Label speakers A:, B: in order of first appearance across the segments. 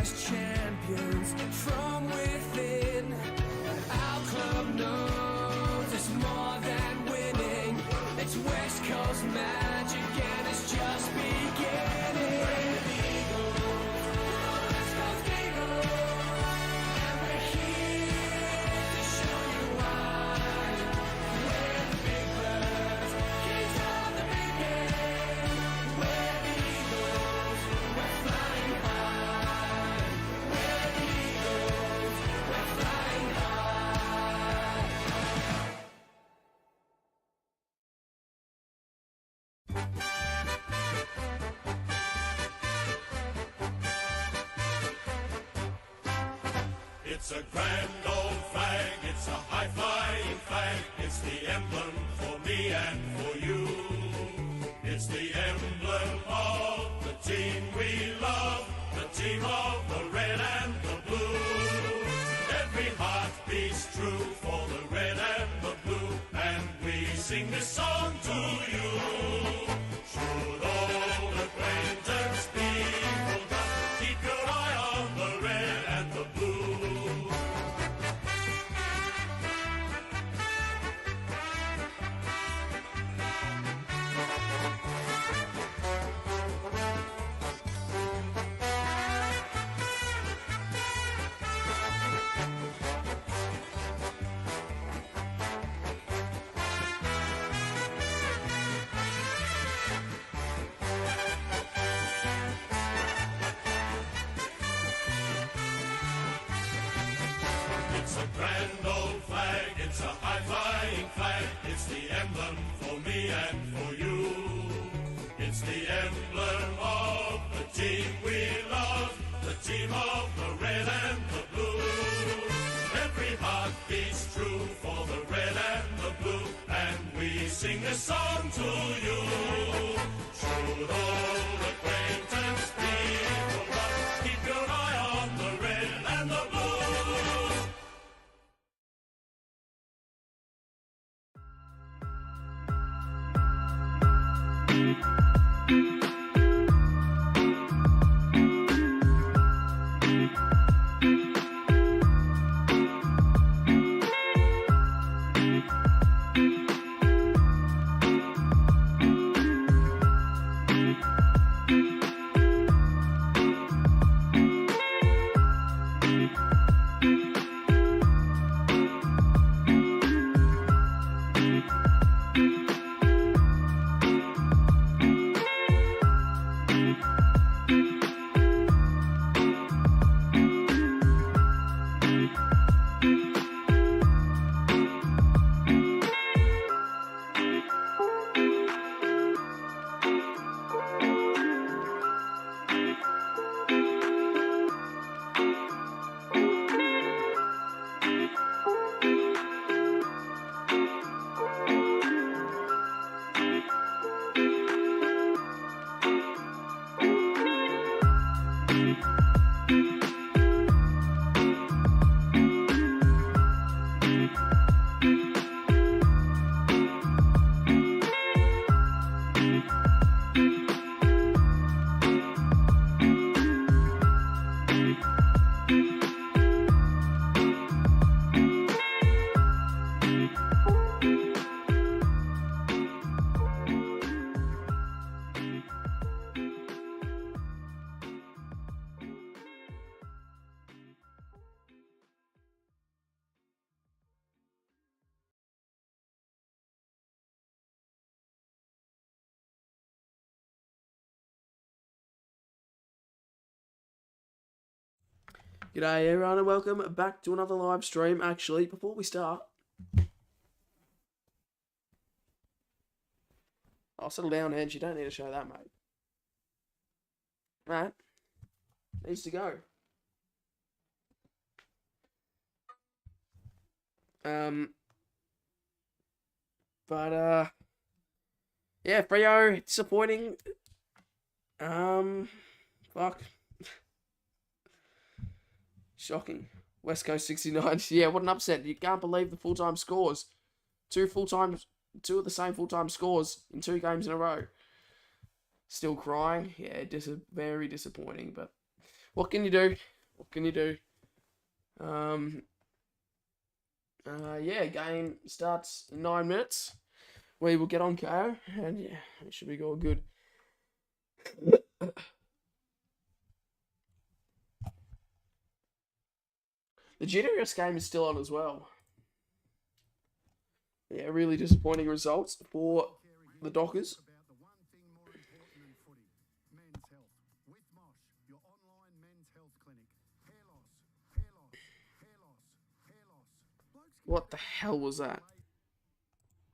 A: as champions from within. Our club knows it's more than winning. It's West Coast magic and it's just beginning. Red Eagles, West Coast Eagles, and we're here to show you why. We're the big birds, kings of the big game. We're the Eagles, we're flying high. We're the Eagles, we're flying high.
B: It's a grand old flag, it's a high-flying flag, it's the emblem for me and for you. It's the emblem of the team we love, the team of the red and the blue. Every heart beats true for the red and the blue, and we sing this song to you. Should old acquaintance be forgot, keep your eye on the red and the blue. It's a grand old flag, it's a high-flying flag, it's the emblem for me and for you. It's the emblem of the team we love, the team of the red and the blue. Every heart beats true for the red and the blue, and we sing this song to you. Should old acquaintance be forgot, keep your eye on the red and the blue.
C: G'day everyone and welcome back to another live stream. Actually, before we start, I'll settle down, Edge. You don't need to show that, mate. Right? Needs to go. Yeah, Freo, disappointing. Fuck. Shocking. West Coast 69. Yeah, what an upset. You can't believe the full-time scores. Two of the same full-time scores in 2 games in a row. Still crying. Yeah, very disappointing, but what can you do? What can you do? Yeah, game starts in 9 minutes. We will get on KO, and yeah, it should be all good. The GWS game is still on as well. Yeah, really disappointing results for the Dockers. What the hell was that?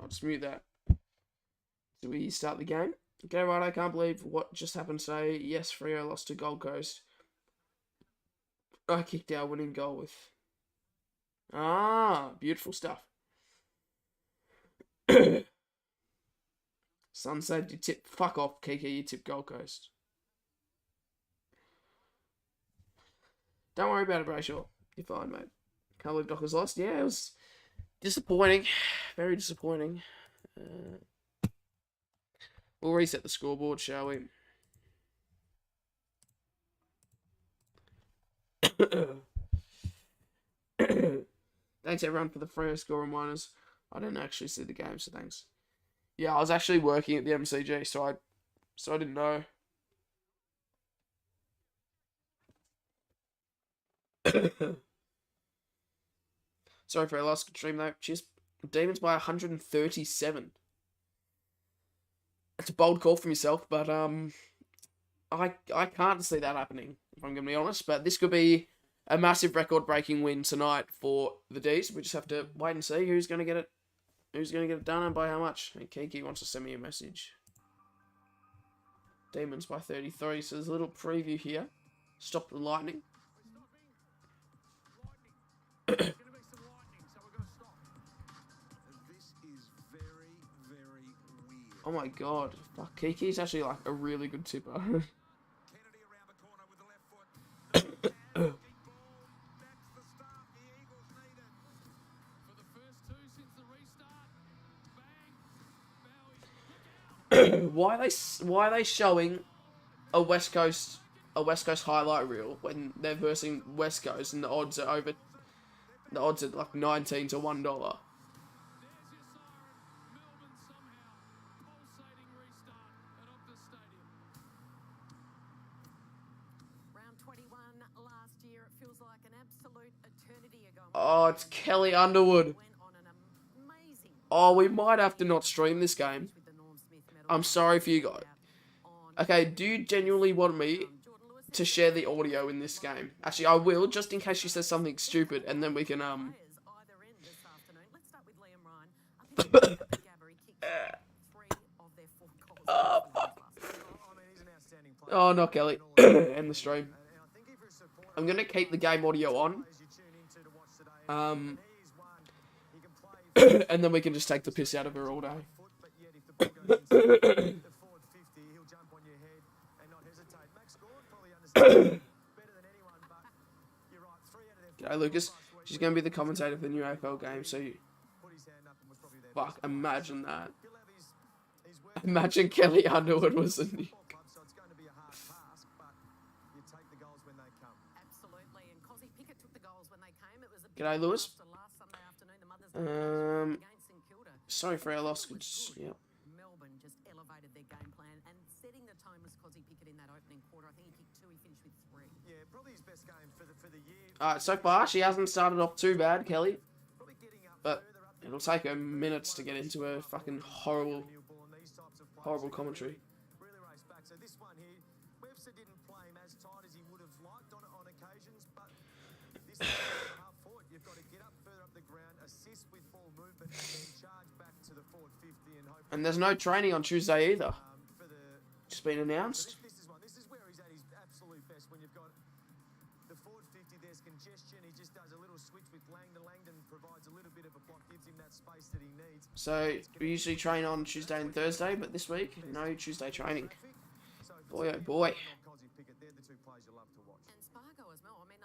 C: I'll just mute that. Do we start the game? Okay, right, I can't believe what just happened today. Yes, Freo lost to Gold Coast. I kicked our winning goal with... Ah, beautiful stuff. Sun said you tip... Fuck off, Kiki, you tip Gold Coast. Don't worry about it, Brayshaw. You're fine, mate. Can't believe Dockers lost. Yeah, it was disappointing. Very disappointing. We'll reset the scoreboard, shall we? Thanks everyone for the Freo score reminders. I didn't actually see the game, so thanks. Yeah, I was actually working at the MCG, so I didn't know. Sorry for our last stream though. Cheers. Demons by 137. It's a bold call from yourself, but I can't see that happening, if I'm gonna be honest. But this could be a massive record-breaking win tonight for the D's. We just have to wait and see who's gonna get it. Who's gonna get it done and by how much? And Kiki wants to send me a message. Demons by 33. So there's a little preview here. Stop the lightning. Oh my god. Fuck, Kiki's actually like a really good tipper. Why are they showing a West Coast highlight reel when they're versing West Coast and the odds are like 19 to $1? Oh, it's Kelly Underwood. Oh, we might have to not stream this game. I'm sorry for you guys. Okay, do you genuinely want me to share the audio in this game? Actually, I will, just in case she says something stupid, and then we can, Oh, fuck. Oh, not Kelly. End the stream. I'm gonna keep the game audio on. And then we can just take the piss out of her all day. G'day, Lucas. She's going to be the commentator for the new AFL game, so fuck, imagine that. Imagine Kelly Underwood was the new... G'day, Lewis. Sorry for our loss. Yep.
D: Melbourne just elevated their game plan, and setting the tone was Cozzy Pickett in that opening quarter. I think he kicked 2, he finished with 3. Yeah, probably his best game for the year.
C: Alright, so far she hasn't started off too bad, Kelly. But it'll take her minutes to get into her fucking horrible commentary.
D: Really raced back. So this one here, Webster didn't play him as tight as he would have liked on occasions, but this is half forward. You've got to get up further up the ground, assist with ball movement, and then charge back to the forward 50 and hope.
C: And there's no training on Tuesday either. Just been announced.
D: This is where he's at his absolute best. When you've got the forward 50, there's congestion. He just does a little switch with Langdon. Langdon provides a little bit of a block, gives him that space that he needs.
C: So we usually train on Tuesday and Thursday, but this week, no Tuesday training. Boy, oh boy.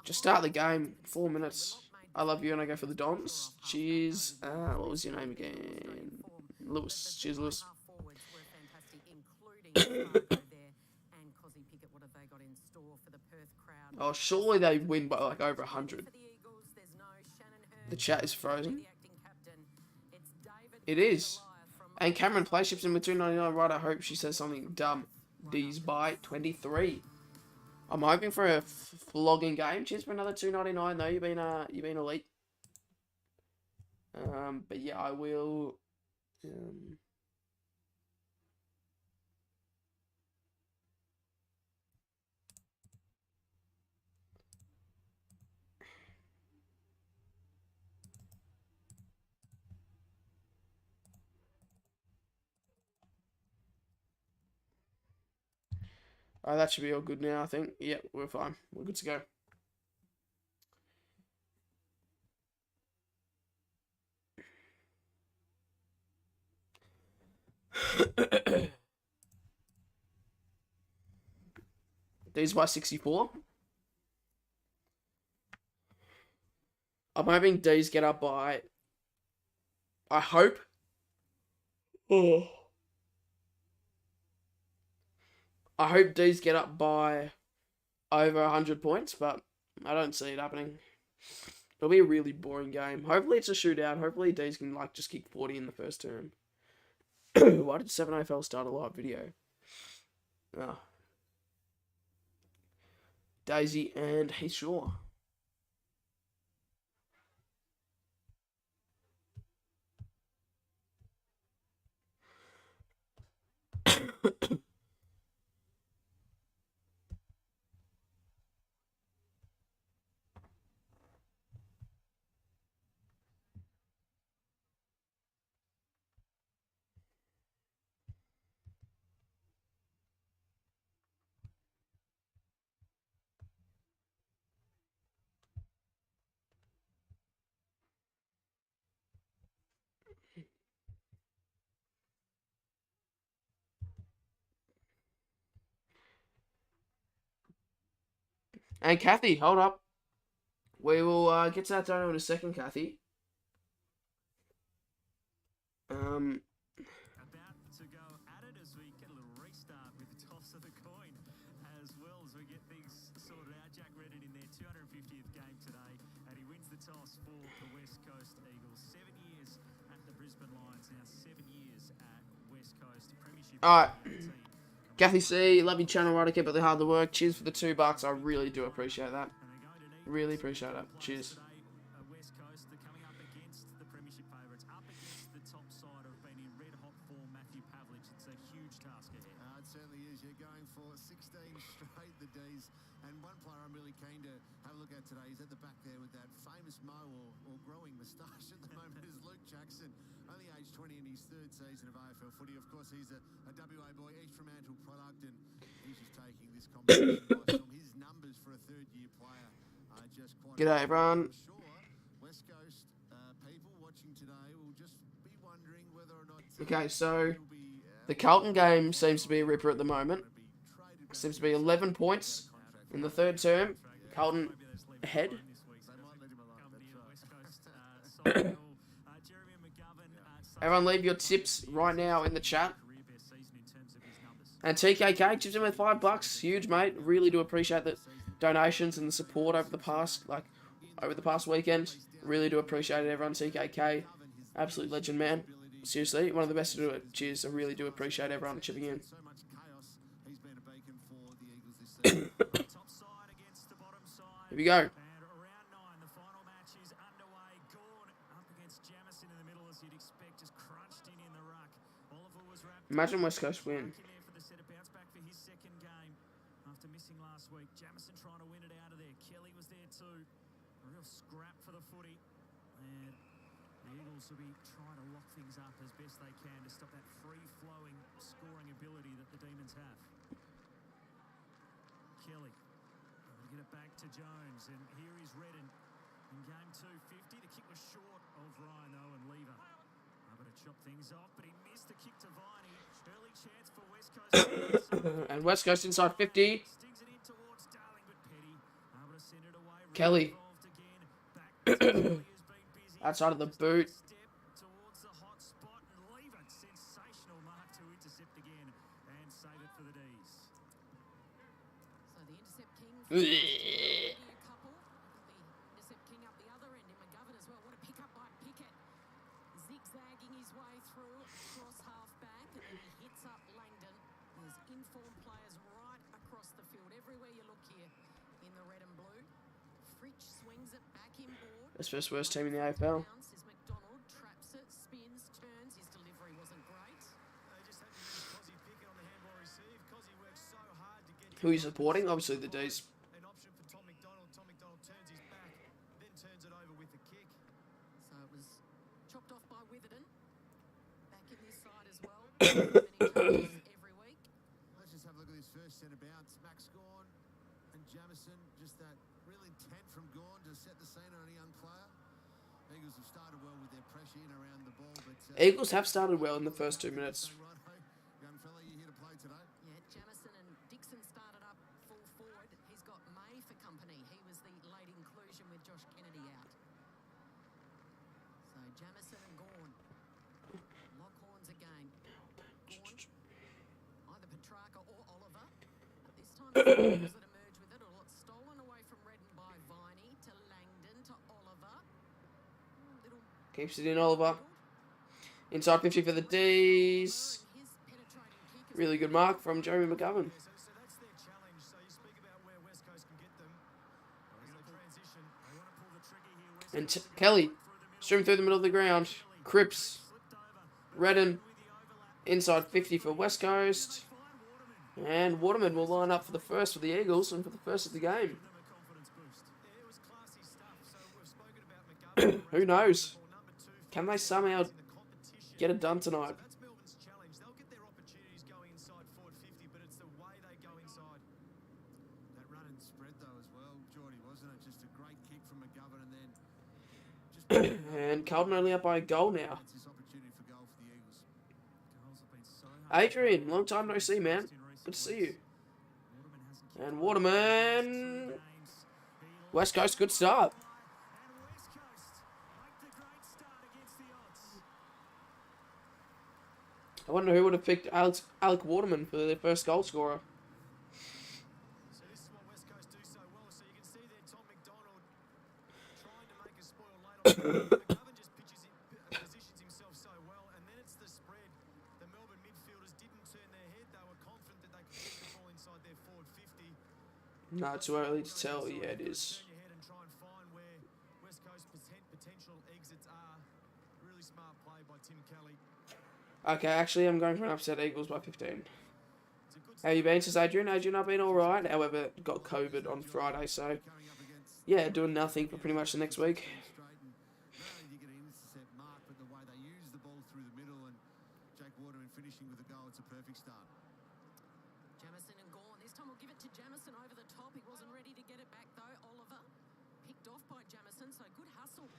C: Just start the game. 4 minutes. I love you and I go for the Dons. Cheers. What was your name again? Lewis. Cheers, Lewis.
D: And Cozzy Pickett, what have they got in
C: Oh, surely they win by like over 100. The chat is frozen. It is. And Cameron play ships in with 2.99. Right, I hope she says something dumb. D's by 23. I'm hoping for a flogging game. Cheers for another 2.99 though. You've been elite. But yeah, I will. Oh, that should be all good now, I think. Yep, we're fine. We're good to go. These by 64. I'm hoping D's get up by. I hope. Oh. I hope D's get up by over 100 points, but I don't see it happening. It'll be a really boring game. Hopefully it's a shootout. Hopefully D's can like just kick 40 in the first term. Why did 7AFL start a live video? Oh. Daisy and Heath Shaw. And Kathy, hold up. We will get to that dono in a second, Kathy.
D: About to go at it as we get a little restart with the toss of the coin, as well as we get things sorted out. Jack Redden in their 250th game today, and he wins the toss for the West Coast Eagles. 7 years at the Brisbane Lions, now 7 years at West Coast Premiership.
C: Alright. Kathy C, love your channel, right? Keep up the hard work. Cheers for the $2. I really do appreciate that. Really appreciate that. Cheers.
D: West Coast, they're coming up against the Premiership favourites, up against the top side of been in red hot form, Matthew Pavlich. It's a huge task ahead.
E: It certainly is. You're going for 16 straight, the D's. And one player I'm really keen to have a look at today is at the back there with that famous mo or growing moustache at the moment is Luke Jackson. Only age 20 in his third season of AFL footy. Of course, he's a WA boy, East Fremantle product, and he's just taking this competition by storm. His numbers for a third-year player are just quite...
C: G'day, everyone.
E: I'm sure West Coast people watching today will just be wondering whether or not...
C: Okay, so the Carlton game seems to be a ripper at the moment. Seems to be 11 points in the third term. Carlton ahead. Everyone leave your tips right now in the chat. And TKK chips in with $5. Huge, mate. Really do appreciate the donations and the support over the past weekend. Really do appreciate it, everyone. TKK, absolute legend, man. Seriously, one of the best to do it. Cheers. I really do appreciate everyone chipping in. Here we go. Imagine West Coast win.
D: After missing last week, Jamison trying to win it out of there. Kelly was there too. A real scrap for the footy. And the Eagles will be trying to lock things up as best they can to stop that free-flowing scoring ability that the Demons have. Kelly will get it back to Jones, and here is Redden in game 250. The kick was short of Ryan though, and Lever able to chop things off, but he missed the kick to Viney. Early chance for West Coast.
C: And West Coast inside 50.
D: Stings it in towards Darling, but Petty able to send it away.
C: Kelly.
D: Back to Kelly, who's been busy.
C: Outside of the boot.
D: Step towards the hot spot and leave it. Sensational mark to intercept again and save it for the D's.
F: So the intercept king. A couple. The intercept king up the other end in McGovern as well. What a pick up by Pickett. Zigzagging his way through across half back, and then he hits up Langdon. There's informed players right across the field. Everywhere you look here in the red and blue. Fritsch swings it back inboard.
C: That's first worst team in the AFL.
F: Bounce is McDonald, traps it, spins, turns. His delivery wasn't great.
D: They just had to use Cozzy Pickett on the handball receive. Cozzy worked so hard to get
C: Who are you supporting? Obviously the D's.
D: an option for Tom McDonald. Tom McDonald turns his back, then turns it over with the kick.
F: So it was chopped off by Witherden. Back in this side as well. Many changes every week.
E: Let's just have a look at this first centre bounce. Max Gawn and Jamison, just that real intent from Gawn to set the scene on a young player. Eagles have started well with their pressure in around the ball, but
C: Eagles have started well in the first 2 minutes.
E: young fella, you here to play today?
F: Yeah, Jamison and Dixon started up full forward. He's got May for company. He was the late inclusion with Josh Kennedy out. So Jamison and Gawn. Lock horns again. Gawn. Either Petrarca or Oliver. But this time it's the Eagles that emerge with it. Or it's stolen away from Redden by Viney to Langdon to Oliver. Little
C: Keeps it in, Oliver. Inside 50 for the D's.
F: his penetrating kick is
C: Really good mark from Jeremy McGovern.
D: So that's their challenge. So you speak about where West Coast can get them. As they transition, they want to pull the trigger here. West
C: And Kelly, stream through the middle of the ground. Cripps, Redden, inside 50 for West Coast. And Waterman will line up for the first for the Eagles and for the first of the game.
D: Yeah, it was classy stuff. So we've spoken about McGovern.
C: Who knows?
D: Number 2
C: Can they somehow
D: in the competition.
C: get it done tonight?
D: That's Melbourne's challenge. They'll get their opportunities going inside forward 50, but it's the way they go inside.
E: That run and spread though as well, Geordie, wasn't it? Just a great kick from McGovern and then just
C: And Carlton only up by a goal now.
E: it's this opportunity for goal for the Eagles.
C: Adrian, long time no see, man. Good to see you. And Waterman. West Coast, good start. I wonder who would have picked Alec Waterman for their first goal scorer.
D: So this is what West Coast do so well. So you can see there Tom McDonald trying to make a spoil late on. McGovern just positions himself so well, and then it's the spread. The Melbourne midfielders didn't turn their head. They were confident that they could get the ball inside their forward 50.
C: No, too early to tell. Yeah, it is.
D: Turn your head and try and find where West Coast potential exits are. Really smart play by Tim Kelly.
C: Okay, actually, I'm going for an upset Eagles by 15.
D: It's a good
C: How you been, says Adrian? Adrian, I've been alright. However, got COVID on Friday, so
E: Coming up against
C: yeah, doing nothing for pretty much the next week.
E: straight and not only did you get an intercept mark, but the way they use the ball through the middle and Jake Waterman finishing with a goal, it's a perfect start.
F: Jamison and Gawn. This time we'll give it to Jamison over the top. He wasn't ready to get it back though. Oliver picked off by Jamison, so good hustle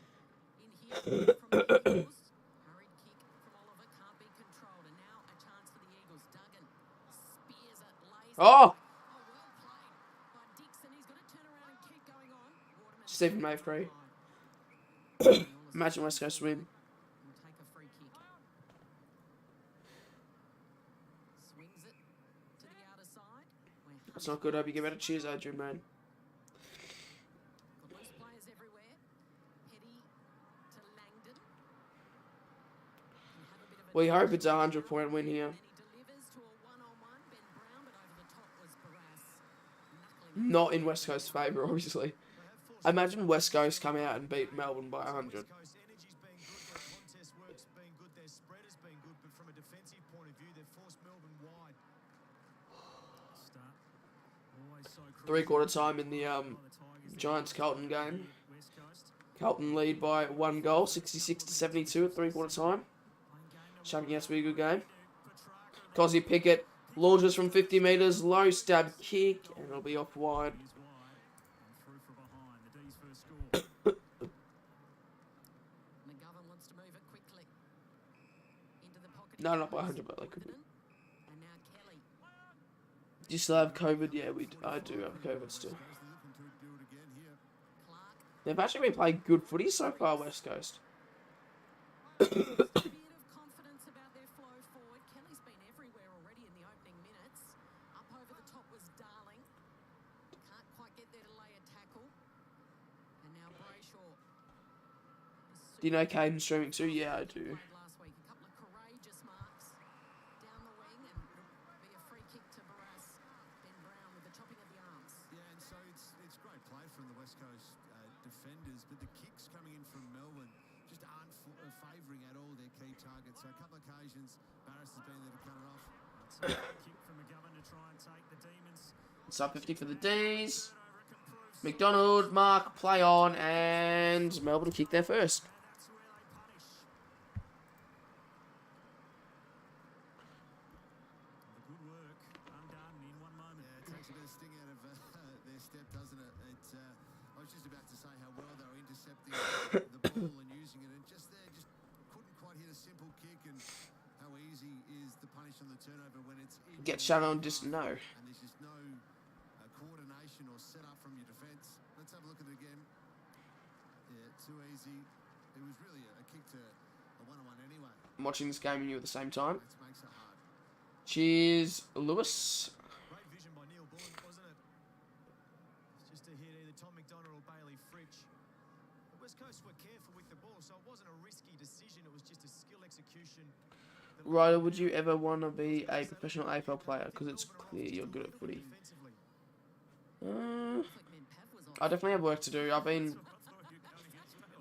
F: in here from the Eagles. Hurried kick from Oliver can't be controlled, and now a chance for the Eagles. Duggan spears it, lays it.
C: Oh!
F: Oh, well played by Dixon. He's got to turn around and keep going on. Waterman
C: Stephen Mayfrey. Imagine West Coast win.
F: will take a free kick. Swings it to the outer side. Where
C: That's not good. Hope you give it a cheers, Adrian, man.
F: got loose players everywhere. Petty to Langdon. Can have a bit of a
C: We hope it's a 100-point win here.
F: and he delivers to a one-on-one. Ben Brown, but over the top was Barras. Knuckling
C: Not in West Coast's favour, obviously. Imagine West Coast come out and beat Melbourne by 100.
D: Coast energy's been good, their contest work's been good, their spread has been good, but from a defensive point of view, they've forced Melbourne wide.
C: Three-quarter time in the Giants-Carlton game. Carlton lead by 1 goal, 66 to 72 at three-quarter time. Shaping out to be a good game. Cozzy Pickett launches from 50 metres, low stab kick, and it'll be off wide.
F: McGovern wants to move it quickly. Into the pocket.
C: No, not by 100, but they could be.
F: And now Kelly.
C: Do you still have COVID? Yeah, I do have COVID still.
E: Looking to do it again here.
F: Clark.
C: They've actually been playing good footy so far, West Coast.
F: A bit of confidence about their flow forward. Kelly's been everywhere already in the opening minutes. Up over the top was Darling. Now Brayshaw.
C: Do you know Caden streaming too? Yeah, I do.
F: Played last week. A couple of courageous marks down the wing, and it'll be a free kick to Barras. Ben Brown with the chopping of the arms.
E: Yeah, and so it's great play from the West Coast defenders, but the kicks coming in from Melbourne just aren't favouring at all their key targets. So a couple of occasions, Barras has been there to cut it off.
G: Kick from McGovern to try and take the Demons.
C: Sub 50 for the D's. McDonald, Mark, play on, and Melbourne kick there first.
G: That's where they punish. The good work undone in one moment.
E: Yeah, it takes a bit of sting out of their step, doesn't it? I was just about to say how well they were intercepting the ball and using it, and just couldn't quite hit a simple kick, and how easy is the punish on the turnover when it's in
C: Get
E: your
C: shut on,
E: half,
C: just no.
E: and there's just no coordination or set up from your defence. Let's have a look at it again. Yeah, too easy. It was really a kick to a one-on-one anyway.
C: I'm watching this game and you at the same time.
E: That makes it hard.
C: Cheers, Lewis.
D: Great vision by Neil Bourne, wasn't it? It's just to hit either Tom McDonald or Bailey Fritsch. The West Coast were careful with the ball, so it wasn't a risky decision. It was just a skill execution.
C: Ryder, would you ever want to be a professional AFL player? Because it's clear you're good at footy. I definitely have work to do. I've been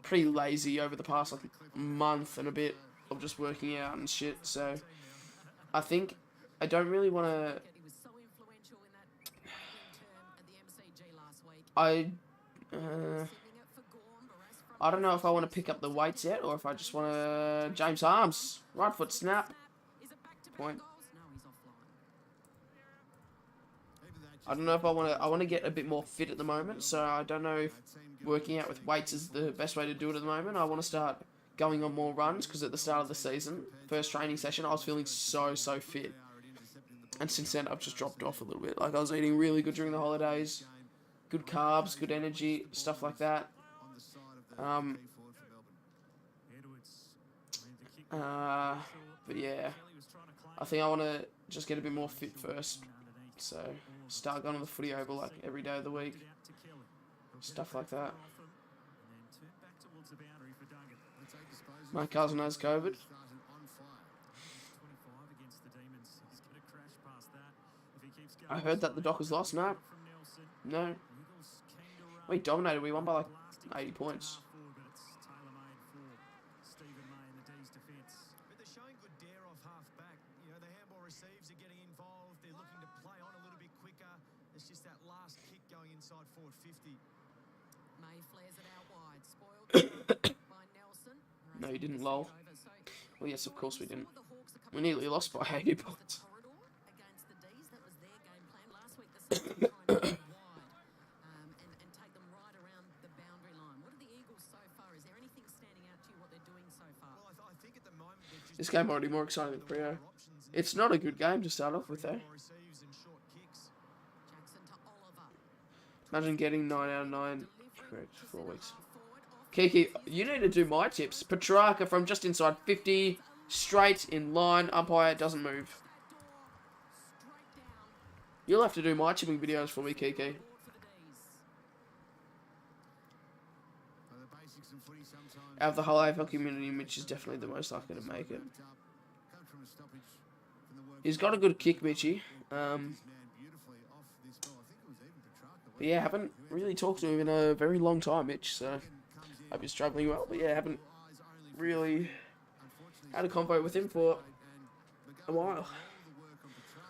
C: pretty lazy over the past like month and a bit of just working out and shit. So I think I don't really want to.
F: He was so influential in that win term at the MCG last week.
C: I
F: Sending it for Gorm, Barras from
C: I don't know if I want to pick up the weights yet or if I just want to James Arms right foot snap.
F: Is it back to
C: Point.
F: goals? No, he's offline.
C: I don't know if I want to get a bit more fit at the moment, so I don't know if working out with weights is the best way to do it at the moment. I want to start going on more runs because at the start of the season, first training session, I was feeling so fit. And since then, I've just dropped off a little bit. Like, I was eating really good during the holidays. Good carbs, good energy, stuff like that.
G: Edwards.
C: But yeah, I think I want to just get a bit more fit first. So, start going to the footy oval like every day of the week. Stuff like that. My cousin has COVID. I heard that the Dockers lost. No. No. We dominated. We won by like 80 points.
D: But they're showing good dare off half back. You know, the handball receives are getting involved. They're looking to play on a little bit quicker. It's just that last kick going inside forward 50.
F: May flares it out wide. Spoiled by Nelson.
C: No, you didn't,
F: Racing
C: lol.
F: it over. So
C: Well, yes, of course we didn't.
F: the Hawks a couple
C: We nearly lost by 80
F: of
C: points.
F: the corridor against the D's. That was their game plan last week. The Saints were trying to go wide and take them right around the boundary line. What are the Eagles so far? Is there anything standing out to you what they're doing so far?
D: Well, I think at the moment they're just
C: This game already more exciting than Freo. It's not a good game to start off with, though.
D: more receives and short kicks.
F: Jackson to Oliver.
C: Imagine getting 9 out of 9 correct for 4 weeks.
F: Forward off
C: Kiki, you need to do my tips. Petrarca from just inside 50, straight in line, umpire doesn't move.
F: that door. Straight down.
C: You'll have to do my chipping videos for me, Kiki.
F: Board for the D's.
E: Well, the basics in footy sometimes
C: Out of the whole AFL community, Mitch is definitely the most likely to make it.
E: comes from a stoppage from the work
C: He's got a good kick, Mitchy.
E: man beautifully off this ball. I think it was even Petrarca.
C: But yeah, haven't really talked to him in a very long time, Mitch, so hope he's travelling well. But yeah, haven't really had a convo with him for a while.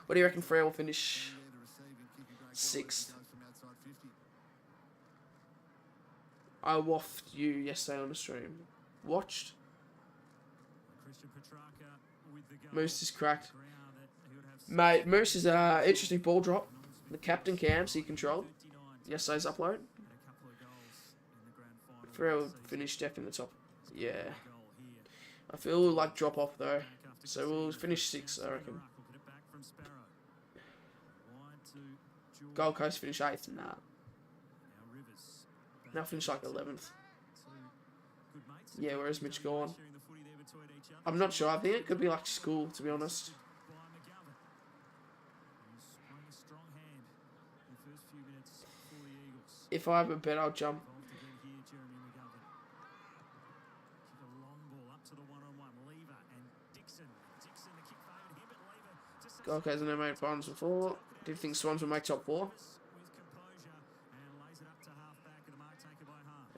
C: What do you reckon Freo will finish 6th? I waffed you yesterday on the stream. Watched.
G: Christian Petrarca with the goal.
C: Moose is cracked.
G: Ground that he would have
C: Mate, Moose is a interesting ball drop. The captain cams he controlled
G: 59
C: yesterday's upload.
G: and a couple of goals in the grand final.
C: Freo will finish def in the top. Yeah.
G: Goal here.
C: I feel like drop off though. So we'll finish 6th, I reckon.
G: Will get it back from Sparrow. Wide to George.
C: Gold Coast finish 8th. Nah.
G: Now Rivers.
C: Now finish like 11th.
G: Two good mates.
C: Yeah, where's Mitch gone?
G: Sharing the footy there between each other.
C: I'm not sure. I think it could be like school, to be honest.
G: By McGovern. Who's playing a strong hand in the first few minutes for the Eagles.
C: If I have a bet, I'll jump
G: Involved again here,
C: Gold Coast never made finals before. Do you think Swans will make top 4?
G: With composure and lays it up to half back and the mark taken by Harms.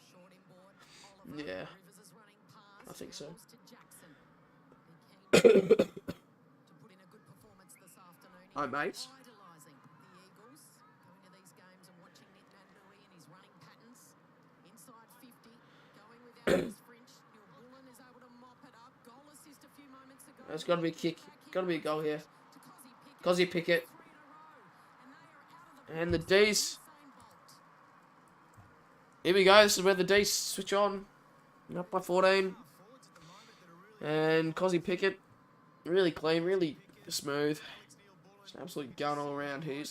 F: Short inboard. Oliver.
C: Yeah,
F: Rivers is running past.
C: I think so.
F: Balls to Jackson. Be keen to put in a good performance this afternoon.
C: Hi, mate.
F: Idolising the Eagles. Going to these games and watching Nick Nandui and his running patterns. Inside 50. Going without his French. Neil Bullen is able to mop it up. Goal assist a few moments ago.
C: There's got to be a kick. Got to be a goal here.
F: To Cozzy
C: Cozzy Pickett.
F: Pickett. 3 in a row. And they are out of the
C: And the D's.
F: Usain Bolt.
C: Here we go. This is where the D's switch on. Up by 14. And Cozzy Pickett. Really clean. Really smooth. Just an absolute gun all around. Did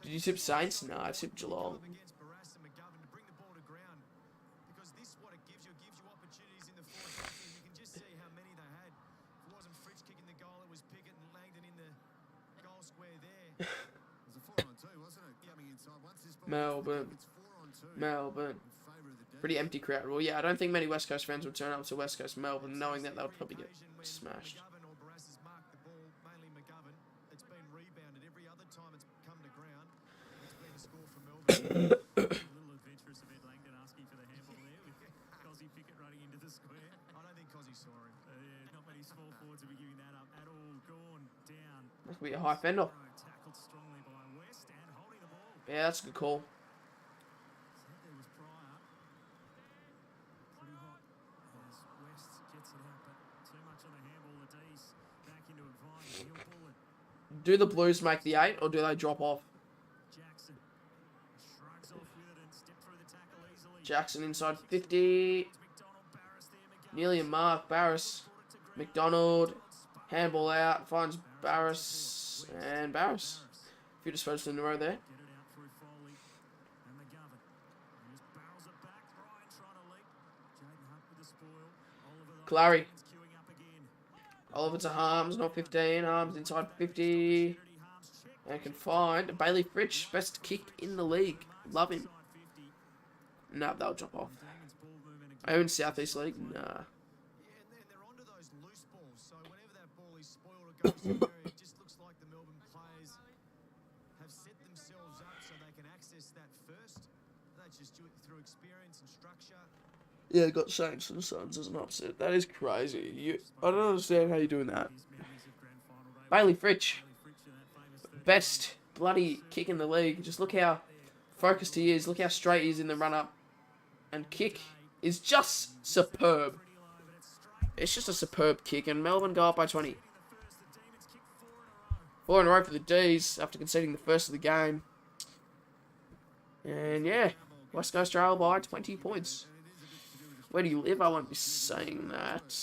C: you tip Saints? No, I tipped Geelong.
D: against Barras and McGovern to bring the ball to ground, because this what it gives you opportunities in the fourth quarter. You can just see how many they had. If it wasn't Fritsch kicking the goal, it was Pickett and Langdon in the goal square there.
E: It was a 4-on-2, wasn't it? Coming inside. Once this ball
C: Melbourne.
E: it's 4-on-2
C: Melbourne.
E: in favour of the D's.
C: Pretty empty crowd. Well, yeah, I don't think many West Coast fans would turn up to West Coast Melbourne knowing that they would probably get
D: Occasion when
C: smashed.
D: McGovern or Barras has marked the ball, mainly McGovern, it's been rebounded. Every other time it's come to ground, it's been a score for Melbourne.
G: A little adventurous of Ed Langdon asking for the handball there with Cozzy Pickett running into the square.
D: I don't think Cozzy saw him.
G: Yeah, not many small forwards will be giving that up at all. Gone down.
C: That could be a high fender.
G: Tackled strongly by West and holding the ball.
C: Yeah, that's a good call.
G: Said there was Pryor. Pretty hot as West gets it out, but too much on the handball. The D's back into advantage. Neil Bullen.
C: Do the Blues make the 8 or do they drop off?
G: Jackson shrugs off with it and stepped through the tackle easily.
C: Jackson inside 50.
G: McDonald, Barras there, McGovern.
C: Nearly a mark. Barras. McDonald. Handball out. Finds Barras. And Barras. A few disposals in a row there.
G: Get it out through Foley and McGovern. And just barrels it back. Ryan trying to leap. Jaden Hunt with the spoil. Oliver though,
C: Clary.
G: hands queuing up again.
C: Oliver to Harms. Not 15. Harms inside 50.
G: Kennedy Harms check.
C: And can find Bailey Fritsch. Best kick in the league. Love him.
G: Inside 50.
C: No, they'll drop off.
G: Damon's ball movement again.
C: I own Southeast League. Nah.
D: Yeah, and they're onto those loose balls. So whenever that ball is spoiled or goes to the area, it just looks like the Melbourne players have set themselves up so they can access that first. They just do it through experience and structure.
C: Yeah, got Saints and Suns as an upset. That is crazy. I don't understand how you're doing that.
G: His memories of grand final day.
C: Bailey Fritsch.
G: Bailey Fritsch in that famous 30.
C: Best bloody kick in the league. Just look how focused he is. Look how straight he is in the run up. And kick is just superb.
G: Pretty low, but it's straight.
C: It's just a superb kick. And Melbourne go up by 20.
G: The first, the Demons kick 4 in a row.
C: 4 in a row for the D's after conceding the first of the game. And yeah, West Coast trail by 20 points. Where do you live? I won't be saying that.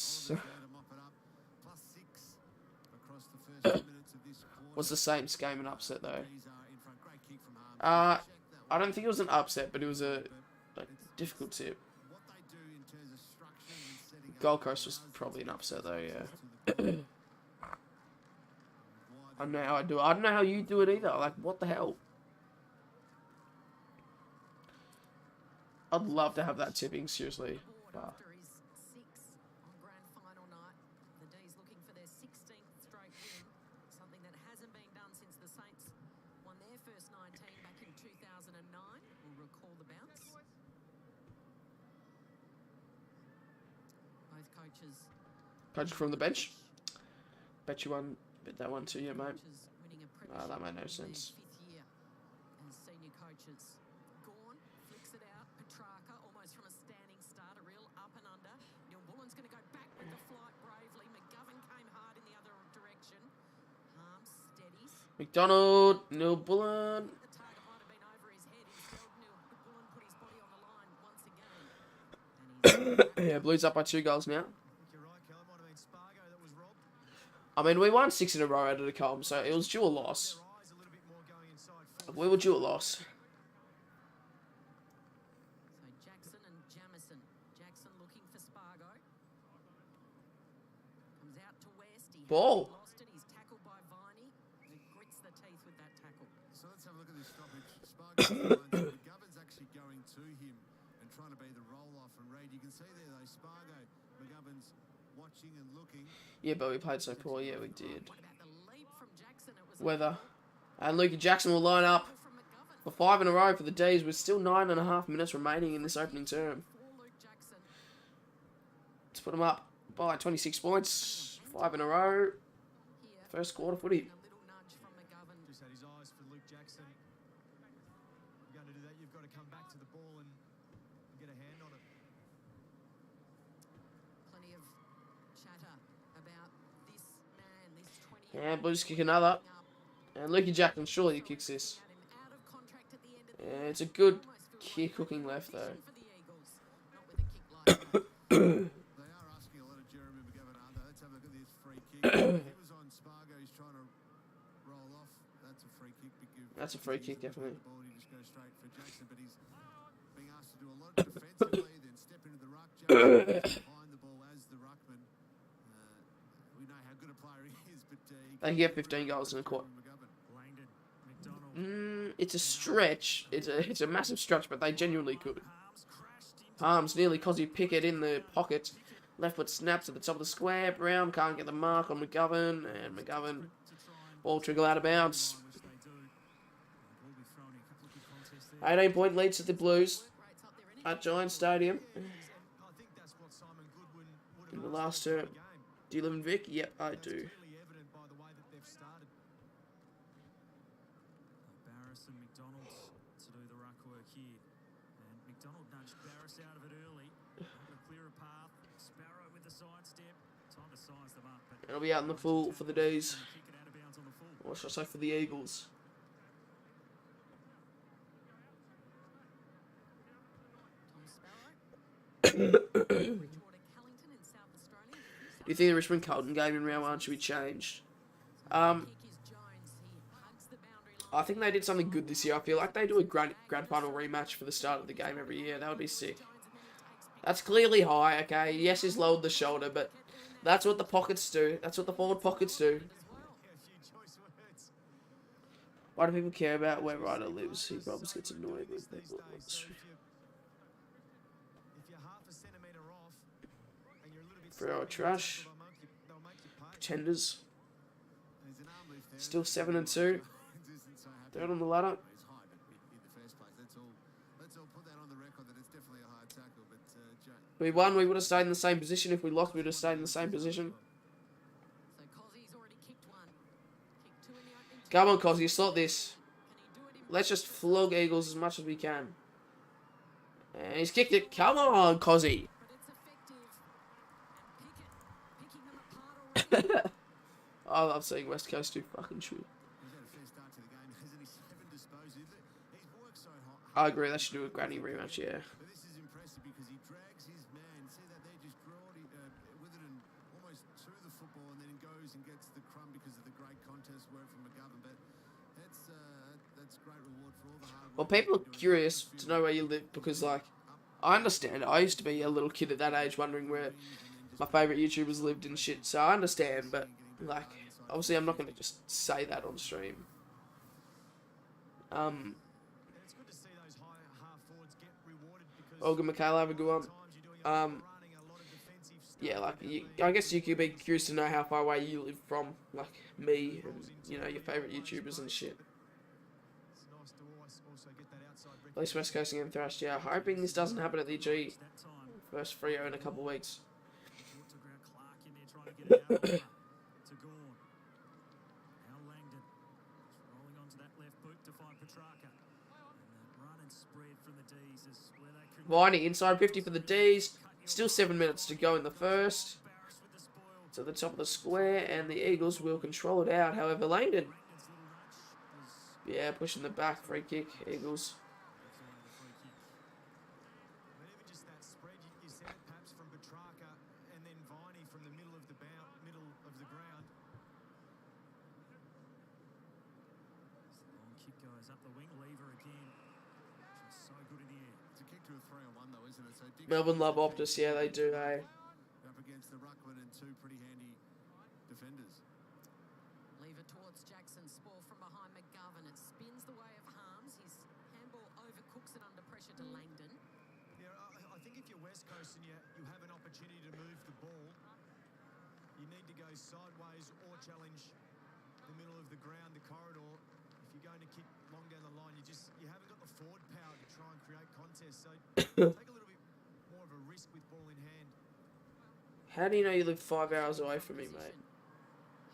C: Was the Saints game an upset though? I don't think it was an upset, but it was a difficult tip. Gold Coast was probably an upset though, yeah. I don't know how I do it. I don't know how you do it either. Like, what the hell? I'd love to have that tipping, seriously. But
F: After his 6 on grand final night, the D's looking for their 16th straight win, something that hasn't been done since the Saints won their first 19 back in 2009. We'll recall the bounce. Both coaches.
C: Coach from the bench. Bet you won. Bet that one too, yeah, mate.
F: Coaches winning a
C: That made no
F: premiership in their
C: sense.
F: 5th year as senior coaches. Gorn flicks it out. Petrarca almost from a standing start, a real up and under. Neil Bullen's going to go back with the flight bravely. McGovern came hard in the other direction. Harms steadies.
C: McDonald, Neil Bullen.
F: The target might have been over his head. Instead, Neil Bullen put his body on the line once again. And he's
C: Yeah, Blues up by 2 goals now.
D: I think you're right, Callum. Might have been Spargo that was robbed.
C: I mean, we won 6 in a row out of the column, so it was due a loss.
D: Their eyes a little bit more going inside forward.
C: We were due a loss.
F: So Jackson and Jamison. Jackson looking for Spargo. Comes out to West. He
C: Ball.
F: hasn't lost it. He's tackled by Viney, who grits the teeth with that tackle.
E: So let's have a look at this stoppage. Spargo, McGovern's actually going to him and trying to be the roll-off and raid. You can see there though, Spargo, McGovern's watching and looking.
C: Yeah, but we played so poor. Yeah, we did.
F: What about the leap from Jackson? It was
C: Weather. And Lukey Jackson will line up
F: from McGovern
C: for 5 in a row for the D's with still 9.5 minutes remaining in this opening term.
F: for Luke Jackson.
C: Let's put them up by 26 points. 5 in a row.
F: Here,
C: First quarter footy.
F: a little nudge from McGovern.
D: Just had his eyes for Luke Jackson. You're going to do that, you've got to come back to the ball and get a hand on it.
F: Plenty of chatter about this man, this 20-year-old
C: And Blues kick another. And Lukey Jackson surely kicks this.
F: Had him out of contract at the end of the
C: Yeah, it's a good kick hooking left though.
F: for the Eagles. Not with a kick like that.
E: They are asking a lot of Jeremy McGovern, aren't they? Let's have a look at this free kick. He was on Spargo. He's trying to roll off. That's a free kick.
C: That's a free kick, definitely.
E: The ball, he just goes straight for Jackson, but he's being asked to do a lot defensively, then step into the ruck. Jackson behind the ball as the ruckman. We know how good a player he is, but
C: They can get 15 goals in a quarter.
G: Langdon, McDonald.
C: It's a stretch. It's a massive stretch, but they genuinely could.
G: Harms crashed into
C: Harms nearly Cosy Pickett in the pocket. Left foot snaps at the top of the square. Brown can't get the mark on McGovern, and McGovern ball triggle out of bounds.
G: which they do. We'll be throwing a couple of good contests there.
C: 18-point lead to the Blues
F: Rates up there anyway.
C: at Giant Stadium
D: And I think that's what Simon Goodwin would have
C: in the
D: asked
C: last
D: for in
C: term.
D: the game.
C: Do you live in Vic? Yep, I
D: That's
C: do.
D: clearly evident by the way that they've started.
G: Barris and McDonald to do the ruck work here. And McDonald nudged Barris out of it early. Able to clear a path. Sparrow with the sidestep. Time to size them up. But
C: It'll be out in the full for the D's.
G: kick it out of bounds on the full.
C: Or should I say for the Eagles?
F: Tom Sparrow. Retorted Callington in South Australia.
C: Do you think the Richmond Carlton game in round 1 should be changed?
F: Kick is Jones. He hugs the boundary line.
C: I think they did something good this year. I feel like they do a grand final rematch for the start of the game every year. That would be sick. That's clearly high, okay? Yes, he's lowered the shoulder, but that's what the pockets do. That's what the forward pockets do.
D: Yeah, a few choice words.
C: Why do people care about where Ryder lives? He probably gets annoyed with
D: These
C: people.
D: days, so if you're half a centimetre off and you're a little bit
C: For our
D: slower,
C: trash.
D: they'll make you pay.
C: Pretenders.
E: There's an arm lift there.
C: Still 7 and 2.
E: Isn't so happy.
C: Third on the ladder.
E: It's high, but in the first place, let's all put that on the record that it's definitely a hard tackle. But
C: If we won, we would have stayed in the same position. If we lost, we would have stayed in the same position.
F: So Cozzy's already kicked one. Kicked two in the opening.
C: Come on, Cosy, slot this.
F: Can he do it in
C: Let's just flog Eagles as much as we can. And he's kicked it. Come on, Cosy.
F: but it's effective. And Pickett picking them apart already.
C: I love seeing West Coast do fucking shit.
E: he's had a fair start to the game, hasn't he? 7 disposals. He's worked so hard.
C: I agree, they should do a granny rematch, yeah.
E: But this is impressive because he drags his man. See that there, just with it and almost to the football, and then goes and gets the crumb because of the great contest work from McGovern. But that's great reward for all the hard work.
C: Well, people are curious to know where you live because, like, I understand. I used to be a little kid at that age wondering where my favourite YouTubers lived and shit, so I understand, but, like, obviously I'm not going to just say that on stream.
D: And it's good to see those high half forwards get rewarded because
C: Olga Michaela, have a good one.
D: times you're doing a lot of running, a lot of defensive stuff.
C: Yeah, like, I guess you could be curious to know how far away you live from, like, me and, you know, your favourite YouTubers and shit.
D: It's nice to also get that outside
C: At least West Coast again thrashed, yeah. Hoping this doesn't happen at the G.
G: That time.
C: First Freo in a couple of weeks.
G: Brought to ground Clark in there trying to get it out. To Gorn. Now Langdon. Just rolling onto that left boot to find Petrarca. And that run and spread from the D's is where they can.
C: Viney inside 50 for the D's. Still 7 minutes to go in the first.
G: Barris with the spoil.
C: To the top of the square, and the Eagles will control it out. However, Langdon,
G: Langdon's little nudge was
C: yeah, pushing the back, free kick, Eagles.
G: the free kick.
D: But even just that spread, you said it perhaps from Petrarca and then Viney from the middle of the ground.
G: Long kick goes up the wing. Lever again. Just so good in the air.
E: It's a kick to a 3-on-1 though, isn't it? So Dixon
C: Melbourne love Optus, yeah, they do, eh?
E: up against the ruckman and two pretty handy defenders.
F: Lever towards Jackson. Spoil from behind McGovern. It spins the way of Harms. His handball overcooks it under pressure to Langdon.
D: Yeah, I think if you're West Coast and you have an opportunity to move the ball, you need to go sideways or challenge the middle of the ground, the corridor. If you're going to kick long down the line, you haven't got the forward power to try and create contests. So take a little bit more of a risk with ball in hand.
C: How do you know you live 5 hours away from me, mate?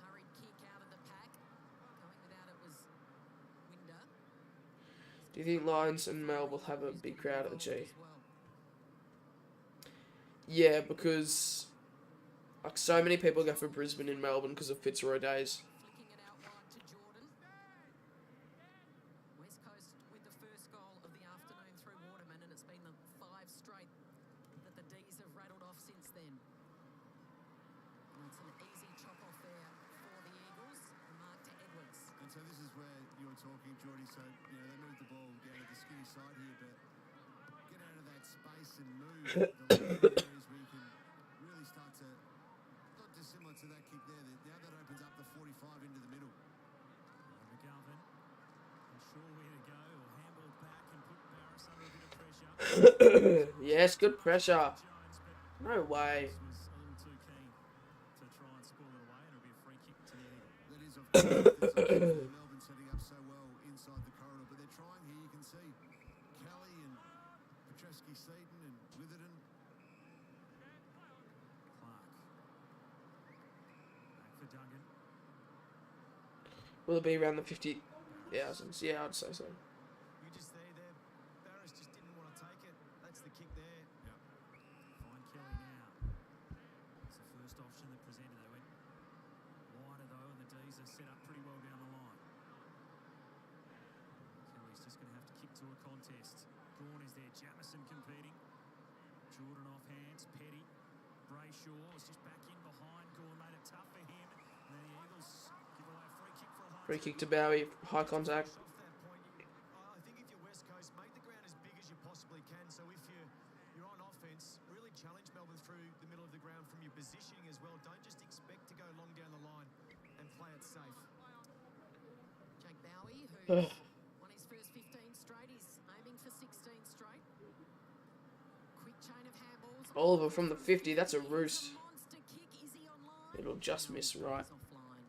F: Hurried kick out of the pack. Going without it was Winder.
C: Do you think Lions and Melbourne will have a big crowd at the G?
F: As well.
C: Yeah, because like so many people go for Brisbane in Melbourne because of Fitzroy days.
F: Flicking it out wide to Jordan. West Coast with the first goal of the afternoon through Waterman, and it's been the 5 straight that the D's have rattled off since then. And it's an easy chop off there for the Eagles. A mark to Edwards.
E: And so this is where you were talking, Geordie. So, you know, they moved the ball down to the skinny side here, but get out of that space and move the areas where you can really start to, not dissimilar to that kick there. Now that opens up the 45 into the middle.
G: McGovern unsure where to go, or handball back and put Barris under a bit of pressure.
C: Yes, good pressure.
G: Jones, but
C: No way.
G: was a little too keen to try and score it away, and it'll be a free kick to the Eagles.
E: That is, of course, Melbourne setting up so well inside the corridor, but they're trying here. You can see Kelly and Petreski-Seaton and Witherden.
G: Clark. Back for Duggan.
C: Will it be around the 50,000? Yeah, I'd say so.
D: You just there. Barris just didn't want to take it. That's the kick there.
G: Find Kelly now. It's the first option that presented. They went wider though, and the D's are set up pretty well down the line. Kelly's just going to have to kick to a contest. Gawn is there. Jamison competing. Jordan off hands. Petty. Brayshaw is just back in behind. Gawn made it tough for him. And then the Eagles give away a free kick for a high.
C: Free kick to Bowie, high contact.
D: Off that point, I think if you're West Coast, make the ground as big as you possibly can. So if you're on offense, really challenge Melbourne through the middle of the ground from your positioning as well. Don't just expect to go long down the line and play it safe.
F: Jake Bowie, who's won his first 15 straight, he's aiming for 16 straight. Quick chain of handballs.
C: Oliver from the 50, that's a roost.
F: Monster kick, is he online?
C: It'll just miss right.
F: He's offline.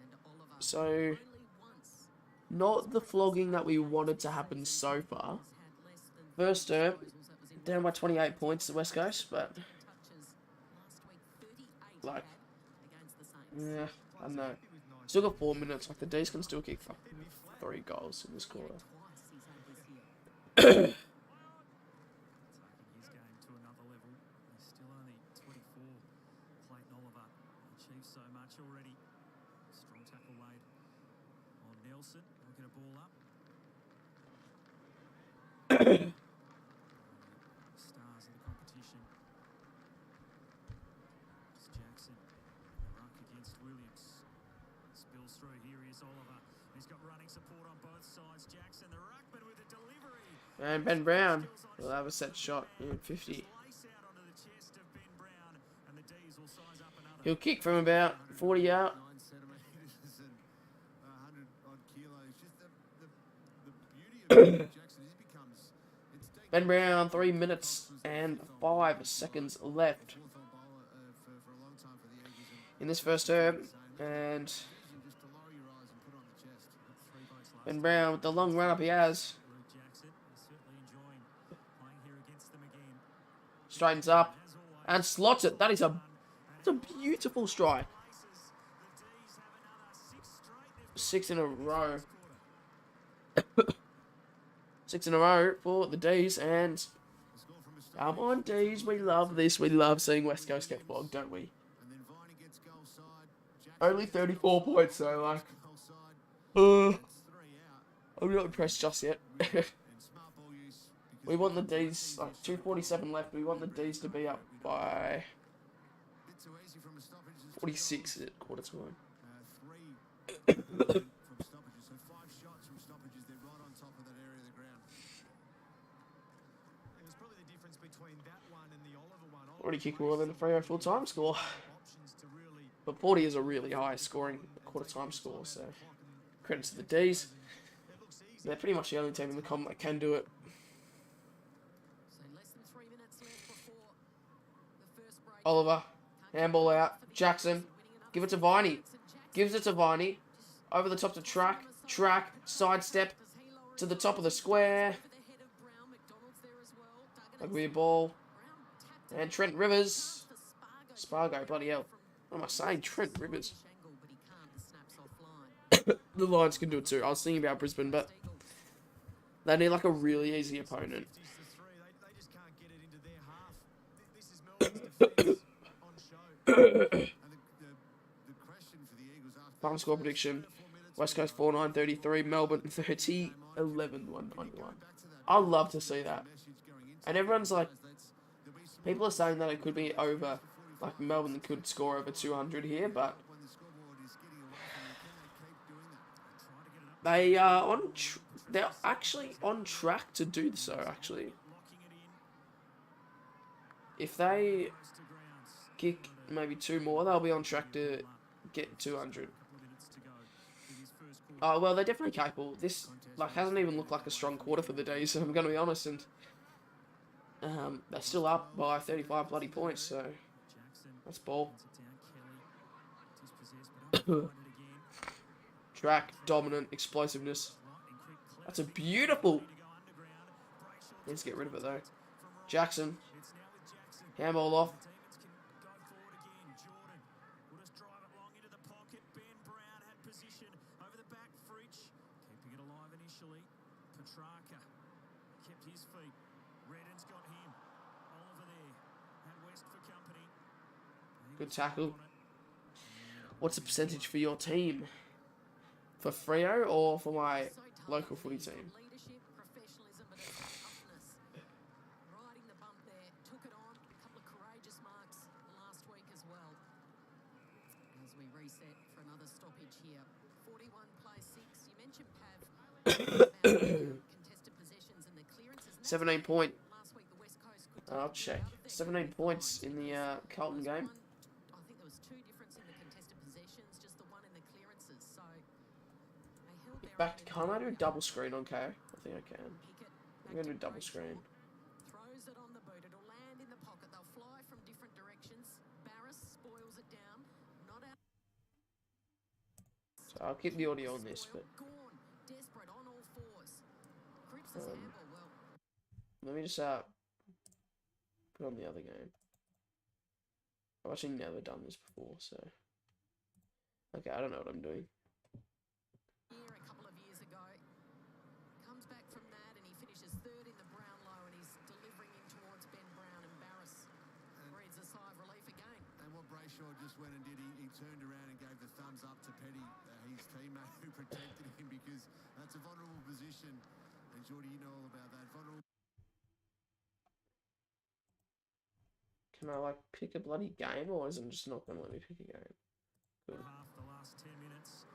F: And Oliver,
C: So,
F: only once
C: not the flogging that we wanted to happen so far.
F: has had less than
C: First term,
F: disposals. That was in
C: down by 28 points, the West Coast, but
F: touches last week, 38
C: Like,
F: had against the Saints.
C: yeah, I don't know. Still got 4 minutes. Like the D's can still kick for 3 goals in this quarter.
F: Twice he's had this year.
G: Taking his game to another level. He's still only 24. Clayton Oliver achieved so much already. Strong tackle laid on Nelson. We'll get a ball up. Stars of the competition. It's Jackson. Ruck against Williams. Spills through. Here is Oliver. He's got running support on both sides. Jackson, the ruckman with a delivery.
C: And Ben Brown will have a set shot in 50.
G: Slice out onto the chest of Ben Brown, and the D's will size up another.
C: He'll kick from about 40 out.
E: 9 centimetres and 100 odd kilos. Just the beauty of Jackson is he becomes. It's
C: Ben Brown, 3 minutes and 5 seconds left
E: fourth on bowler for a long time for the Eagles.
C: in this first term. And
E: Just to lower your eyes and put on the chest.
G: Three votes last.
C: Ben Brown with the long run up he has.
G: Luke Jackson is certainly enjoying playing here against them again.
C: Straightens up
G: As always,
C: and slots it. That is it's a beautiful strike.
G: places. The D's have another 6 straight. They've
C: 6 in a row.
G: quarter.
C: 6 in a row for the D's. And
E: The score from Mustafi.
C: come on, D's. We love this. We love seeing West Coast get flogged, don't we?
E: And then Viney gets goal side. Jackson
C: Only 34 points, though. Like,
E: goal side.
C: uh,
E: That's 3 out.
C: I'm not impressed just yet.
E: And smart ball use. because
C: We want the D's, like 2:47 left. We want the D's to be up by
E: bit too easy from a stoppage. Just
C: 46 at quarter time.
E: 3 from stoppages. So 5 shots from stoppages. They're right on top of that area of the ground.
D: It was probably the difference between that one and the Oliver one.
C: Already kicked more than the Freo full time score.
D: Options to really
C: But 40 is a really high scoring quarter time score, so credit to the D's.
D: it looks easy.
C: They're pretty much the only team in the comp that can do it.
F: So less than 3 minutes left before the first break.
C: Oliver,
F: Can't
C: Handball out. Jackson. Give it to Viney. Gives it to Viney. Over the top to Track. Track. Sidestep. To the top of the square. Rugby ball. And Trent Rivers. Spargo, bloody hell. What am I saying? Trent Rivers. The Lions can do it too. I was thinking about Brisbane, but they need like a really easy opponent.
D: They just can't get it into their half. This is Melbourne's defence on show.
E: And the question for the Eagles after
C: Final score prediction. West Coast 4-9-33. Melbourne 30. 11-191. I'd love to see that. And everyone's like, people are saying that it could be over. Like Melbourne could score over 200 here, but they are they're actually on track to do so. Actually, if they kick maybe 2 more, they'll be on track to get 200. Oh well, they're definitely capable. This hasn't even looked like a strong quarter for the day, so I'm gonna be honest. And they're still up by 35 bloody points, so that's ball. Track, dominant, explosiveness. That's a beautiful. Needs to get rid of it though. Jackson. Handball off.
G: Petrarca kept his feet. Redden's got him. Oliver there. And West for company.
C: Good tackle. What's the percentage for your team? For Freo or for my local footy team?
F: Leadership, professionalism, but it's toughness. Riding the bump there, took it on. A couple of courageous marks last week as well. As we reset for another stoppage here. 41 plays 6. You mentioned Pav. Contested possessions and the clearances.
C: 17 point.
F: Last week the West Coast could
C: I'll check. 17 points in the Carlton game.
F: I think there was 2 difference in the contested possessions, just the one in the clearances. So they held their
C: Back to,
F: own.
C: can I do double screen on K? I think I can.
F: Pickett
C: I'm going to do double screen.
F: throws it on the boot. It'll land in the pocket. They'll fly from different directions. Barris spoils it down. Not out.
C: So I'll keep the audio on this, but
F: Gone. Desperate on all fours. Cripps' handball. Well,
C: let me just put on the other game. I've actually never done this before, so okay, I don't know what I'm doing.
F: here a couple of years ago. Comes back from that and he finishes 3rd in the Brownlow and he's delivering in towards Ben Brown and Barris. Breathes a sigh of relief again.
E: And what Brayshaw just went and did, he turned around and gave the thumbs up to Petty, his teammate who protected him, because that's a vulnerable position. And Jordy, you know all about that. Vulnerable.
C: Can I like pick a bloody game, or is it just not gonna let me pick a game? Good.
G: Half the last 10 minutes.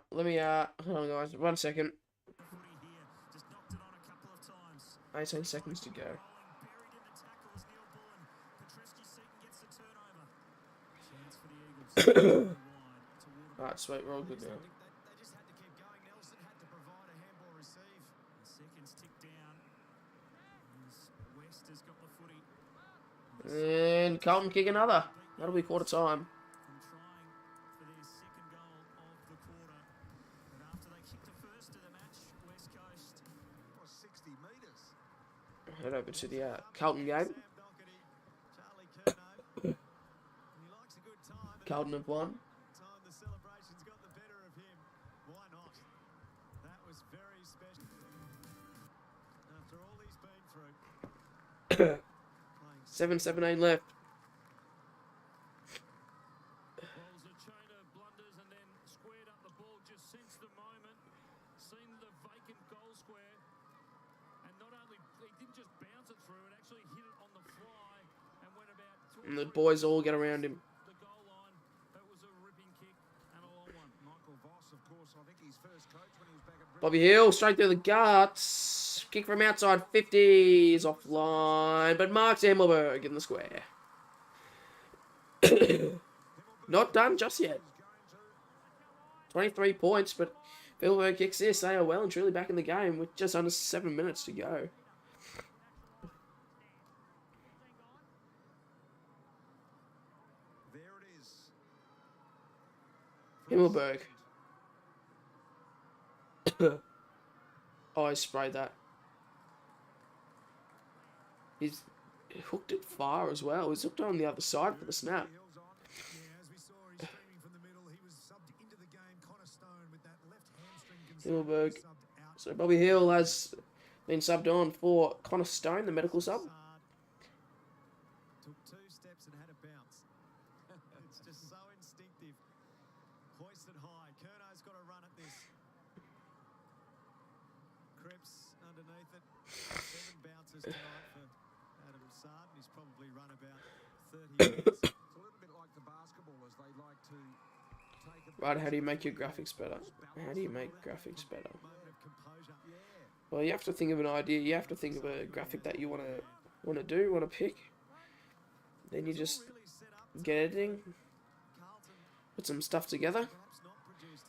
C: Let me hold on guys, 1 second.
G: Footy here. Just knocked it on a couple of times.
C: 18 seconds to go.
G: Buried in the tackles, Neil Bullen. Petreski-Seaton gets the turnover. Chance for the Eagles. Wide to
C: Alright, sweet, we're all good now.
D: They just had to keep going. Nelson had to provide a handball receive.
G: The seconds tick down. As West has got the footy.
C: And Carlton kick another. That'll be quarter time.
G: From trying for their second goal of the quarter. But after they kicked the first of the match, West Coast.
D: Was 60 metres.
C: Head over to the Carlton game.
D: Sam Doherty, Charlie Curnow. And he likes a good time. And
C: Carlton have won.
D: time the celebrations got the better of him. Why not? That was very special. After all he's been through. Playing
C: 7:17 left.
G: Well, it was a chain of blunders and then squared up the ball just since the moment. Seen the vacant goal square. And not only, he didn't just bounce it through, it actually hit it on the fly and went about
C: And the boys all get around him.
G: the goal line. That was a ripping kick and a long one.
D: Michael Voss, of course, I think his first coach when he was back at
C: Bobby Hill straight through the guts. Kick from outside 50 is offline, but Mark Himmelberg in the square. Not done just yet. 23 points, but Himmelberg kicks this. They are well and truly back in the game with just under 7 minutes to go. Himmelberg. Oh, I sprayed that. He's hooked it far as well. He's hooked it on the other side for the snap.
E: Yeah, as we saw, he's streaming from the middle. He was subbed into the game. Connor Stone with that left hamstring concern.
C: Himmelberg.
E: Subbed out.
C: So Bobby Hill has been subbed on for Connor Stone, the medical sub.
D: Took 2 steps and had a bounce. It's just so instinctive. Hoisted high. Curno's got a run at this. Cripps underneath it. 7 bounces tonight for Adam Sarden. He's probably run about 30 minutes. It's a little bit like the basketballers. They like to take a
C: Right, how do you make your graphics better? How do you make graphics better?
D: moment of composure. Yeah.
C: Well, you have to think of an idea. You have to think of a graphic that you want to pick. Then you just get editing, put some stuff together.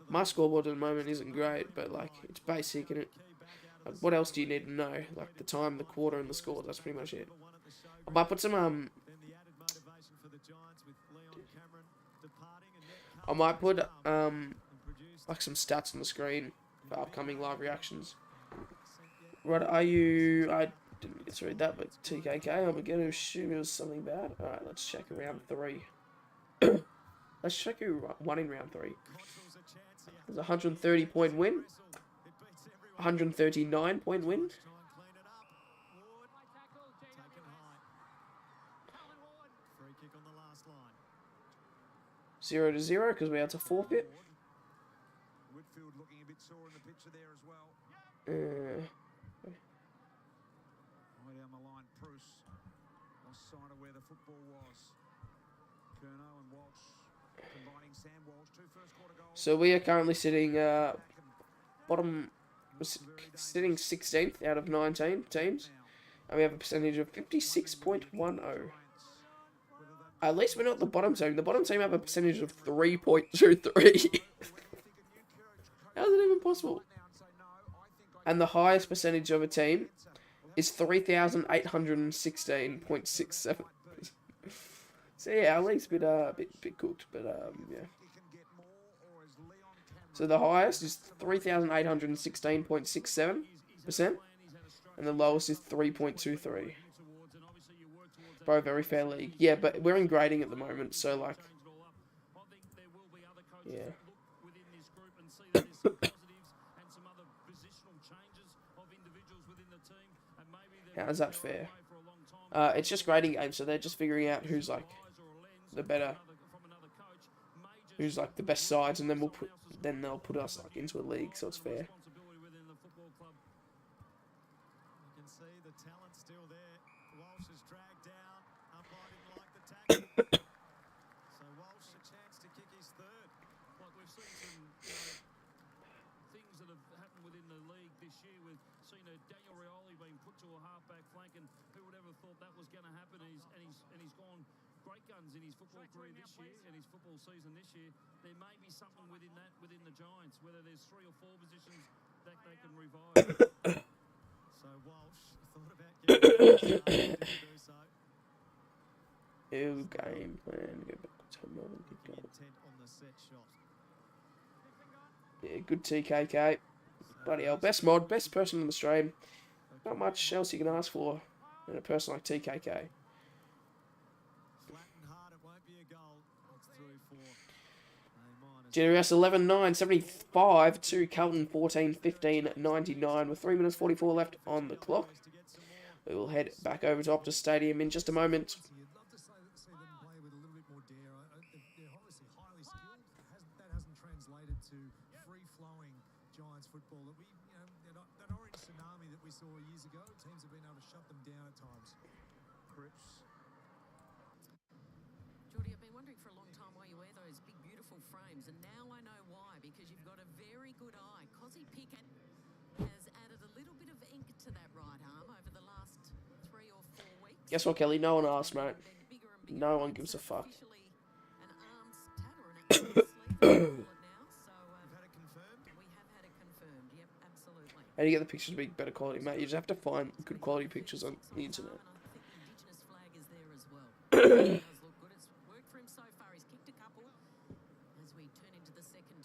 C: My scoreboard at the moment isn't great, but like it's basic and like, what else do you need to know? Like the time, the quarter, and the score. That's pretty much it. I might put some
D: Then the added motivation for the Giants with Leon Cameron departing and Nick
C: I might put
D: and produced
C: like some stats on the screen for upcoming live reactions. Right, are you? I didn't get to read that, but TKK. I'm going to assume it was something bad. All right, let's check round 3. Let's check who won in round 3. It was a 130-point win, 139-point win.
D: try and clean it up. Ward taken high. Free kick on the last line.
C: 0-0 because we had to forfeit.
D: Whitfield looking a bit sore in the picture there as well. Way down the line, Bruce lost sight of where the football was. Curnow and Walsh combining. Sam Walsh, 2 first quarter goals.
C: So we are currently sitting sitting 16th out of 19 teams, and we have a percentage of 56.10. At least we're not the bottom team. The bottom team have a percentage of 3.23. How is it even possible? And the highest percentage of a team is 3,816.67. So yeah, at least bit cooked, but yeah. So the highest is 3,816.67%, and the lowest is 3.23. Bro, very fair league. Yeah, but we're in grading at the moment, so like, yeah. How's that fair? It's just grading games, so they're just figuring out who's like the better, who's like the best sides, and then they'll put us like into a league, so it's fair.
D: You can see the talent still there. Walsh is dragged down. Umpire didn't like the tackle. So Walsh a chance to kick his third.
G: Like we've seen some things that have happened within the league this year. We've seen Daniel Rioli being put to a halfback flank, and who would ever thought that was going to happen? He's gone great guns in his football career this year and his football season this year. There may be something within the Giants, whether there's 3 or 4 positions that they can revive.
D: So Walsh thought about getting to do so.
C: Ew, game plan. Go back to Melbourne. Good goal.
D: Intent on the set shot.
C: Yeah, good TKK. Bloody hell, best mod, best person in the stream. Not much else you can ask for in a person like TKK.
D: Flat and hard, it won't be a goal. It's through for A-minus.
C: GWS 11-9, 75 to Carlton 14-15, 99 with 3 minutes 44 left on the clock.
D: To get some more.
C: We will head back over to Optus Stadium in just a moment.
E: You'd love to see them play with a little bit more dare. They're obviously highly skilled. That hasn't translated to free-flowing Giants football. That that orange tsunami that we saw years ago, teams have been able to shut them down at times.
D: Cripps.
F: Geordie, I've been wondering for a long time why you wear those big, beautiful frames, and now I know why, because you've got a very good eye. Cozzy Pickett has added a little bit of ink to that right arm over the last 3 or 4 weeks.
C: Guess what, Kelly? No one asked, mate.
F: Been bigger and bigger.
C: No one gives a fuck.
F: Officially an arms tat or an arm sleeve, they call it now. So
D: You've had it confirmed?
F: we have had it confirmed. Yep, absolutely.
C: How do you get the pictures to be better quality, mate? You just have to find good quality pictures on the internet.
F: And I think the Indigenous flag is there as well. It does look good. It's worked for him so far. He's kicked a couple as we turn into the second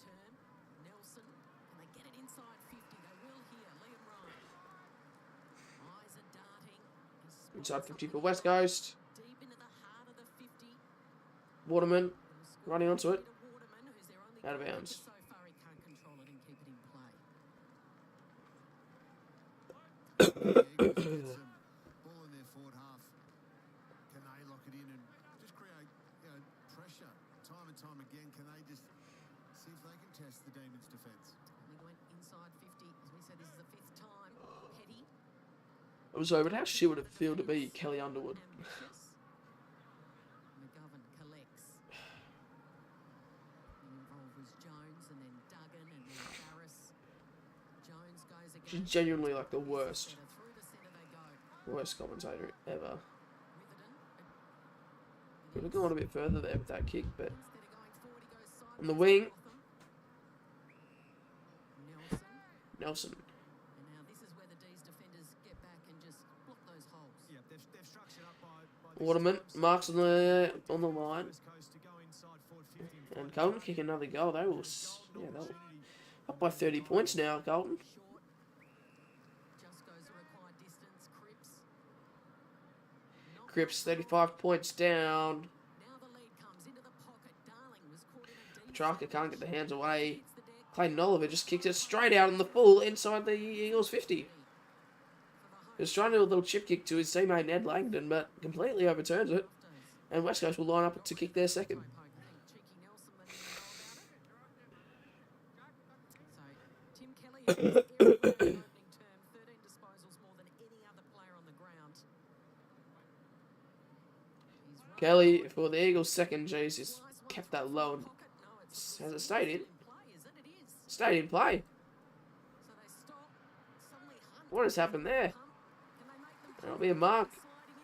C: Inside 50 for West Coast.
F: Deep into the heart of the 50.
C: Waterman running onto it.
F: Waterman, who's their only
C: Out of
F: goalkeeper
C: bounds.
F: so far, he can't control it and keep it in play.
E: Yeah, Eagles get some ball in their forward half. Can they lock it in and just create, pressure time and time again? Can they just see if they can test the Demons' defence?
F: We went inside 50. As we said, this is the 5th time. Petty.
C: I was over. How shit would it feel to be Kelly Underwood?
F: Ambitious. McGovern collects. And involved was Jones and then Duggan and then Barris. Jones goes again.
C: She's genuinely like the worst.
F: Through the centre they go.
C: Worst commentator ever.
F: Witherden.
C: Could have gone a bit further there with that kick, but
F: Instead of going forward, he goes sideways.
C: on the wing,
F: Nelson.
C: Nelson.
F: And now this is where the D's defenders get back and just block those holes.
D: Yeah, they've structured up by this
C: Waterman
D: time, so
C: marks on the line,
D: West Coast to go inside forward 50
C: and Carlton kick another goal. They will, they'll up by 30 points now. Carlton.
F: Short. Just goes the required distance.
C: Cripps
F: Cripps.
C: 35 points down.
F: Now the lead comes into the pocket. Darling was caught in a deep.
C: Petrarca can't get the hands away.
F: Hits the deck.
C: Clayton Oliver just kicked it straight out in the full inside the Eagles 50. He was trying to do a little chip kick to his teammate Ned Langdon, but completely overturns it. And West Coast will line up to kick their second.
F: Cheeky Nelson letting him know about it. So Tim Kelly has every player in the opening term, 13 disposals more than any other player on the ground. He's run
C: Kelly
F: forward.
C: for the Eagles second. Jeez, he's
F: Nice one
C: kept
F: from
C: that
F: the
C: low and
F: pocket. No, it's
C: has it stayed in?
F: play, is it? It is.
C: Stayed in play.
F: So they stop. Suddenly Hunt
C: What has happened there?
F: Hunt. Can they make them
C: That'll be a mark.
F: sliding in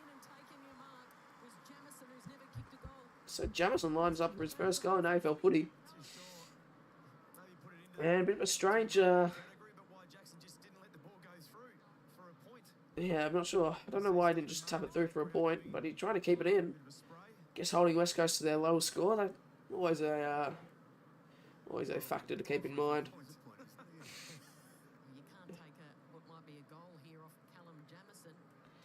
F: and taking a mark was Jamison, who's never kicked a goal.
C: So Jamison lines up for his first goal in AFL footy.
D: maybe put it into
C: And a bit of a strange,
D: category, but why Jackson just didn't let the ball go through for a point.
C: yeah, I'm not sure. I don't know why he didn't just tap it through for a point, but he tried to keep it in.
D: Bit of a spray.
C: Guess holding West Coast to their lowest score, that's always a factor to keep in mind.
F: You can't take what might be a goal here off Callum Jamison.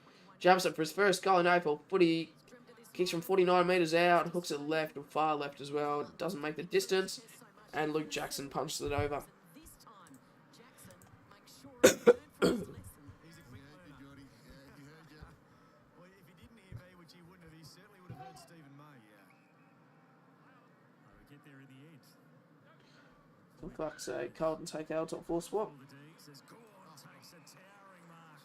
F: 21
C: Jamison for his first goal in AFL footy.
F: trim to this
C: Kicks from 49 metres out, hooks it left or far left as well. Doesn't make the distance. And Luke Jackson punches it over.
F: This time, Jackson makes sure he learned from his lesson.
D: He's a quick learner.
E: Geordie. Yeah, he heard you.
D: Well, if he didn't hear me, which he wouldn't have, he certainly would have heard Stephen May. Yeah.
G: We get there in the end.
C: Looks like say Carlton take our top four spot.
G: The D's as Gordon takes a towering mark.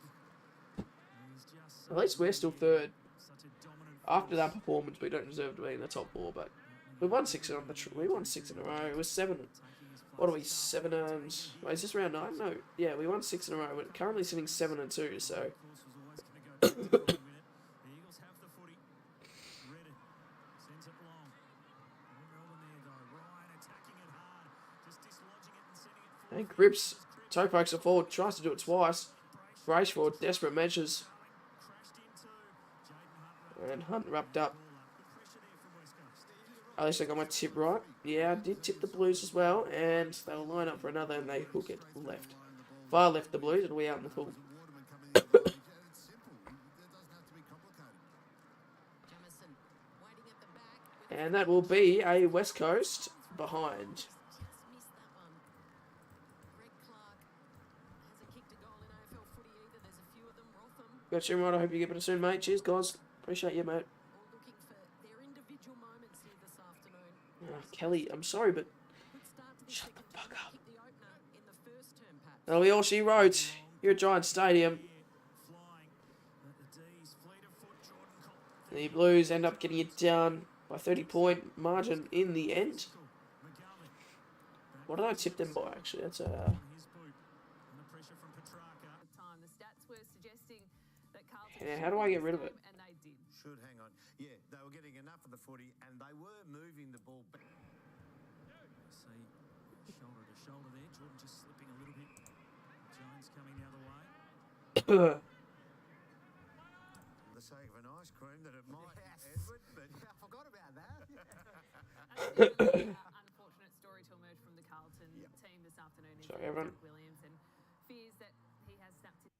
G: He's just
C: At least we're still third.
G: such a dominant
C: After that performance, we don't deserve to be in the top four, but we won six in we won 6 in a row. It was 7. What are we? 7. Wait, is this round 9? No. Yeah, we won 6 in a row. We're currently sitting 7 and 2. So
G: course was always going to go back to the minute. The Eagles have the footy. Read it. Sends it long. Melbourne there though. Ryan attacking it hard. Just dislodging it and sending it forward.
C: and Cripps toe pokes it forward, tries to do it twice. Brace for desperate measures,
G: Crashed into. Jaden Hunt
C: and Hunt wrapped up.
G: ball up. Good pressure there from West Coast.
C: At least I got my tip right. Yeah, I did tip the Blues as well, and they'll line up for another, and they hook it left. Far left the Blues, it'll be out in the full.
E: Waterman coming the other way. It's simple. That doesn't have to be complicated.
F: Jamison waiting at the back. With
C: And that will be a West Coast behind.
F: just missed that one. Greg Clark hasn't kicked a goal in AFL footy either. There's a few of them. Rotham
C: Got you right, I hope you get better soon, mate. Cheers, guys. Appreciate you, mate.
F: all looking for their individual moments here this afternoon.
C: Kelly, I'm sorry, but
F: Good start to this
C: Shut the
F: second
C: fuck
F: term.
C: up.
F: Kicked the opener in the first term, Pat.
C: that'll be all she wrote. You're at Giant Stadium.
G: Flying. But the D's fleet of foot. Jordan Cole.
C: The Blues end up getting it down by 30-point margin in the end.
G: McGovern.
C: What did I tip them by, actually? That's
G: His boot. Under pressure from Petrarca.
H: Time. The stats were suggesting that Carlton
C: Yeah,
H: should
C: how do I
H: win
C: get
H: this
C: rid of
H: game,
C: it?
H: and they did.
E: Should hang on. Yeah, they were getting enough of the footy and they were moving the ball back.
G: See shoulder to shoulder there. Jordan just slipping a little bit. Jones coming the other way.
E: For the sake of an ice cream that it might, Edward, but
D: I forgot about that.
H: Unfortunate story to emerge from the Carlton team this afternoon. is
C: Sorry,
H: that
C: everyone.
H: Zach Williams and fears that he has snapped his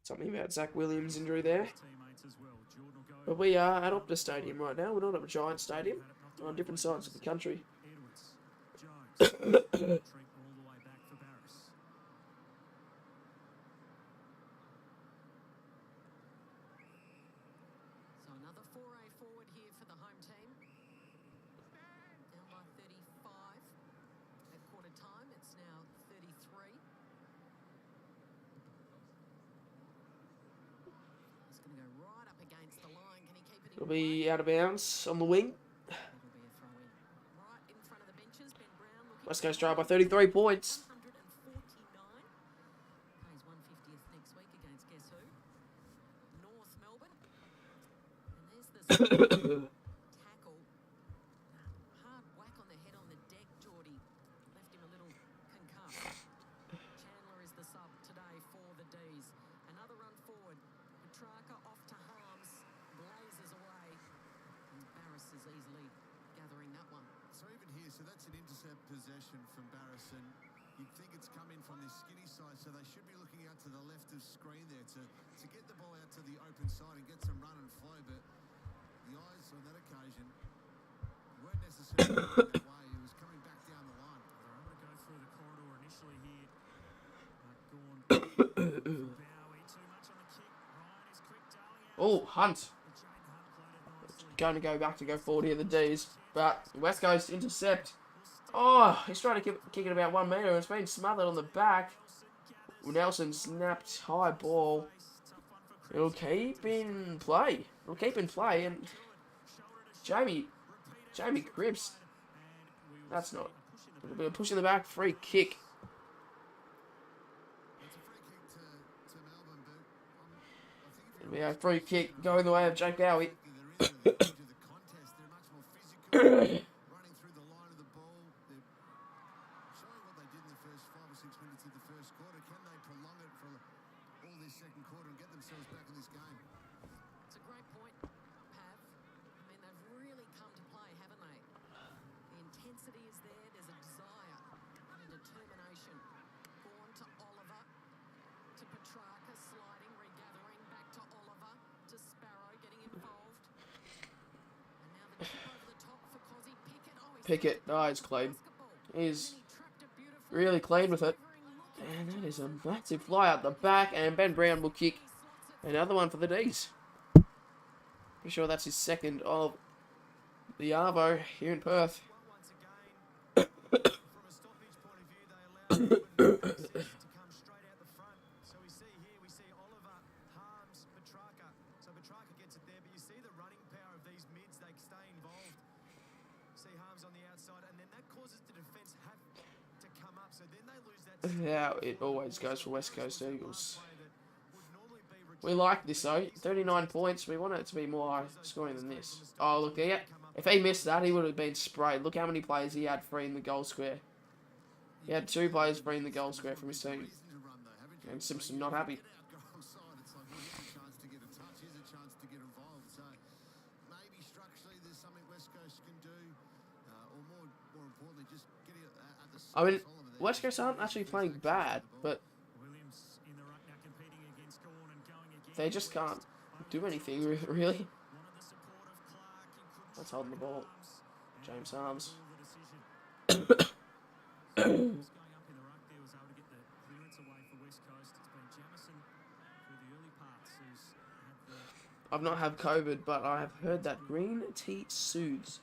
C: Something about Zach Williams' injury there.
G: Teammates as well. Jordan will go.
C: But we are at Optus Stadium right now. We're not at a Giant Stadium. On different sides of the country.
G: Edwards. Jones. Treat all the way back for Barris.
F: So another foray forward here for the home team. Down by 35 at quarter time. It's now 33. He's going to go right up against the line. Can he keep it in?
C: It'll be out of bounds on the wing.
F: That'll be a throw in. Right in front of the benches. Ben Brown looking.
C: West Coast drive by 33 points.
F: 149. Plays 150th next week against guess who? North Melbourne. And there's the tackle. Hard whack on the head on the deck, Geordie. Left him a little concussed. Chandler is the sub today for the D's. Another run forward. Petrarca off to Harms. Blazes away. And Barris is easily gathering that one.
E: So even here, so that's an intercept possession from Barrison. You'd think it's coming from this skinny side, so they should be looking out to the left of screen there to get the ball out to the open side and get some run and flow. But the eyes on that occasion weren't necessarily going that way. It was coming back down the line.
G: They're able to go through the corridor initially here. Gone. Bowie too much on the kick. Ryan is quick, darling out.
C: Oh, Hunt.
G: Jane Hunt played it nicely.
C: Going to go back to go forward here, the D's. But West Coast intercept. Oh, he's trying to kick it about 1 metre and it's been smothered on the back. Nelson snapped high ball. It'll keep in play. It'll keep in play. And Jamie Cripps. That's not. It'll be a push in the back. Free kick.
E: It's a free kick to Melbourne, but I think if
C: It'll be a free kick going the way of Jake Bowie.
E: they're in the edge of the contest, they're much more physical, running through the line of the ball. They're showing what they did in the first 5 or 6 minutes of the first quarter. Can they prolong it for all this second quarter and get themselves back in this game?
F: It's a great point, Pav. I mean, they've really come to play, haven't they? The intensity is there. There's a desire and a determination. Gone to Oliver, to Petrarca, sliding, regathering, back to Oliver, to Sparrow, getting involved. And now the chip over the top for Cozzy. Pickett. Oh, he's
C: Pickett. Oh, he's clean. He's really clean with it. And that is a massive fly out the back. And Ben Brown will kick another one for the D's. Pretty sure that's his second of the Arvo here in Perth.
D: Once again, from a stoppage point of view, they allow Melbourne to come straight out the front. So we see Oliver, Harms, Petrarca. So Petrarca gets it there, but you see the running power of these mids. They stay involved. See Harms on the outside, and then that causes the defence have to come up. So then they lose that.
C: Yeah, it always goes for West Coast Eagles.
D: play that would normally be
C: We like this though. 39 points. We want it to be more high scoring than this. Oh, look, yeah. If he missed that, he would have been sprayed. Look how many players he had free in the goal square. He had 2 players free in the goal square from his team.
E: Reason to run though, haven't you?
C: And Simpson not happy.
E: Get out goal side. It's like, well, here's a chance to get a touch. Here's a chance to get involved. So maybe structurally there's something West Coast can do, or more importantly, just get it at the.
C: I mean,
E: Oliver there.
C: West Coast aren't actually playing bad, but
G: Williams in the ruck now competing against Gawn and going again.
C: they just can't do anything really.
G: Wanted the support of Clark. He couldn't
C: That's holding the ball. James Harms.
G: rule the decision. Going up in the ruck there was able to get the clearance away for West Coast. It's been Jamison through the early parts who's had the
C: I've not had COVID, but I have heard that green tea soothes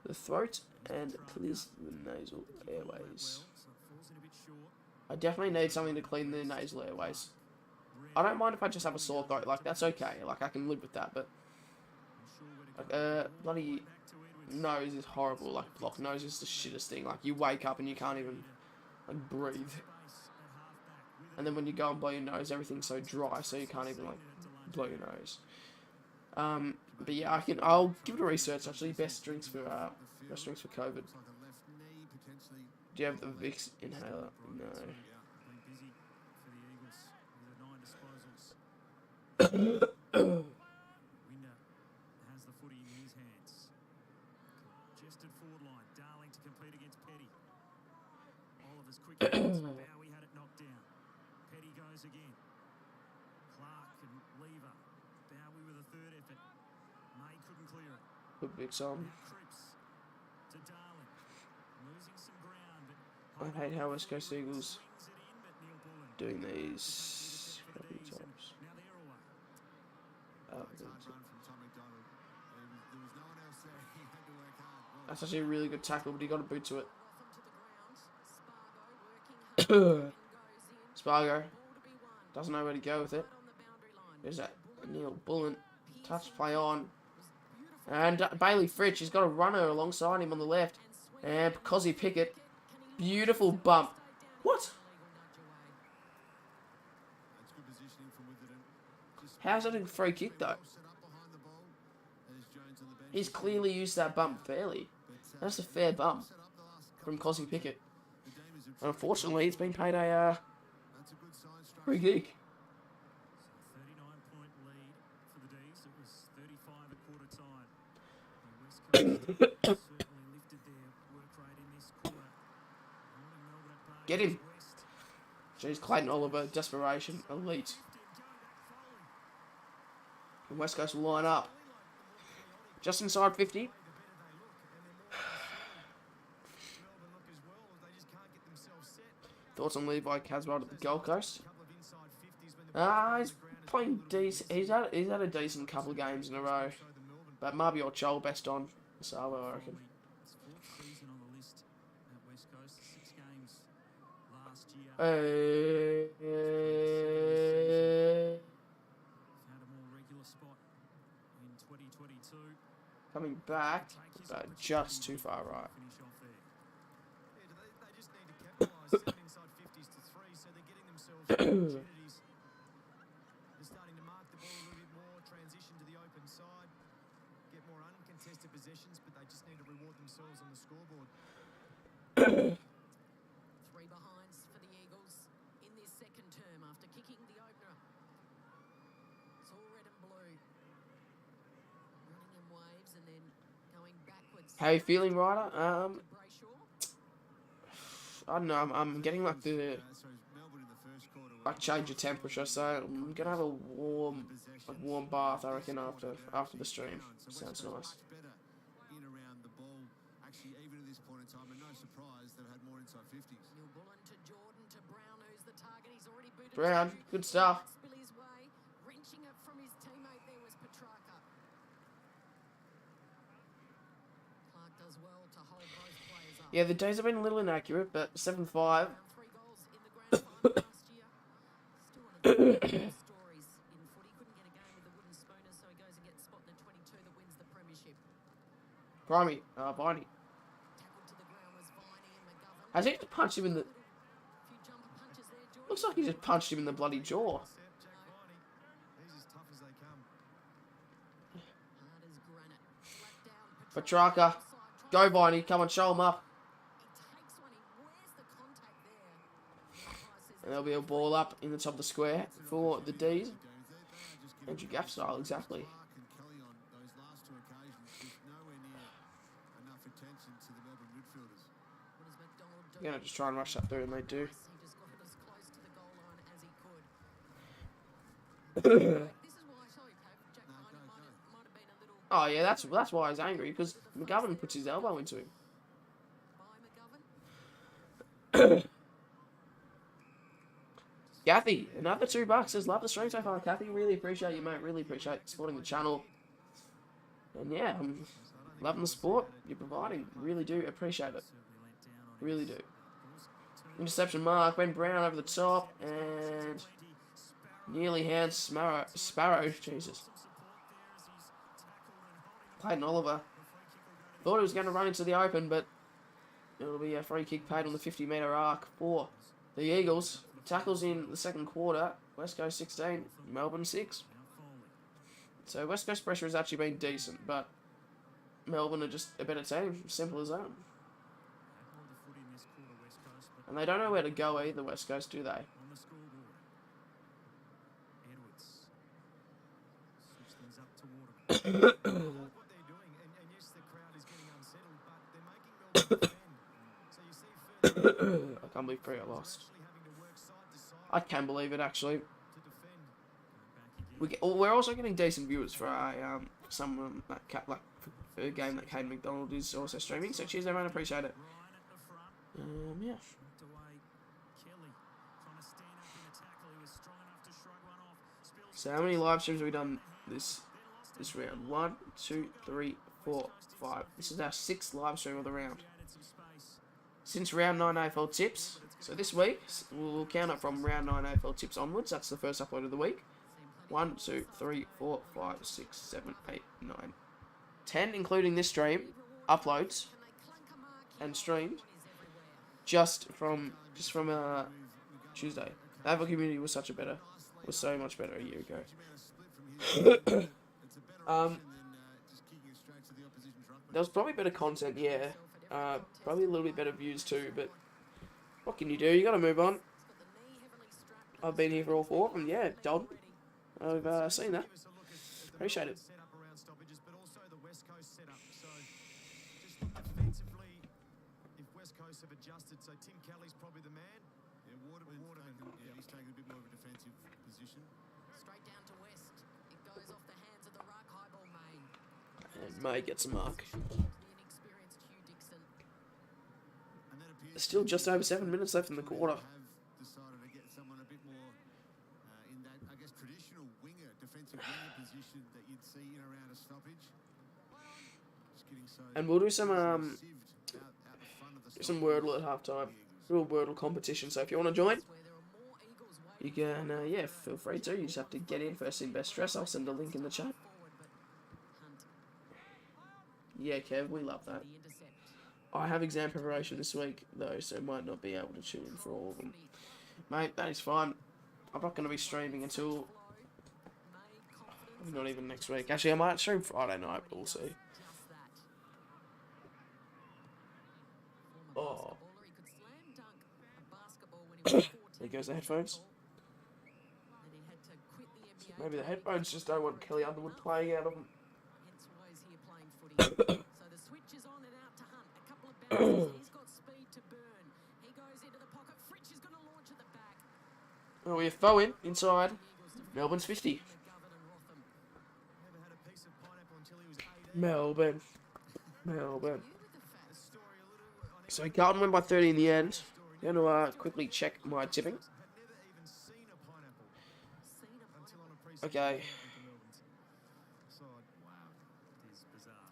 C: the throat and clears the nasal airways.
G: so it falls in a bit short.
C: I definitely need something to clean the nasal airways. I don't mind if I just have a sore throat, like that's okay, like I can live with that, but like, bloody nose is horrible, like blocked nose is the shittest thing, like you wake up and you can't even like breathe. And then when you go and blow your nose, everything's so dry, so you can't even like blow your nose. But yeah, I'll give it a research actually. Best drinks for COVID.
E: Looks like a left knee potentially.
C: Do you have the Vicks inhaler? No.
G: Been busy for the Eagles with the 9 disposals. Winder has the footy in his hands. Congested forward line. Darling to compete against Petty. Oliver's quick. Bowie had it knocked down. Petty goes again. Clark and Lever. Bowie with a third effort. May couldn't clear it.
C: Good big song.
G: Now Cripps to Darling. Losing some ground,
C: I
G: but
C: hate how West Coast Eagles
G: swings it in, but Neil Bullen
C: doing
G: can't
C: these
G: keep it
C: fucking
G: for the D's, and
C: tops.
G: now they're away.
C: Oh,
E: It's hard run from Tom McDonald. There was no one else there. He had to work hard. Well,
C: that's actually a really good tackle, but he got a boot to it.
F: Off onto the ground. Spargo working hard and goes in.
C: Spargo
F: Ball to be won.
C: doesn't know where to go with it.
F: Right on the boundary line.
C: There's that
F: Bullen
C: Neil Bullen touch
F: piercing
C: play on.
F: was beautiful.
C: And Bailey Fritsch, he's got a runner alongside him on the left. And because he Pickett, beautiful bump. What?
E: that's good positioning from Witherden. Just
C: How's that a free kick though?
E: well set up behind the ball. There's Jones on the bench.
C: He's clearly used that bump fairly. That's a fair bump
E: Set up the last
C: from Cosy Pickett.
E: the game is in
C: And unfortunately, it's been paid a
E: That's a good sign.
C: free kick.
G: 39-point lead for the D's. It was 35 at quarter time. The West Coast certainly lifted their work rate in this quarter. Holding Melbourne at bay.
C: Get him.
G: West.
C: Jeez, Clayton Oliver, desperation, elite. And West Coast will line up. Just inside 50.
D: Melbourne look as well. They just can't get themselves set.
C: Thoughts on Levi Caswell at the Gold Coast?
D: A couple of inside 50s when the
C: He's playing decent. He's had a decent couple of games in a row. But Marby or Joel best on Sabo, I reckon.
G: It's fourth season on the list at West Coast. 6 games last year. Found a more regular spot in 2022.
C: Coming back, but just too far right.
G: Finish off there.
D: Yeah, they just need to capitalise 7 inside 50s to 3, so they're getting themselves opportunities. They're starting to mark the ball a little bit more, transition to the open side, get more uncontested possessions, but they just need to reward themselves on the scoreboard.
F: 3 behinds for the Eagles in this second term after kicking the opener. It's all red and blue. Running in waves and then going backwards.
C: How you feeling, Ryder?
F: To Brayshaw.
C: I don't know. I'm getting like the
E: So Melbourne in the first quarter were
C: like change of temperature, so I'm gonna have a warm bath. I reckon after the stream. Sounds nice.
E: much better in around the ball. Actually, even at this point in time, and no surprise, they've had more inside 50s.
F: Neil Bullen to Jordan to Brown, who's the target. He's already booted.
C: Brown,
F: two.
C: good stuff.
F: Spill his way. Wrenching it from his teammate there was Petrarca. Clark does well to hold both players up.
C: Yeah, the days have been a little inaccurate, but 7-5.
F: Found 3 goals in the grand final last year. Still one of the great stories in footy. Couldn't get a game with the wooden spooners, so he goes and gets spot in the 22 that wins the premiership.
C: Primey, Viney.
F: Tackled to the ground was Viney and McGovern.
C: Has he just punched him in the?
F: Few jumper punches there, George.
C: Looks like he just punched him in the bloody jaw.
D: Set, Jack Viney. He's as tough as they come.
F: Hard as granite. Slapped down.
C: Petrarca,
F: Offside.
C: go Viney, come on, show him up.
F: He takes one. He wears the contact there. The umpire says
C: And there'll be a ball up in the top of the square for the D's.
E: Games, they are just giving
C: Andrew Gaff style, exactly.
E: Clark and Kelly on those last 2 occasions, just nowhere near enough attention to the Melbourne midfielders.
F: what does McDonald do?
C: You're gonna just try and rush that through, and they do.
F: He just got it as close to the goal line as he could. This is why, sorry, Pav, Jack Viney might have been a little
C: Oh yeah, that's why he's angry, because McGovern puts his elbow into him.
F: by McGovern.
C: Kathy, another $2 says love the stream so far. Kathy, really appreciate you, mate. Really appreciate supporting the channel. And yeah, I'm loving the sport you're providing. Really do appreciate it.
G: Certainly let down on
C: Really do. Interception mark, Ben Brown over the top, and nearly hands Sparrow. Jesus. Clayton Oliver. Thought he was going to run into the open, but it'll be a free kick paid on the 50-metre arc for the Eagles. Tackles in the second quarter. West Coast 16, Melbourne 6. So West Coast pressure has actually been decent, but Melbourne are just a better team. Simple as that. And they don't know where to go either, West Coast, do they?
G: On the scoreboard. Edwards. Switch things up to Waterman.
D: What they're doing, and yes, the crowd is getting unsettled, but they're making Melbourne defend. So you see further
C: I can't believe Freo lost.
D: actually having to work side to side
C: I can believe it, actually.
D: to defend.
G: Back again.
C: We're also getting decent viewers for our for a game that Kane McDonald is also streaming. So cheers, everyone. Appreciate it. Yeah.
G: Knocked away. Kelly trying to stand up in a tackle. He was strong enough to shrug one off. Spills
C: So how many live streams have we done this round? 1, 2, 3, 4, 5. This is our 6th live stream of the round.
G: created some space.
C: Since round 9 AFL tips. So this week, we'll count up from round 9 AFL tips onwards. That's the first upload of the week. 1, 2, 3, 4, 5, 6, 7, 8, 9, 10, including this stream, uploads and streamed just from Tuesday. The AFL community was so much better a year ago. There was probably better content, yeah. Probably a little bit better views too, but what can you do? You got to move on. I've been here for all 4 of them, yeah, Dod. I've seen that. Appreciate it.
D: Set up around stoppages, but also the West Coast setup. So just look defensively, if West Coast have adjusted, so Tim Kelly's probably the man.
E: Yeah, Waterman. Yeah, he's taking a bit more of a defensive position.
F: Straight down to West. It goes off the hands of the ruck. High ball main.
C: And May gets a mark.
F: The inexperienced Hugh Dixon.
E: And that appears
C: There's still just over 7 minutes left in the quarter.
E: have decided to get someone a bit more in that, I guess, traditional winger, defensive winger position that you'd see in around a stoppage. Just getting so
C: And we'll do some
E: sieved out the front of the
C: some
E: stoppage.
C: Wordle at halftime. Real Wordle competition. So if you want to join,
F: Where there are more Eagles waiting
C: you can. Yeah, feel free to. You just have to get in first in best dress. I'll send a link in the chat.
F: forward, but Hunt
C: Yeah, Kev, we love that.
F: the intercept.
C: I have exam preparation this week though, so might not be able to tune in for all of them. Mate, that is fine. I'm not going to be streaming until
F: May confidence.
C: not even next week. Actually, I might stream Friday night, but we'll see.
F: Just that.
C: Oh.
F: Basketballer, he could slam dunk a basketball when he was 14.
C: There goes the headphones.
F: And he had to quit the NBA.
C: Maybe the
F: playing.
C: headphones just don't want Kelly Underwood playing out of them.
F: Hence why he's here playing footy. So the switch is on and out to Hunt. A couple of bounces. He's got speed to burn. He goes into the pocket. Fritsch is going to launch at the back.
C: Oh, we have Fowen inside.
F: Eagles defend
C: Melbourne's 50.
F: McGovern and Rotham.
D: Never had a piece of pineapple until he was 18.
C: Melbourne.
F: You with
C: Melbourne.
F: the facts.
D: Story a little, I
C: So Carlton went by 30 in the end. Going to quickly check my tipping.
D: had never even seen a pineapple
F: Seen a
D: until on a
F: pineapple.
D: pre-season
C: Okay.
D: with the Melbourne's side.
G: Wow, it is bizarre.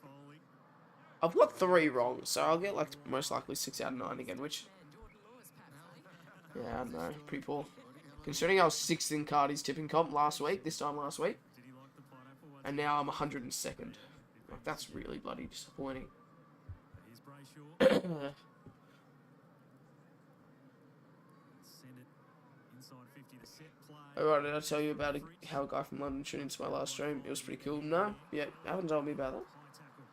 G: Foley.
C: I've got 3 wrong, so I'll get like most likely 6 out of 9 again, which,
F: Man, Jordan Lewis, perhaps, eh?
C: yeah, I don't know, pretty poor. Considering I was 6th in Cardi's tipping comp last week,
G: Did he like the pineapple? Once
C: and now I'm 102nd. Like, that's really bloody disappointing.
G: here's Brayshaw. Send it inside 50 to set play.
C: Alright, did I tell you about how a guy from London tuned into my last stream? It was pretty cool. No? Yeah, haven't told me about that.
G: High tackle.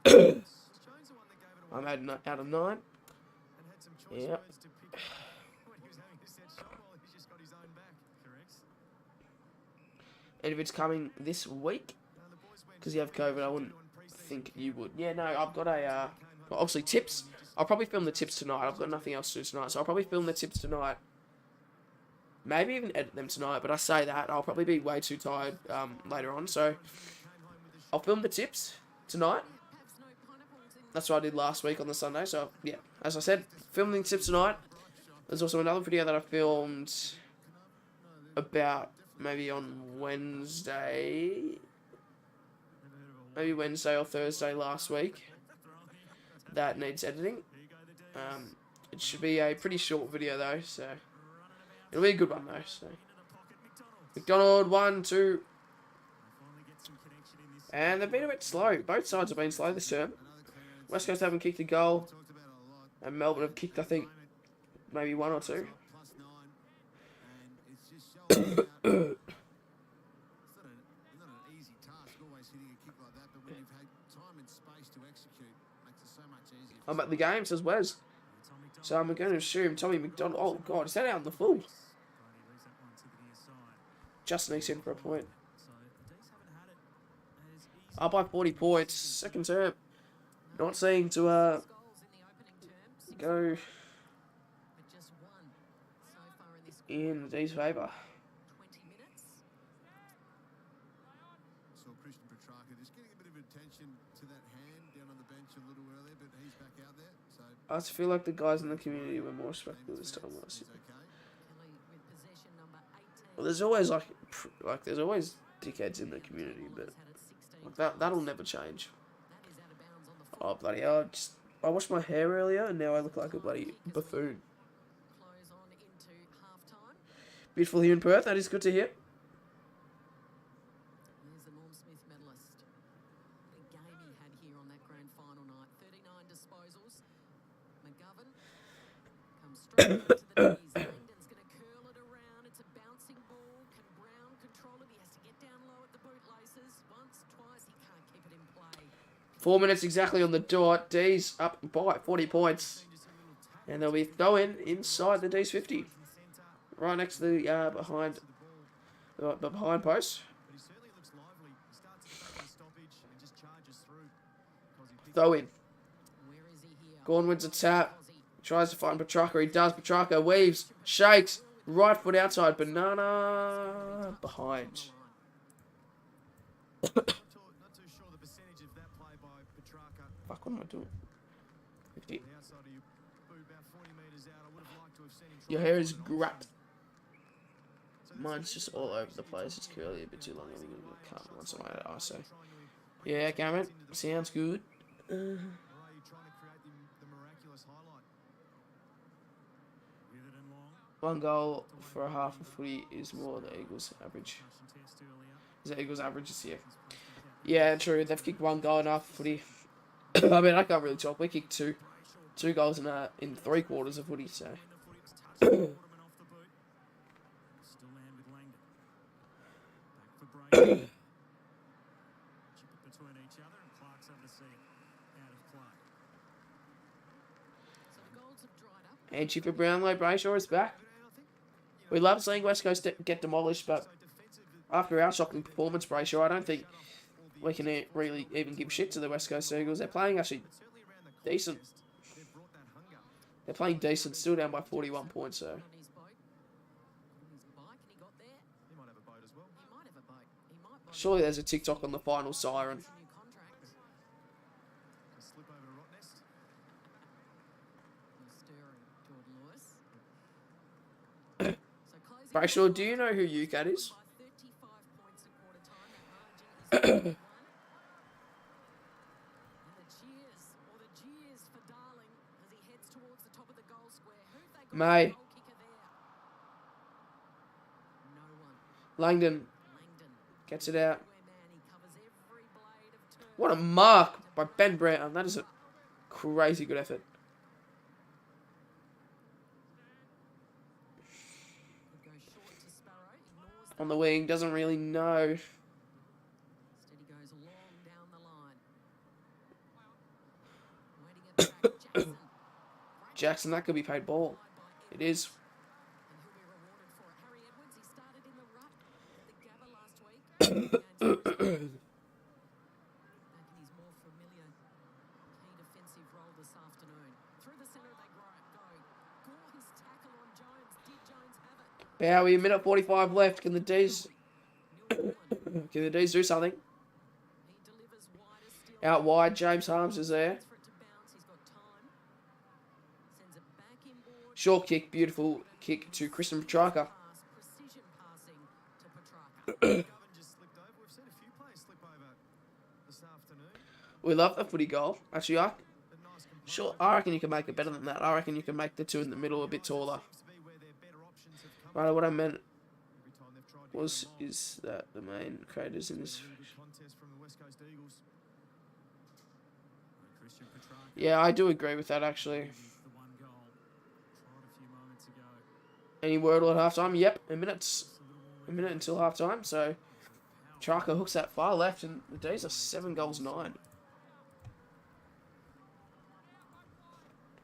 G: Goes away.
D: Was Jones the one that gave it away
C: I'm out of 9.
D: and had some choice
C: Yep.
D: words to pick when he was having a set shot while he's just got his own back?
G: Correct.
C: And if it's coming this week,
D: No, the boys went
C: because you have COVID, I wouldn't
D: on pre-season
C: think you would. Yeah, no, I've got a, well, obviously tips. I'll probably film the tips tonight. I've got nothing else to do tonight, so I'll probably film the tips tonight. Maybe even edit them tonight, but I say that, I'll probably be way too tired later on, so I'll film the tips tonight.
F: Perhaps no pineapples in
C: That's what I did last week on the Sunday, so yeah, as I said, filming tips tonight. There's also another video that I filmed about maybe on Wednesday, maybe Wednesday or Thursday last week, that needs editing. It should be a pretty short video though, so it'll be a good one though. So McDonald 1, 2, and they've been a bit slow. Both sides have been slow this term. West Coast haven't kicked a goal, and Melbourne have kicked, I think, maybe 1 or 2.
E: +9, and it's just showing out. It's not an easy task always hitting a kick like that, but when you've had time and space to execute, it makes it so much easier.
C: I'm at the game, says Wes. So I'm going to assume Tommy McDonald. Oh God, is that out in the full? Just sneaks in for a point. Up by 40 points. Second term. Not seeing to
F: goals in the opening term. 6
C: go.
F: but just 1 so far in
C: in the D's favour.
F: 20 minutes.
E: Saw Christian Petrarca just getting a bit of attention to that hand down on the bench a little earlier, but he's back out there. So
C: I just feel like the guys in the community were more respectful this time last year.
E: okay.
F: Kelly with possession number 18.
C: Well, there's always like there's always dickheads in the community, but
F: Had it 16.
C: like that'll never change.
F: That is out of bounds on the
C: Oh bloody hell! I washed my hair earlier and now I look like a bloody buffoon.
F: close on into half-time.
C: Beautiful here in Perth. That is good to hear.
F: Here's the Norm Smith medalist. The game he had here on that grand final night. 39 disposals. McGovern comes straight into the knees. Langdon's going to curl it around. It's a bouncing ball. Can Brown control it? He has to get down low at the bootlaces. Once, twice, he can't keep it in play.
C: 4 minutes exactly on the dot. D's up by 40 points. And they'll be throwing inside the D's 50. Right next to the behind post.
D: But he certainly looks lively. He starts at the stoppage and just charges through.
C: Throw in.
F: Where is he here?
C: Gorn wins a tap. Tries to find Petrarca. He does. Petrarca weaves. Shakes. Right foot outside. Banana behind.
D: Not too sure the percentage of that play by Petrarca.
C: Fuck, what am I doing? 50.
D: The outside of your boot, about 40 metres out. I would have liked to have seen him try
C: Your
D: to
C: hair
D: find
C: is
D: an
C: great.
D: offside. So that's
C: Mine's just all over the place. It's curly a bit too long. I'm going to cut once in my arse. Yeah, Cameron. Sounds good.
D: Or are you trying to create the miraculous highlight?
G: With it and long.
C: One goal for a half of footy is more than the Eagles' average.
G: Russian test earlier.
C: Is the Eagles' average this year? Yeah, true. They've kicked one goal in half of footy. I mean, I can't really talk. We kicked two goals in 3 quarters of footy, so.
G: Waterman off the boot. Still land with Langdon. Back for Brady. Chip it between each other and Clark's under the seat. Out of play.
F: So the goals have dried up.
C: And Chipper Brownlow, Brayshaw is back. We love seeing West Coast get demolished, but after our shocking performance, Brayshaw, I don't think we can really even give shit to the West Coast Eagles. They're playing actually decent.
D: They've brought that hunger.
C: They're playing decent, still down by 41 points, so.
F: On his boat. On his bike, and he got there.
D: He might have a boat as well.
F: He might have a boat. He might buy
C: Surely there's a TikTok on the final siren.
F: a new contract.
D: A slip over to Rottnest.
F: No stirring, Jordan Lewis. So closing
C: Brayshaw, do you know who UCAT is?
F: by 35 points at quarter time. That margin is 1. And the cheers, or the jeers for Darling as he heads towards the top of the goal square. Who've they got
C: May.
F: as the goal kicker there? No one.
C: Langdon
F: Langdon.
C: gets it out.
F: Where man, he covers every blade of turf.
C: What a mark by Ben Brown. That is a crazy good effort.
F: Could go short to Sparrow. Ignores
C: On the wing, doesn't really know.
F: Steady goes long down the line. Waiting at the back, Jackson.
C: Jackson, that could be paid ball. It is.
F: And he'll be rewarded for it. Harry Edwards, he started in the rut at the Gabba last week. Back in his more familiar key defensive role this afternoon. Through the centre they go. Gordon's tackle on Jones. Did Jones have it?
C: Bowie, a minute 45 left. Can the D's
F: Nil one.
C: can the D's do something?
F: He delivers wide as steel.
C: Out wide, James Harms is there.
F: For it to bounce, he's got time. Sends it back inboard.
C: Short kick, beautiful kick to Christian Petrarca.
F: Pass, precision passing to Petrarca.
D: Govan just slipped over. We've seen a few players slip over this afternoon.
C: We love the footy goal. Actually,
D: A nice
C: sure, I reckon you can make it better than that. I reckon you can make the two in the middle a bit taller.
D: seems to be where their better options have come
C: Right, what I meant
D: every time they've tried to
C: was
D: get
C: is that the main creators in this.
D: really good contest from the West Coast Eagles.
G: Christian Petrarca
C: Yeah, I do agree with that actually.
G: with the one goal. Tried a few moments ago.
C: Any word at halftime? Yep, a minute until halftime. So Petrarca hooks that far left, and the D's are 7 goals 9.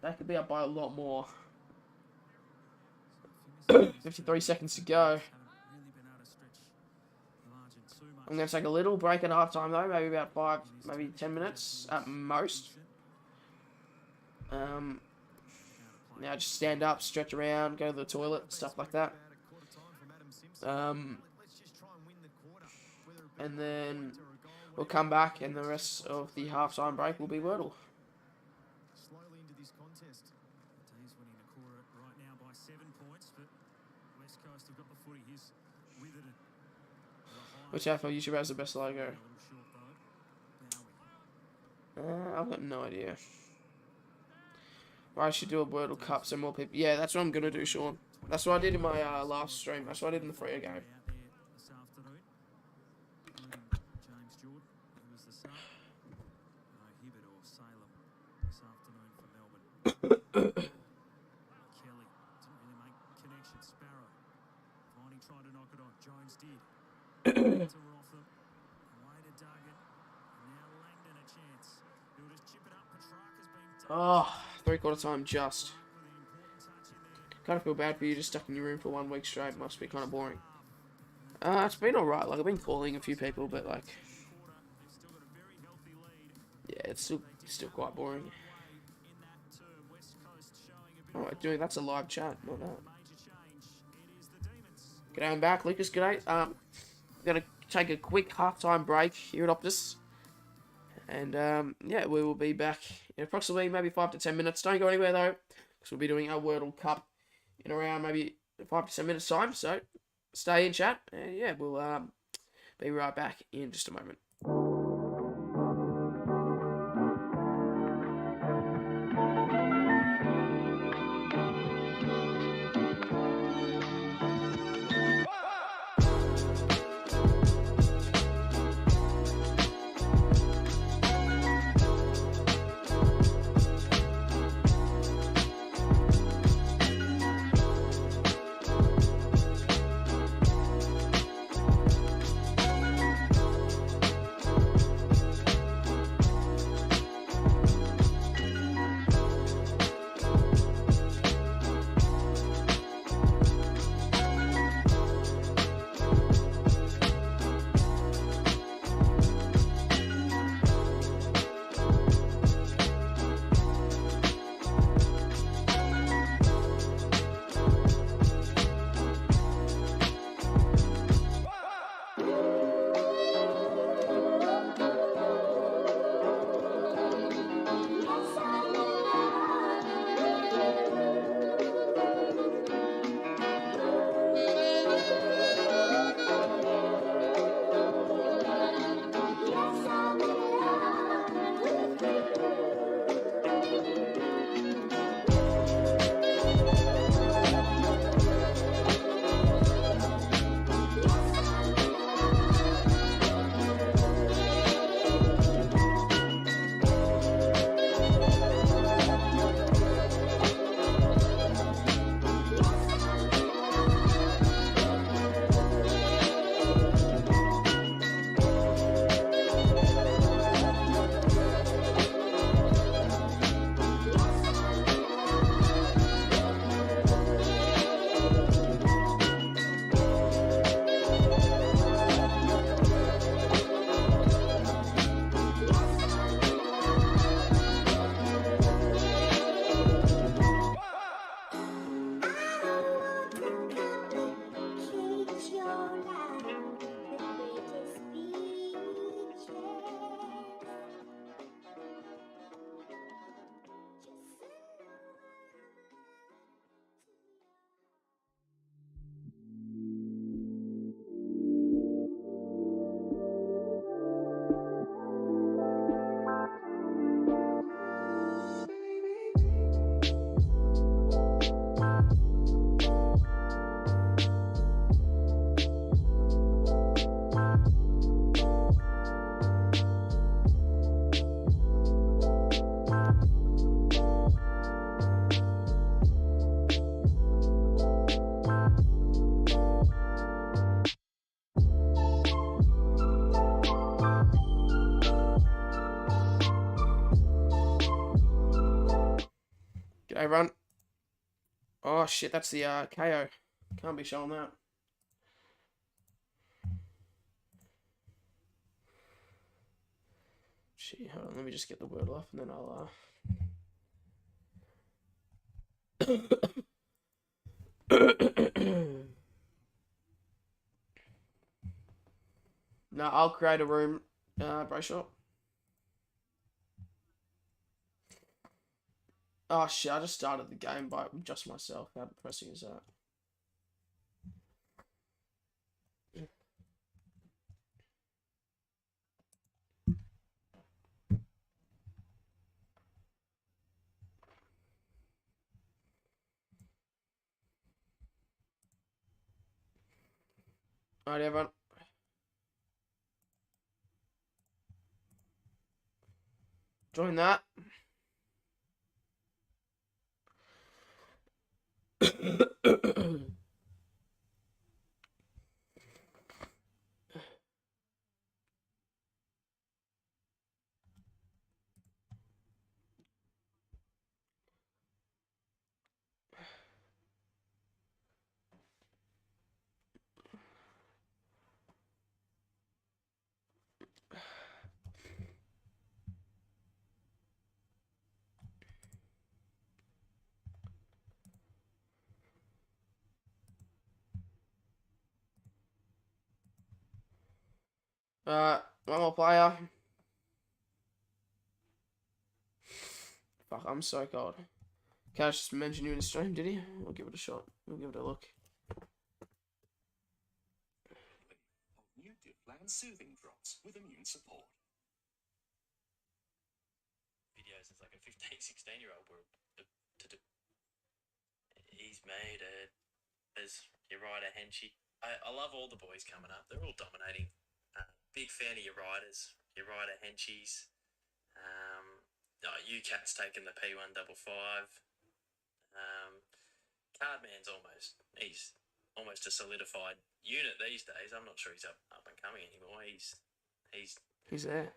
C: That could be up by a lot more. 53 seconds to go.
G: Haven't really been able to stretch the margin too much.
C: I'm going to take a little break at halftime though, maybe about 5, maybe 10 minutes at most. Now just stand up, stretch around, go to the toilet, stuff like that.
D: Let's just try and win the quarter. Whether it be
C: And
D: a
C: then
D: point or a goal,
C: we'll
D: whatever
C: come
D: it
C: back,
D: is,
C: and the
D: let's
C: rest
D: just
C: of the
D: slowly
C: halftime break will be Wordle.
D: slowly into this contest.
G: The D's winning the quarter right now by 7 points, but West Coast have got the footy. He's withered it.
C: Which AFL YouTuber has the best logo?
G: A little short though. Bowie.
C: I've got no idea. Well, I should do a Wordle Cup so more people. Yeah, that's what I'm gonna do, Sean. That's what I did in my last stream. That's what I did in the Freo game.
G: Out there this afternoon, including James Jordan, who was the sub. Hibbert or Salem this afternoon for Melbourne. Kelly didn't really make connection. Sparrow. Viney tried to knock it on. Jones did. To Rotham. Away to Duggan. And now Langdon a chance. He'll just chip it up. Petrarca's been
C: Oh, 3/4 time just.
G: with the important touch in there.
C: Kind of feel bad for you just stuck in your room for 1 week straight. Must be kind of boring. It's been alright. Like, I've been calling a few people, but like,
G: Quarter, they've still got a very healthy lead.
C: yeah, it's still quite boring.
G: In that term, West Coast showing a bit
C: Alright, doing that's a live chat, not that.
G: major change. It is the Demons.
C: G'day, I'm back. Lucas, g'day. I'm gonna take a quick halftime break here at Optus. And yeah, we will be back in approximately maybe 5 to 10 minutes. Don't go anywhere though, because we'll be doing our Wordle Cup in around maybe 5 to 10 minutes time. So stay in chat, and yeah, we'll be right back in just a moment. G'day, everyone. Oh shit, that's the KO. Can't be showing that. Gee, hold on, let me just get the word off and then I'll No, I'll create a room. Brayshaw. Oh shit! I just started the game by just myself. How depressing is that? Alright, everyone. Join that. One more player. Fuck, I'm so cold. Cash just mentioned you in the stream, did he? We'll give it a shot. We'll give it a look.
I: New Diplan soothing drops with immune support. Videos is like a 15, 16-year-old were to do. He's made it. There's Uriah Henchy. I love all the boys coming up. They're all dominating. Big fan of your riders. Uriah Henchies. UCat's taking the P155. Cardman's he's almost a solidified unit these days. I'm not sure he's up and coming anymore. He's
C: there.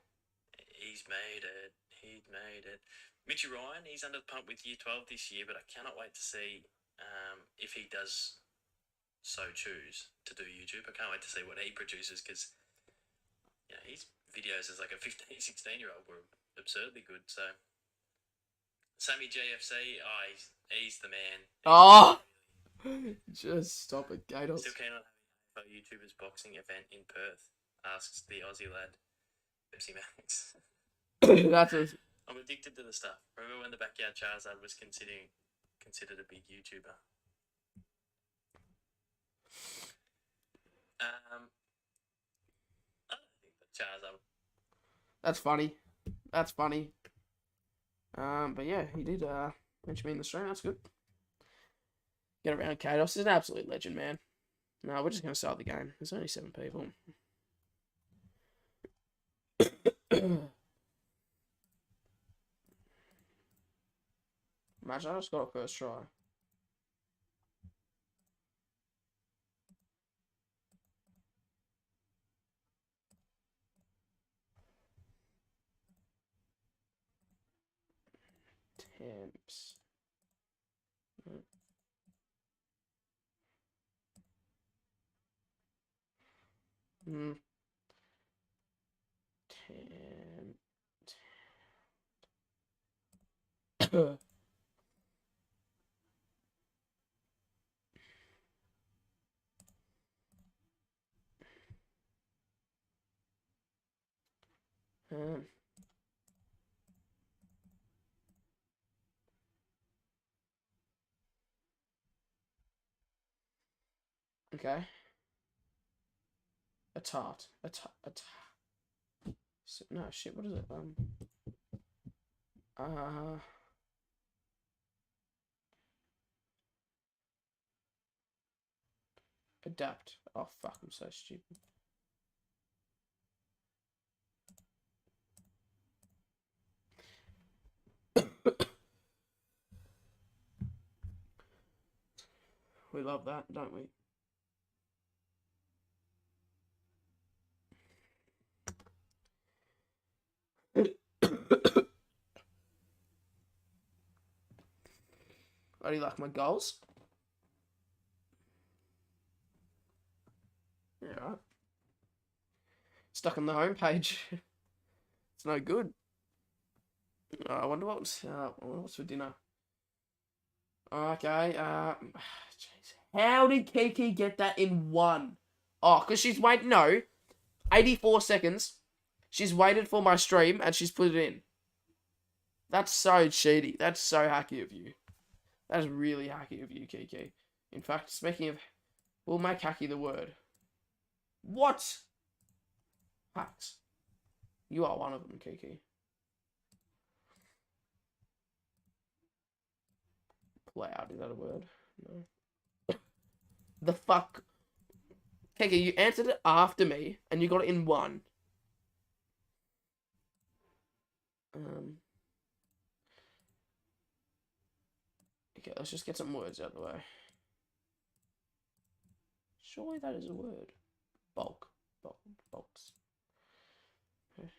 I: He's made it. He'd made it. Mitchy Ryan, he's under the pump with Year 12 this year, but I cannot wait to see if he does so choose to do YouTube. I can't wait to see what he produces because his videos as like a 15, 16-year-old were absurdly good. So Sammy GFC, he's the man.
C: Just stop it, Gators.
I: Still keen on having a YouTuber's boxing event in Perth, asks the Aussie lad, Pepsi Max. I'm addicted to the stuff. Remember when the Backyard Charizard was considered a big YouTuber? I don't think that Charizard...
C: That's funny. But yeah, he did mention me in the stream. That's good. Get around Kados. He's an absolute legend, man. No, we're just going to start the game. There's only 7 people. Imagine I just got a first try. Temps. Okay. A tart. No, shit, what is it? Adapt. Oh, fuck, I'm so stupid. We love that, don't we? How do you like my goals? Yeah, right. Stuck on the homepage. It's no good. I wonder what's for dinner. Okay, jeez. How did Kiki get that in one? Oh, because she's waiting. No. 84 seconds. She's waited for my stream and she's put it in. That's so cheaty. That's so hacky of you. That is really hacky of you, Kiki. In fact, speaking of... We'll make hacky the word. What? Hacks. You are one of them, Kiki. Loud, is that a word? No. The fuck? Kiki, you answered it after me, and you got it in one. Okay, let's just get some words out of the way. Surely that is a word. Bulk. Bulks. Okay.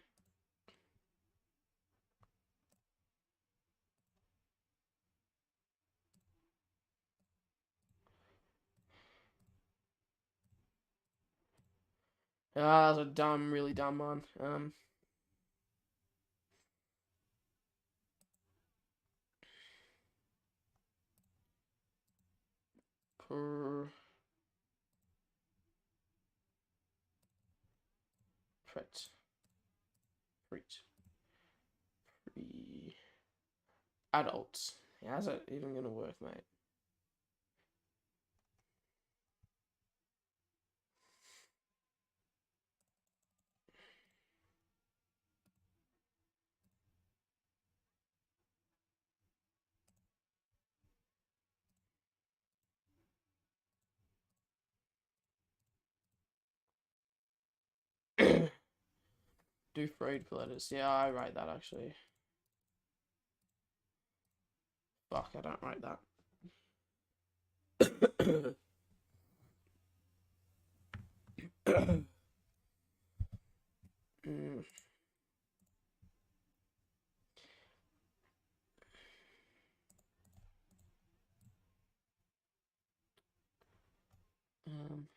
C: Ah, that's a really dumb one. Adults. How's that even gonna work, mate? Do Freud for letters. Yeah, I write that actually. Fuck, I don't write that. mm. Um.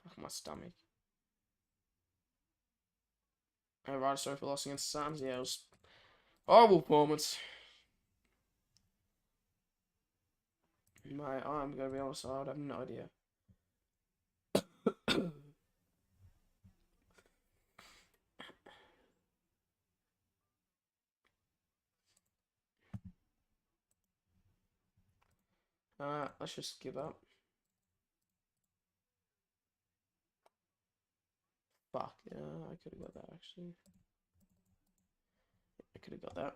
C: Fuck my stomach. I write sorry for loss against the Suns. Yeah, it was horrible performance. I'm gonna be honest, I have no idea. Let's just give up. Fuck, yeah, I could have got that actually. I could have got that.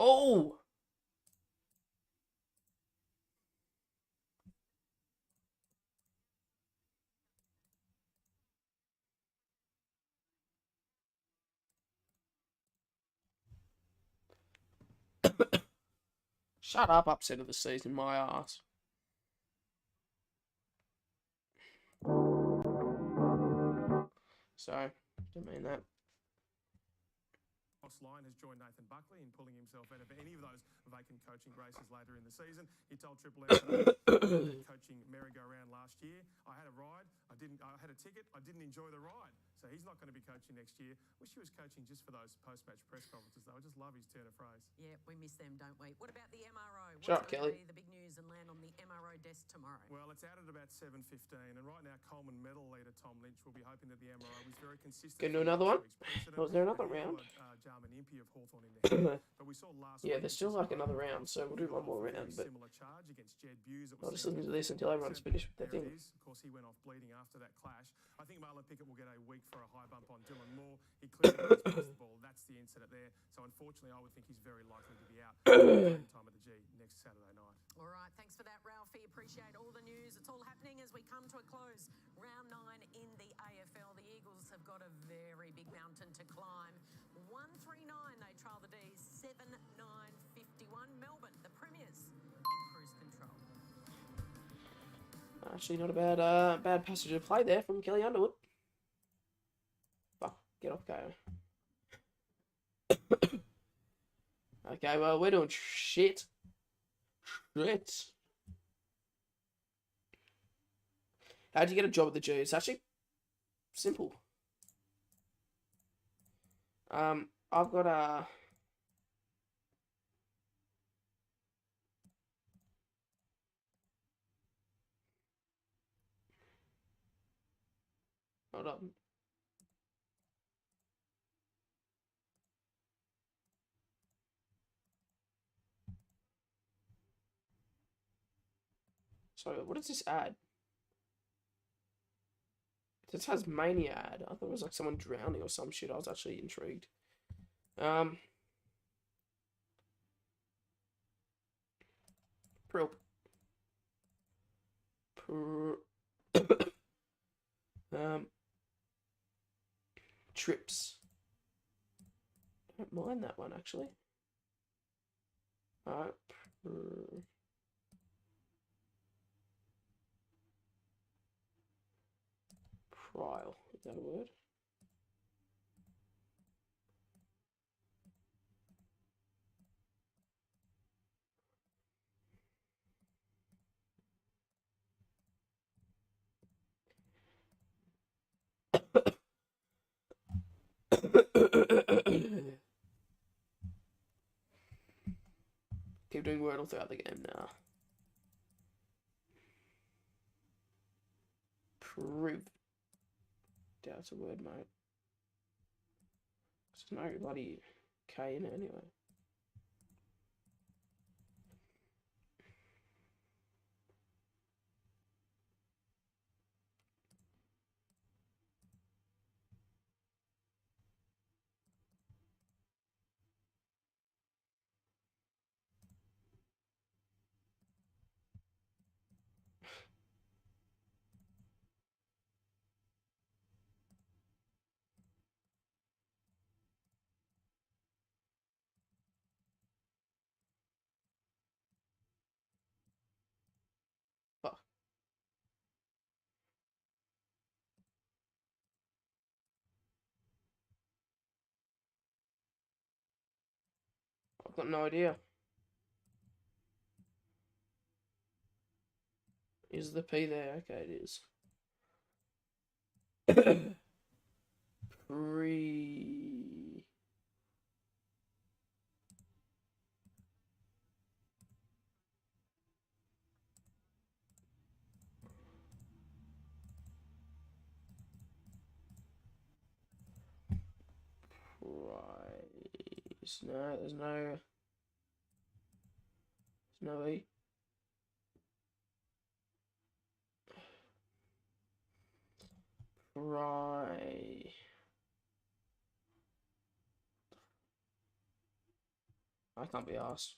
C: Oh! Shut up, upset of the season, my ass. Sorry, didn't mean that.
D: Line has joined Nathan Buckley in pulling himself out of any of those vacant coaching races later in the season. He told Triple M today, coaching merry-go-round last year. I had a ride. I had a ticket. I didn't enjoy the ride. So he's not going to be coaching next year. Wish he was coaching just for those post-match press conferences, though. I just love his turn of phrase.
F: Yeah, we miss them, don't we? What about the MRO?
C: Shut up, Kelly.
F: The big news and land on the MRO desk tomorrow.
D: Well, it's out at about 7:15, and right now Coleman medal leader Tom Lynch will be hoping that the MRO was very consistent.
C: Can do another one? Was there another round? Yeah, there's still like another round, so we'll do one more round. But I'll just listen to this until everyone's finished with their thing.
D: Of course, he went off bleeding after that clash. I think Marlon Pickett will get a week for a high bump on Dylan Moore. He clearly passed the ball. That's the incident there. So unfortunately, I would think he's very likely to be out time of the G next next Saturday night.
F: All right, thanks for that, Ralphie. Appreciate all the news. It's all happening as we come to a close. Round 9 in the AFL. The Eagles have got a very big mountain to climb. 139, they trail the D's. 7-9-51. Melbourne, the Premiers, in cruise control.
C: Actually, not a bad passage of play there from Kelly Underwood. Fuck, get off, KO. Okay, well, we're doing shit. Shit. How'd you get a job at the G? It's actually simple. I've got a... Hold on. Sorry, what does this ad? It says Tasmania ad. I thought it was like someone drowning or some shit. I was actually intrigued. Trips. I don't mind that one actually. Trial. Is that a word? Keep doing Wordle throughout the game now. Prove. Doubt it's a word, mate. There's no bloody K in it anyway. Fuck. I've got no idea. Is the P there? Okay, it is. Pre. Price. No, there's no E. Right. I can't be asked.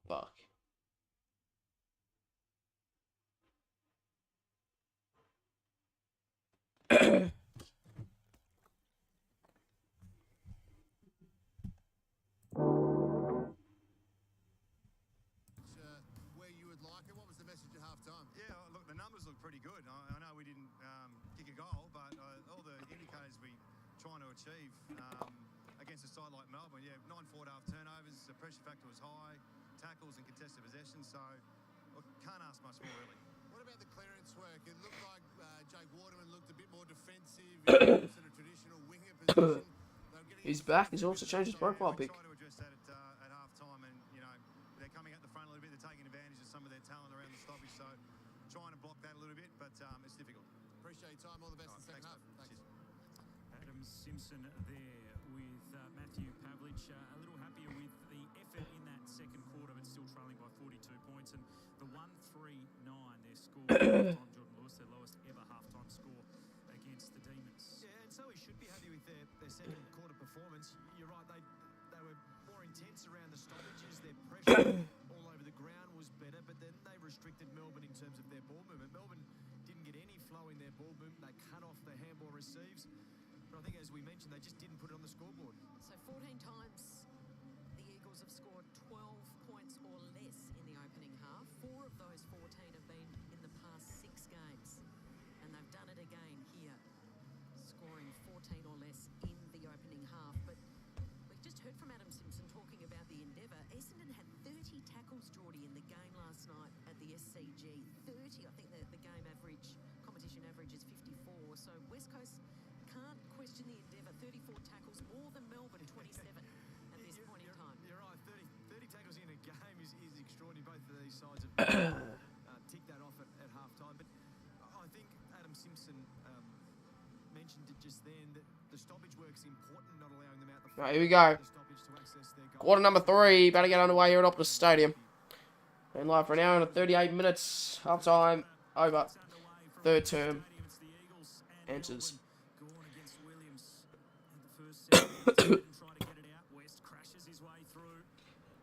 C: Fuck.
E: Where you would like it. What was the message at halftime?
D: Yeah, look, the numbers look pretty good. I know we didn't kick a goal, but all the indicators we're trying to achieve against a side like Melbourne, yeah, 9 forward-half turnovers, the pressure factor was high, tackles and contested possessions, so look, can't ask much more, really.
E: What about the clearance work? It looked like Jake Waterman looked a bit more defensive in sort of traditional winger position.
C: He's back. He's also changed his profile pic.
D: Try to address that at half-time, and, you know, they're coming at the front a little bit. They're taking advantage of some of their talent around the stoppage, so trying to block that a little bit, but it's difficult.
E: Appreciate your time. All the best in the second half.
D: Thanks.
G: Adam Simpson there with Matthew Pavlich. A little happier with the effort in that second quarter, but still trailing by 42 points. And the 1-3-9, their score, half-time, Jordan Lewis, their lowest ever half-time score against the Demons.
D: Yeah, and so we should be happy with their second quarter performance. You're right, they were more intense around the stoppages. Their pressure all over the ground was better, but then they restricted Melbourne in terms of their ball movement. Melbourne didn't get any flow in their ball movement. They cut off the handball receives. But I think, as we mentioned, they just didn't put it on the scoreboard.
F: So 14 times the Eagles have scored 12 points or less in the opening half. 4 of those 14 have been in the past 6 games. And they've done it again here, scoring 14 or less in the opening half. But we've just heard from Adam Simpson talking about the endeavour. Essendon had 30 tackles, Geordie, in the game last night at the SCG. 30. I think the game average, competition average is 54. So West Coast can't question the endeavour. 34 tackles, more than Melbourne, 27 at this point in time.
D: You're right. 30 tackles in a game is extraordinary. Both of these sides have ticked that off at half time. But I think Adam Simpson mentioned it just then that the stoppage work's important, not allowing them out the
C: Right, here we go.
D: the stoppage to access their goal.
C: Quarter number 3. About to get underway here at Optus Stadium. Been live for an hour and 38 minutes. Half time over. Third term enters.
G: Gorn against Williams in the first set. Try to get it out. West crashes his way through.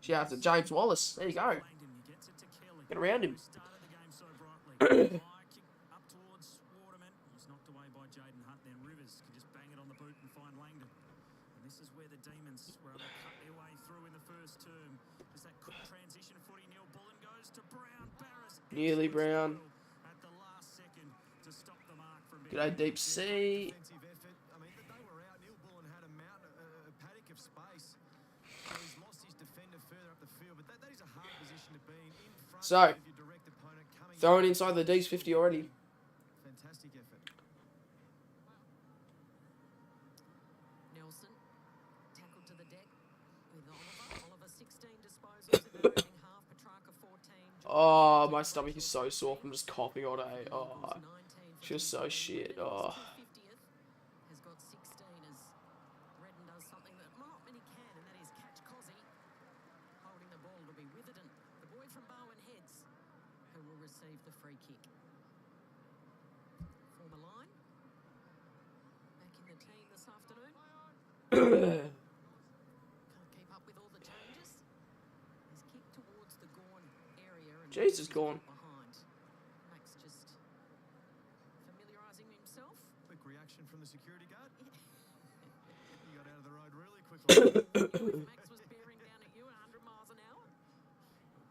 C: Shout out to James Wallace. There you go.
G: Langdon, he gets it to Kelly.
C: Get around him.
G: Who started the game so brightly. High kick up towards Waterman. Was knocked away by Jaden Hunt. Then Rivers can just bang it on the boot and find Langdon. And this is where the Demons were able to cut their way through in the first term. Just that quick transition footy. Neil Bullen goes to Brown. Barris.
C: Nearly Brown.
G: At the last second to stop the mark from
C: G'day, Deep Sea.
D: Defensive effort. I mean, they were out. Neil Bullen had a mountain, a paddock of space. So he's lost his defender further up the field, but that is a hard position to be in front
C: So,
D: of your direct opponent coming.
C: Throwing inside the D's 50 already.
D: Fantastic effort.
F: Nelson tackled to the deck with Oliver. Oliver 16 disposals in the opening half. Petrarca 14.
C: Oh, my stomach is so sore from just coughing all day. Oh, just so shit. Oh.
F: 50th has got 16 as Redden does something that not many can, and that is catch Cozzy. Holding the ball to be Witherden, the boy from Bowen Heads, who will receive the free kick. Former line, back in the team this afternoon. Can't keep up with all the changes. He's kicked towards the Gorn area. And
C: Jesus, Gorn.
F: behind. Max just familiarising himself.
D: Quick reaction from the security guard. He got out of the road really quickly.
F: Max was bearing down at you at 100 miles an hour.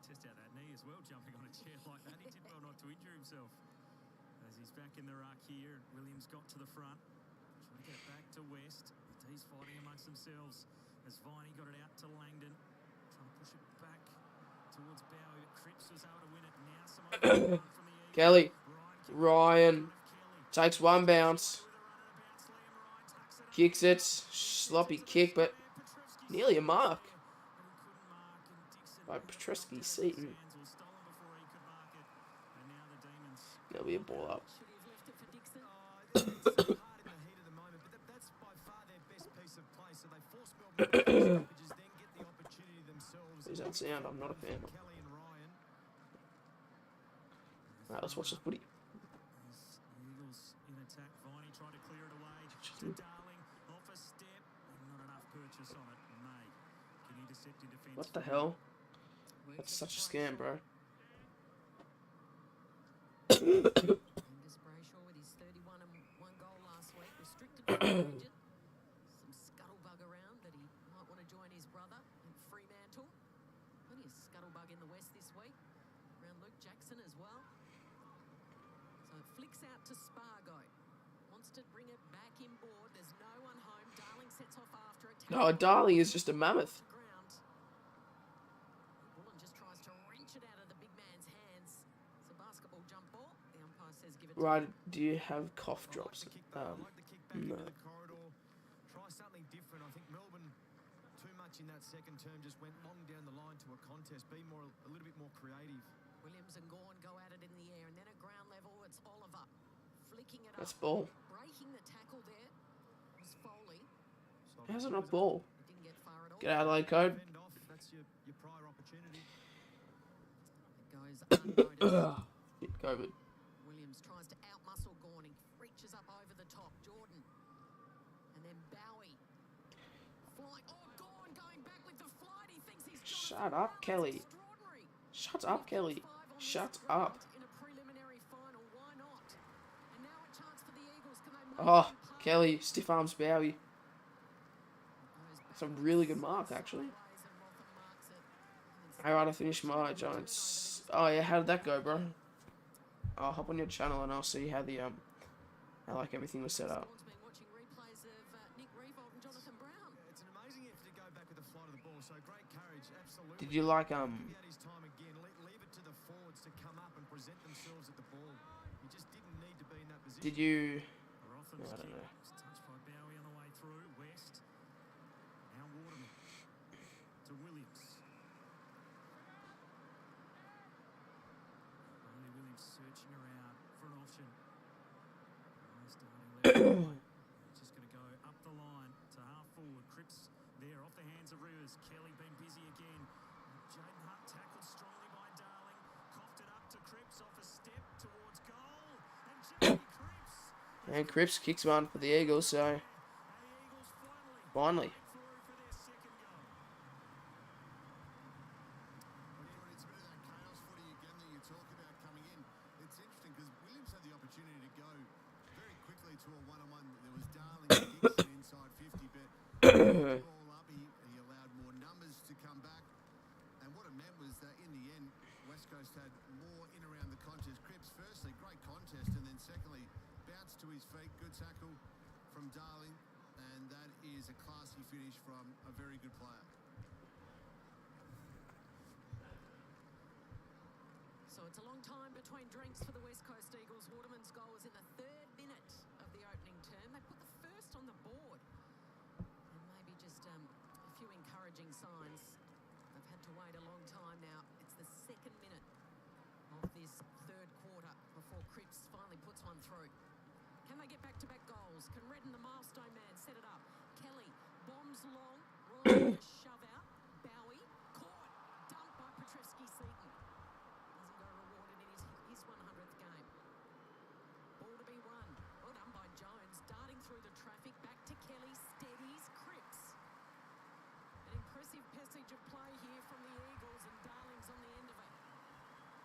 G: Test out that knee as well, jumping on a chair like that. He did well not to injure himself. As he's back in the ruck here, Williams got to the front. Trying to get it back to West. The D's fighting amongst themselves. As Viney got it out to Langdon. Trying to push it back towards Bowie. But Cripps was able to win it. Now someone from the Eagles.
C: Kelly.
G: Kelly.
C: Ryan. Takes one bounce. Kicks it. Sloppy kick, but nearly a mark by Petresky Seaton. There'll be a ball up.
F: Should he have left it for Dixon?
D: It's hard in the heat of the moment, but that's by far their best piece of play. So they force Melbourne to stoppages, then get the opportunity themselves.
C: Who's that sound? I'm not a fan of.
D: Kelly and Ryan.
C: Right, let's watch this footy.
G: Eagles in attack. Viney tried to clear it away. To Darling. Off a step. And not enough purchase on it. May. Can intercept in defence.
C: What the hell? That's such a scam, bro.
F: Angus Brayshaw with his 31 and 1 goal last week. Restricted to the region. Some scuttlebug around that he might want to join his brother in Fremantle. Plenty of scuttlebug in the West this week. Around Luke Jackson as well. So it flicks out to Spargo. Wants to bring it back inboard. There's no one home. Darling sets off after it.
C: Oh, Darling is just a mammoth.
F: Ground. Bullen just tries to wrench it out of the big man's hands. It's a basketball jump ball. The umpire says give it to
C: Right, do you have cough
D: I like
C: drops?
D: the kick back. I like the kick back
C: no.
D: into the corridor. Try something different. I think Melbourne, too much in that second term, just went long down the line to a contest. Be a little bit more creative.
F: Williams and Gorn go at it in the air, and then at ground level, it's Oliver flicking it
C: That's
F: up.
C: ball.
F: Breaking the tackle there was Foley.
D: So
C: How's it not ball?
F: He didn't get far at all.
C: Get Adelaide code.
D: Fend off. That's your prior opportunity.
F: It goes unnoticed.
C: Hit COVID.
F: Williams tries to outmuscle Gorn. He reaches up over the top. Jordan. And then Bowie. Flying. Oh, Gorn going back with the fly.
C: Shut up, Kelly. Shut up, Kelly. Shut up. Oh, Kelly, stiff arms Bowie. That's a really good mark, actually. Alright, I finished my Giants. Oh yeah, how did that go, bro? I'll hop on your channel and I'll see how the how like everything was set up.
D: It's an amazing effort to go back with the flight of the ball. So great courage, absolutely.
C: Did you like
D: He had his time again. Leave it to the forwards to come up and present themselves at the ball. He just didn't need to be in that position.
C: did you
G: Rotham's
C: I don't know.
G: kick was touched by Bowie on the way through. West. Now Waterman. To Williams. Riley Williams searching around for an option. Starting left. Just going to go up the line to half forward. Cripps there off the hands of Rivers. Kelly been busy again. Jaden Hunt tackled strongly by Darling. Coughed it up to Cripps off a step towards goal. And Jimmy Cripps.
C: And Cripps kicks one for the Eagles, so
G: And the Eagles
C: finally.
G: through for their second goal.
E: Well, it's a bit of that chaos footy again that you talk about coming in. It's interesting because Williams had the opportunity to go very quickly to a one-on-one. There was Darling and Gibson inside 50, but the ball up, he allowed more numbers to come back. And what it meant was that in the end, West Coast had more in around the contest. Cripps, firstly, great contest, and then secondly, bounced to his feet. Good tackle from Darling, and that is a classy finish from a very good player.
F: So it's a long time between drinks for the West Coast Eagles. Waterman's goal was in the 3rd minute of the opening term. They put the first on the board. And maybe just a few encouraging signs. They've had to wait a long time now. It's the 2nd minute of this 3rd quarter before Cripps finally puts one through. Can they get back-to-back goals? Can Redden, the milestone man, set it up? Kelly bombs long. Ryan a shove out. Bowie caught. Dumped by Petrevski-Seaton. Doesn't go rewarded in his 100th game. Ball to be won. Well done by Jones. Darting through the traffic. Back to Kelly. Steadies. Cripps. An impressive passage of play here from the Eagles, and Darling's on the end of it.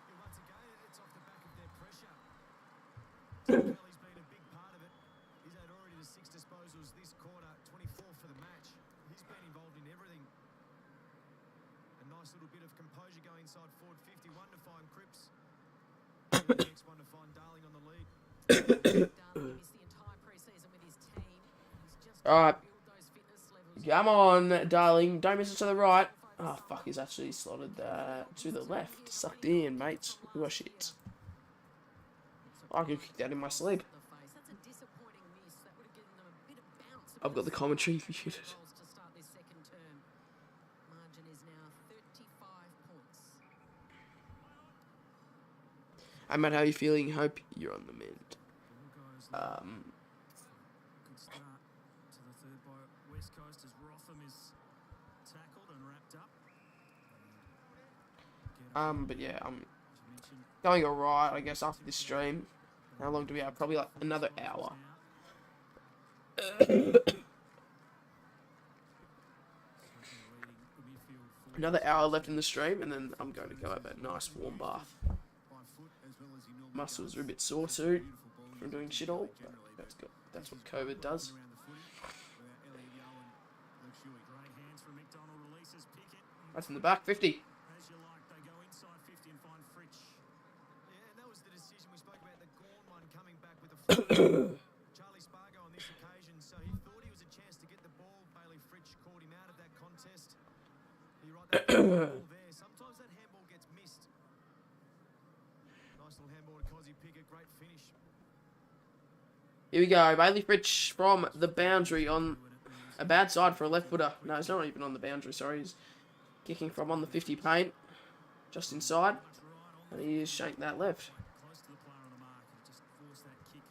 D: Yeah, once again, it's off the back of their pressure. Kelly's been a big part of it. He's had already the 6 disposals this quarter, 24 for the match. He's been involved in everything. A nice little bit of composure going inside forward 51 to find Cripps. The next one to find Darling on the lead.
F: Darling missed the entire pre-season with his team. He's just
C: All right.
F: trying to build those fitness levels.
C: Come on, Darling. Don't miss it to the right. Oh, fuck, he's actually slotted to the left. Sucked in, mate. You are shit. I could kick that in my sleep.
F: That's a disappointing miss. That would have given them a bit of bounce.
C: I've got the commentary muted.
F: Goals to start this 2nd term. Margin is now 35 points.
C: Hey, Matt, how are you feeling? Hope you're on the mend.
G: Good start to the 3rd by West Coast as Rotham is tackled and wrapped up.
C: But yeah, I'm
G: Mentioned
C: going alright, I guess, after this stream. How long do we have? Probably like another hour. Another hour left in the stream, and then I'm going to go have a nice warm bath. Muscles are a bit sore too from doing shit all, but that's good. That's what COVID does. That's in the back, 50.
G: As you like, they go inside 50 and find Fritsch.
D: Yeah, and that was the decision we spoke about, the Gawn one coming back with the flag. Charlie Spargo on this occasion, so he thought he was a chance to get the ball. Bailey Fritsch caught him out of that contest. You're right, that ball there. Sometimes that handball gets missed. Nice little handball to Cozzy Pickett, great finish.
C: Here we go. Bailey Fritsch from the boundary on a bad side for a left footer. No, he's not even on the boundary, sorry. He's kicking from on the 50 paint, just inside. And he just shanked that left.
G: Close to the player on the mark and just forced that kick.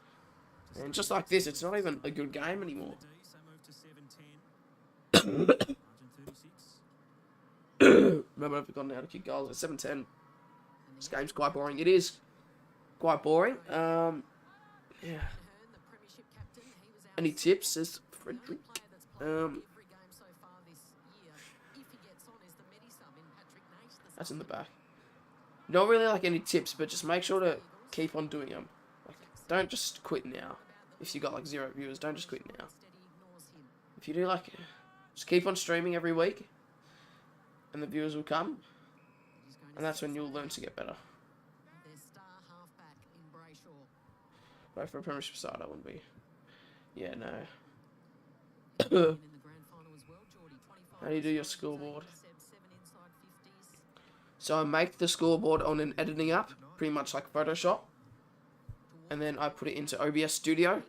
C: And just like this, it's not even a good game anymore.
G: D, so move to 7-10. Margin 36.
C: Remember, I've forgotten how to kick goals. It's 7-10. This game's quite boring. It is quite boring. Yeah. Any tips, says Frederick?
F: Every game so far this year, if he gets on, is the Medi sub in
C: That's in the back. Not really like any tips, but just make sure to keep on doing them. Like, don't just quit now. If you got like 0 viewers, don't just quit now. If you do like, just keep on streaming every week, and the viewers will come, and that's when you'll learn to get better. But for a premiership side, I wouldn't be. Yeah, no. How do you do your scoreboard? So I make the scoreboard on an editing app, pretty much like Photoshop, and then I put it into OBS Studio,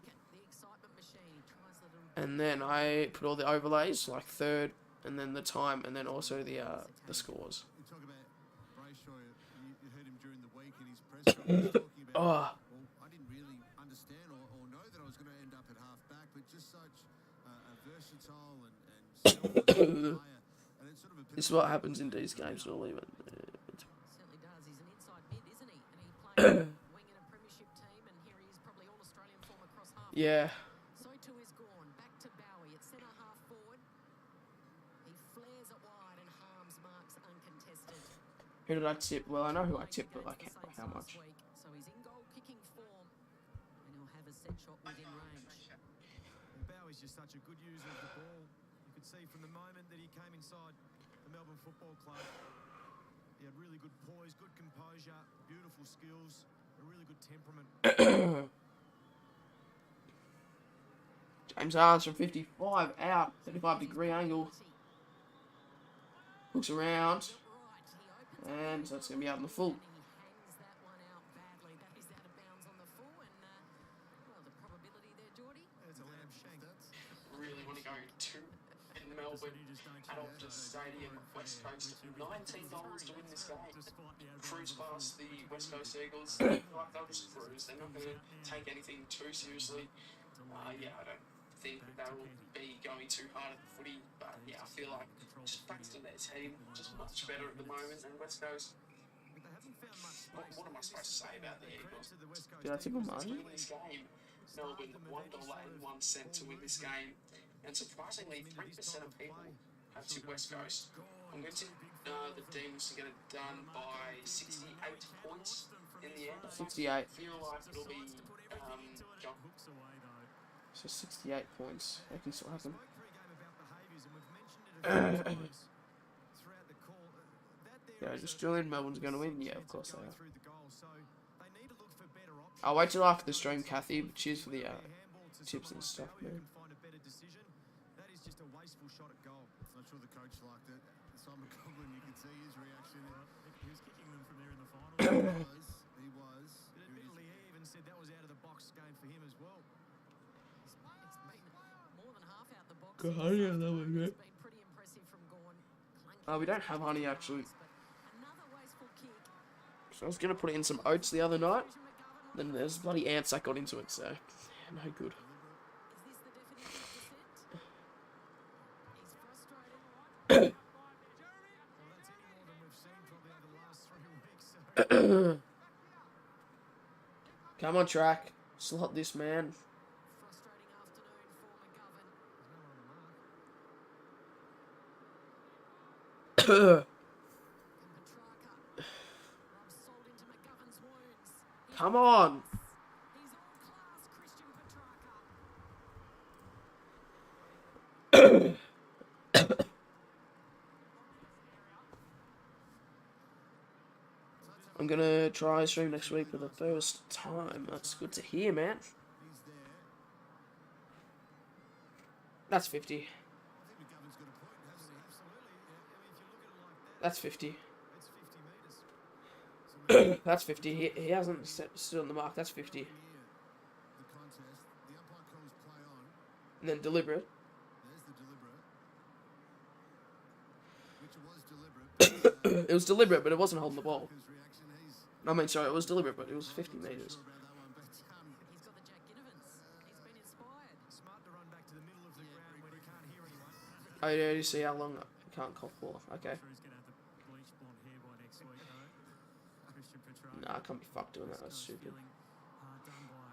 C: and then I put all the overlays, like third, and then the time, and then also the scores.
E: You talk about Brayshaw, you heard him during the week in his press conference talking about,
C: Oh,
E: well, I didn't really understand or know that I was going to end up at half back, but just such a versatile and skillful player. And it's sort of a bit
C: this is what happens in these games normally. When,
F: Certainly does. He's an inside mid, isn't he? And he played wing in a premiership team, and here he is, probably all Australian form across half.
C: yeah.
F: So too is Gorn. Back to Bowie at centre half forward. He flares it wide and harms marks uncontested.
C: Who did I tip? Well, I know who I tipped, but like how much.
F: So he's in goal kicking form, and he'll have a set shot within range.
D: Well, Bowie's just such a good user of the ball. You could see from the moment that he came inside the Melbourne Football Club, he had really good poise, good composure, beautiful skills, a really good temperament.
C: James Arns from 55 out, 35-degree angle. Looks around, and so it's gonna be out in the full.
F: He hangs that one out badly. That is out of bounds on the full, and well, the probability there, Geordie.
D: It's a lamb shank.
C: Really want to go to Melbourne at Optus Stadium, West Coast. $19 to win this game. Cruise past the West Coast Eagles. Like they'll just cruise. They're not going to take anything too seriously. Yeah, I don't think that they will be going too hard at the footy. But yeah, I feel like just thanks to their team, just much better at the moment than West Coast.
D: But they haven't found much space.
C: What am I supposed to say about the Eagles?
D: To the West Coast
C: Did I tip a
D: Eagles.
C: money? To win this game, Melbourne $1.01 to win this game, and surprisingly 3% of people have tipped West Coast. I'm going to tip the Demons to get it done by 68 points in the end. 68. I feel like it'll be John. So 68 points. That can still happen.
D: Spoke pre-game about behaviours, and we've mentioned it a few times throughout the call. That there
C: Yeah,
D: is
C: just
D: a
C: Julian Melbourne's going to win. Yeah, of course they
D: going
C: are.
D: through the goal, so they need to look for better options.
C: I'll wait till after the stream, Kathy. But cheers for the
D: Handball to
C: tips
D: someone
C: and
D: like
C: stuff,
D: Bowie who
C: man.
D: can find a better decision. That is just a wasteful shot at goal.
E: Not sure the coach liked it. Simon Coughlin, you can see his reaction.
G: He was kicking them from there in the final.
E: He was.
D: But admittedly, he even said that was out of the box game for him as well.
F: It's been more than half out the box.
C: Good honey, I love it, man.
F: It's been pretty impressive from Gorn.
C: Oh, we don't have honey actually.
F: But another wasteful kick.
C: So I was going to put it in some oats the other night. Then there's bloody ants that got into it, so yeah, no good.
F: Is this the definition of dissent? He's frustrated.
D: Well, that's any more than we've seen probably over the last 3 weeks. So
C: Come on, track. Slot this man.
F: Frustrating afternoon for McGovern. And Petrarca rubs salt into McGovern's wounds.
C: Come on.
F: He's all class, Christian Petrarca.
C: I'm gonna try stream next week for the first time. That's good to hear, man.
E: He's there.
C: That's 50.
E: I think McGovern's got a point, hasn't he?
D: absolutely. I mean, if you look at it like that,
C: That's 50.
D: it's 50 metres.
C: That's 50. He hasn't stood on the mark. That's 50.
E: Here, the contest. The umpire calls play on.
C: And then deliberate.
E: There's the deliberate. Which was deliberate.
C: It was deliberate, but it wasn't holding the ball.
E: His reaction, he's
C: I mean, sorry, it was deliberate, but it was 50 meters.
E: sure about that one, but
F: He's got the Jack Ginivans. He's been inspired.
D: Smart to run back to the middle of the ground when he can't hear anyone.
C: Oh, yeah, you see how long I can't cough for. Okay.
G: Sure he's going to have the bleach blonde hair by next week, though. Christian Petrarca.
C: Nah, I can't be fucked doing that. That's
G: West Coast
C: stupid.
G: feeling hard done by.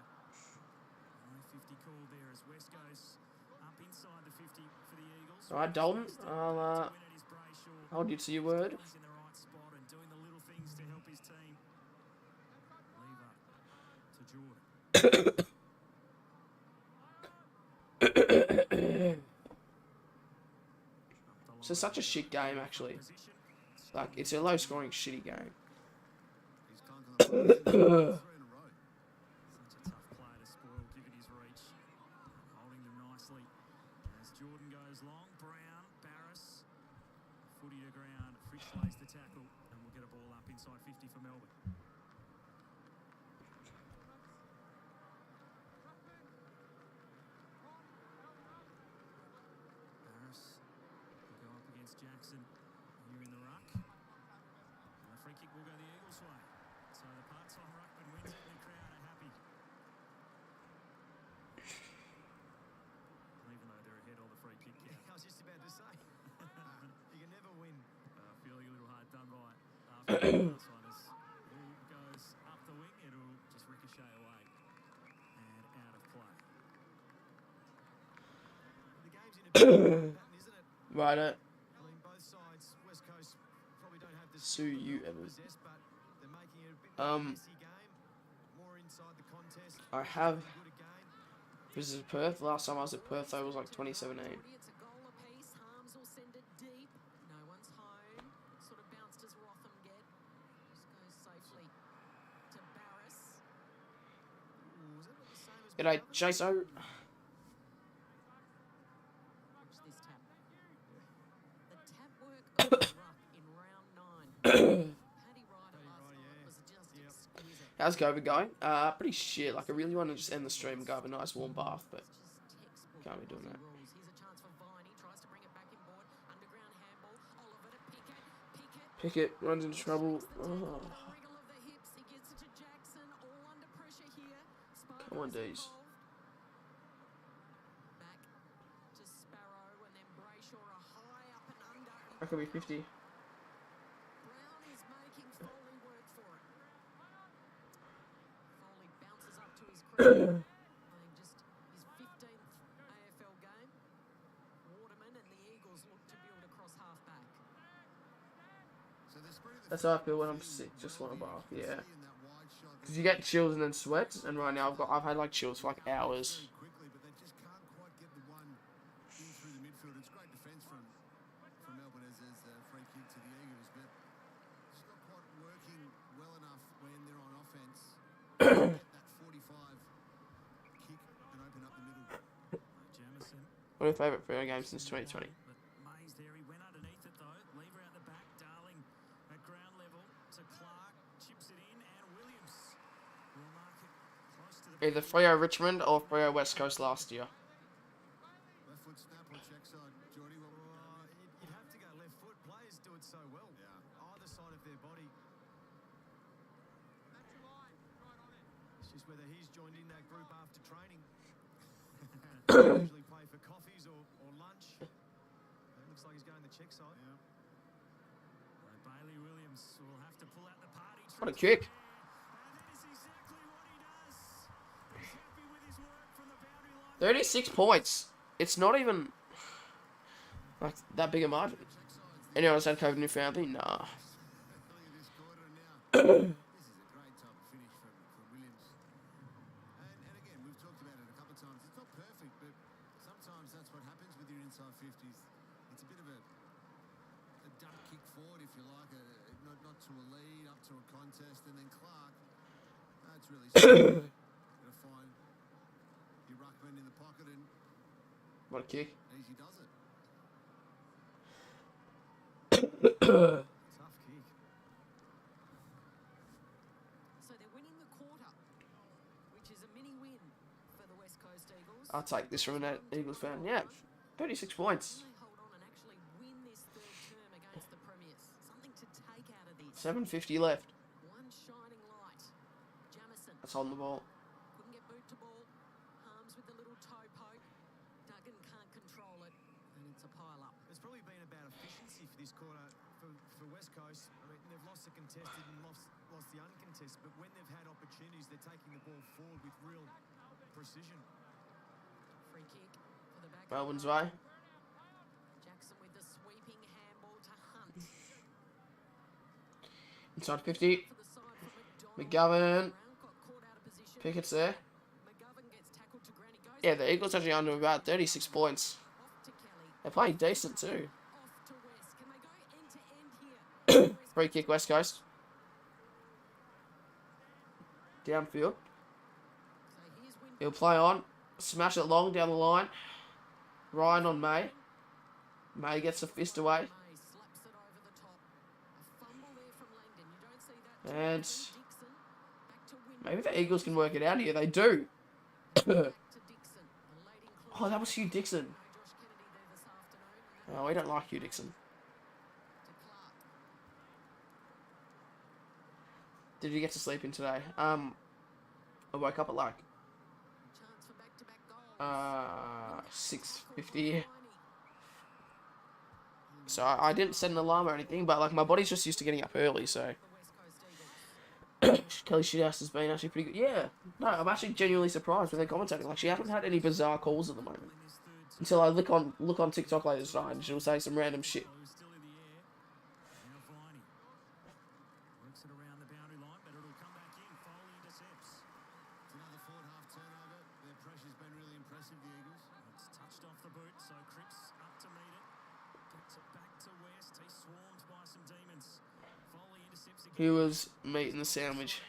G: No 50 call there as West goes up inside the 50 for the Eagles.
C: Alright, Dalton, I'll
G: To win it is Brayshaw.
C: hold you to your word.
G: He's in the right spot and team. Lever to Jordan.
C: This is such a shit game, actually. Like, it's a low-scoring, shitty game.
E: He's conquered the three in a row.
G: Such a tough player to spoil given his reach. Holding them nicely. As Jordan goes long, Brown, Barris. Footy to ground. Fritz lays the tackle. And we'll get a ball up inside 50 for Melbourne. Barris will go up against Jackson. Here in the ruck. And the free kick will go the Eagles' way. So the part-time ruckman wins it and the crowd are happy. Even though they're ahead on the free kick count.
D: I was just about to say, you can never win.
G: Feeling a little hard done by after the last one as ball goes up the wing, it'll just ricochet away and out of play.
D: The game's in a bit of a pattern, isn't it?
C: Right,
D: I mean, both sides, West Coast probably don't have the
C: Sue you, Evans.
D: possess, but they're making it a bit more messy game, more inside the contest.
C: I have
D: Good a game.
C: visited Perth. Last time I was at Perth, though, was like 2017.
F: It's a goal apiece. Harms will send it deep. No one's home. Sort of bounced as Rotham get. Just goes safely to Barris.
D: Ooh, was that not the same as
C: G'day,
D: Melbourne?
C: Jaso.
F: Watch this tap. The tap work of the ruck in round 9. Paddy Ryder last night was just exquisite.
C: How's COVID going? Pretty shit. Like, I really want to just end the stream and go have a nice warm bath, but
F: Just textbook
C: can't be doing that.
F: rules. Here's a chance for Viney. Tries to bring it back inboard. Underground handball. Oliver to Pickett.
C: Pickett runs into trouble. Oh.
F: Wriggle of the hips. He gets it to Jackson. All under pressure here.
C: Come on, D's.
F: Back to Sparrow and then Brayshaw a high up and under.
C: That could be 50.
F: Brown is making Foley work for it. Foley bounces up to his credit. Playing just his 15th AFL game. Waterman and the Eagles look to build across half back.
E: So they're spreading the
C: That's how I feel when I'm sick. Just want to bath. Yeah. Because you get chills and then sweats, and right now I've had like chills for like hours.
E: very quickly, but they just can't quite get the one in through the midfield. It's great defence from Melbourne as a free kick to the Eagles, but it's not quite working well enough when they're on offence. Get that 45 kick and open up the middle.
G: Jamison.
C: One of my favourite Freo games since 2020.
G: But Mays there, he went underneath it though. Lever out the back, Darling at ground level to Clark, chips it in, and Williams will mark it close to the
C: Either Freo Richmond or Freo West Coast last year.
E: Left foot snap or check side. Geordie, what
D: You'd have to go left foot. Players do it so well. Either side of their body. It's just whether he's joined in that group after training. Usually play for coffees or lunch. It looks like he's going the check side.
G: Bailey Williams will have to pull out the party trick.
C: What a kick.
G: And that is exactly what he does. He's happy with his work from the boundary line.
C: 36 points. It's not even like that big a margin. Anyone else had COVID in your family? Nah.
E: look at this quarter now. This is a great type of finish from Williams. And again, we've talked about it a couple of times. It's not perfect, but sometimes that's what happens with your inside 50s. It's a bit of a dump kick forward, if you like, not to a lead, up to a contest, and then Clark. That's really going to find your ruckman in the pocket, and
C: What a kick.
E: easy does it.
D: Tough kick.
F: So they're winning the quarter, which is a mini win for the West Coast Eagles.
C: I'll take this from an Eagles fan. Yeah, 36 points.
F: Can they hold on and actually win this third term against the Premiers? Something to take out of this.
C: 7:50 left.
F: One shining light. Jamison
C: That's on the ball.
F: couldn't get boot to ball. Harms with the little toe poke. Duggan can't control it, and it's a pile up.
D: It's probably been about efficiency for this quarter for West Coast. I mean, they've lost the contested and lost the uncontested, but when they've had opportunities, they're taking the ball forward with real precision.
F: Free kick for the back.
C: Melbourne's way.
F: Jackson with the sweeping handball to Hunt.
C: Inside 50.
F: For the side
C: McGovern. Pickett's there. Yeah, the Eagles actually under about 36 points. They're playing decent too. Free kick, West Coast. Downfield. He'll play on. Smash it long down the line. Ryan on May. May gets a fist away. And maybe the Eagles can work it out here. They do. Oh, that was Hugh Dixon. Oh, we don't like Hugh Dixon. Did you get to sleep in today? I woke up at like 6:50. So I didn't set an alarm or anything, but like my body's just used to getting up early, so Kelly Shithouse has been actually pretty good. Yeah, no, I'm actually genuinely surprised with her commentating. Like she hasn't had any bizarre calls at the moment. Until I look on TikTok later tonight and she'll say some random shit. He was meat in the sandwich.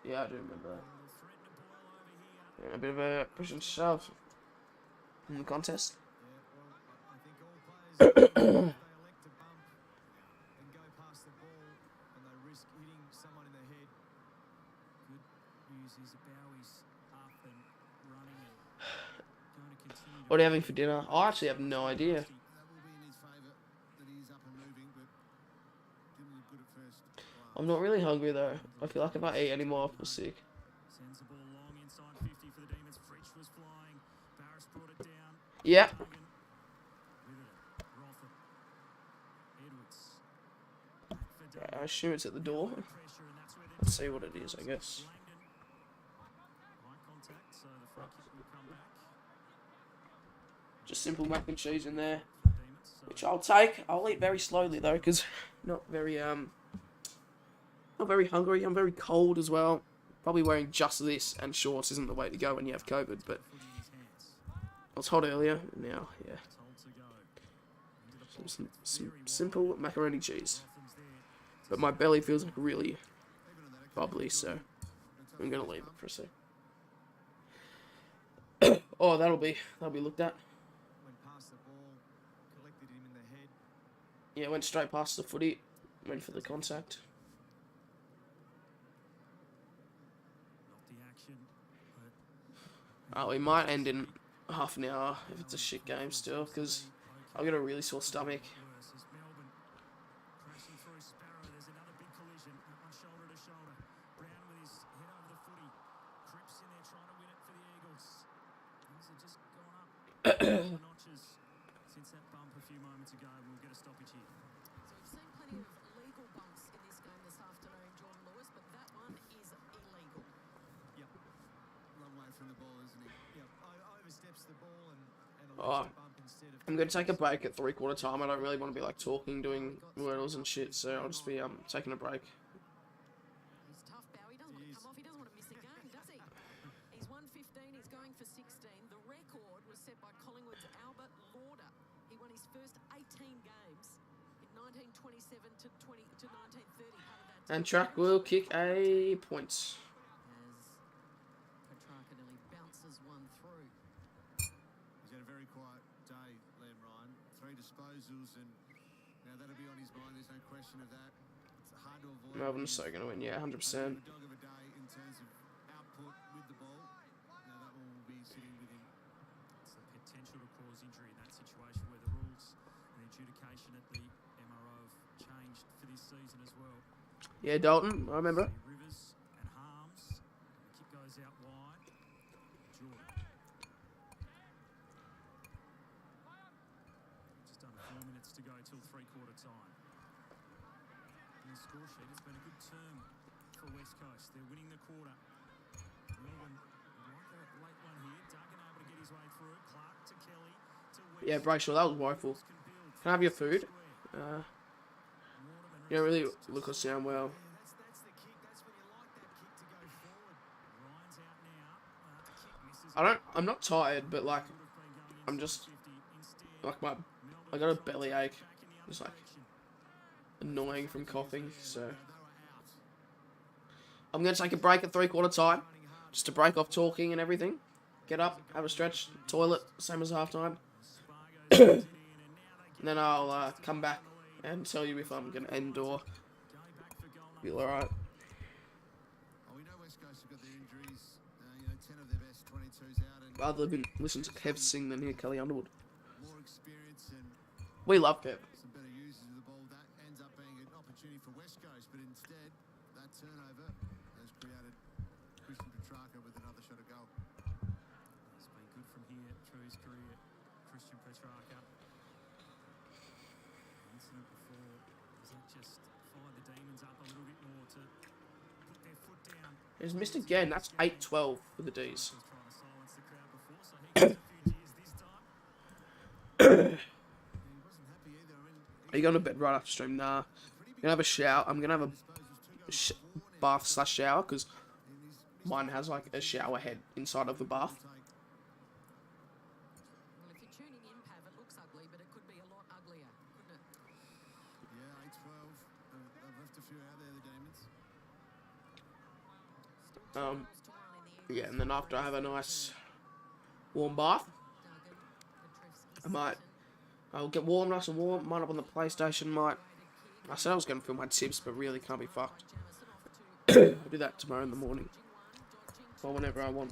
C: Yeah, I do remember that. Yeah, a bit of a push and shove in the contest.
D: Yeah, well, I think all players, they elect to bump and go past the ball, and they risk hitting someone in the head.
G: Good news is that Bowie's up and running and going to continue.
C: What are you having for dinner? I actually have no idea.
E: That will be in his favour that he is up and moving, but didn't look good at first.
C: I'm not really hungry though. I feel like if I eat anymore, I'll feel sick.
G: Sends the ball long inside 50 for the Demons. Fritsch was flying. Barris brought it down.
C: Yeah. I assume it's at the door. Let's see what it is, I guess. Just simple mac and cheese in there, which I'll take. I'll eat very slowly though, because not very hungry. I'm very cold as well. Probably wearing just this and shorts isn't the way to go when you have COVID, but it was hot earlier. Now, yeah. Some simple macaroni cheese. But my belly feels like really bubbly, so I'm gonna leave it for a sec. Oh, that'll be looked at.
D: Went past the ball, collected him in the head.
C: Yeah, went straight past the footy, went for the contact. We might end in half an hour if it's a shit game still, because I've got a really sore stomach.
G: Since that bump a few moments ago, we'll get a stoppage here.
F: So we've seen plenty of legal bumps in this game this afternoon, Jordan Lewis, but that one is illegal.
E: Yep. Long way from the ball, isn't he?
D: Yep, oversteps the ball and
C: Oh,
D: elects to bump instead of.
C: I'm gonna take a break at 3/4 time. I don't really want to be like talking, doing wordles and shit, so I'll just be taking a break.
F: He's tough, Bowie. He doesn't want to come off. He doesn't want to miss a game, does he? He's won 15. He's going for 16. The record was set by Collingwood's Albert Lauder. He won his first 18 games in 1927 to 1930.
C: And track will kick a point.
F: As Petrarca nearly bounces one through.
E: He's had a very quiet day, Liam Ryan. 3 disposals, and now that'll be on his mind. There's no question of that. It's hard to avoid.
C: Melbourne's so gonna win, yeah, 100%.
E: Dog of a day in terms of output with the ball. Now that one will be sitting with him.
G: It's the potential to cause injury in that situation where the rules and adjudication at the MRO have changed for this season as well.
C: Yeah, Dalton, I remember.
G: Rivers and Harms. And the kick goes out wide. Jordan. Just under 4 minutes to go till 3/4 time. In the score sheet, it's been a good term for West Coast. They're winning the quarter. Melbourne would like that late one here. Duggan his way through. Clark to Kelly to West.
C: Yeah, Brayshaw, that was woeful. Can I have your food? You don't really look or sound well.
D: That's the kick. That's when you like that kick to go forward.
G: Ryan's out now. The kick misses.
C: I'm not tired, but like, I'm just, like I got a belly ache. It's like annoying from coughing, so. I'm going to take a break at 3/4 time, just to break off talking and everything. Get up, have a stretch, toilet, same as halftime. And then I'll come back and tell you if I'm going to end or feel alright.
E: Oh, we know West Coast have got their injuries. 10 of their best 22s out, and
C: Rather than listen to Kev sing than hear Kelly Underwood.
E: more experience and
C: We love Kev.
E: some better users of the ball. That ends up being an opportunity for West Coast, but instead, that turnover has created Christian Petrarca with another shot at goal.
G: He's been good from here through his career. Christian Petrarca. Incident before. Does that just fire the Demons up a little bit more to put their foot down?
C: He's missed again. That's 8-12 for the D's.
G: He was trying to silence the crowd before, so he gets a few cheers this time.
E: He wasn't happy either. I mean,
C: Are you going to bed right after stream? Nah. I'm going to have a shower. I'm going to have a bath/shower because mine has like a shower head inside of the bath.
F: Well, if you're tuning in, Pav, it looks ugly, but it could be a lot uglier, couldn't it?
E: yeah, 8-12. They've left a few out there, the Demons.
C: Yeah, and then after I have a nice warm bath, I'll get warm, nice and warm, might up on the PlayStation, I said I was going to film my tips, but really can't be fucked. I'll do that tomorrow in the morning, or whenever I want.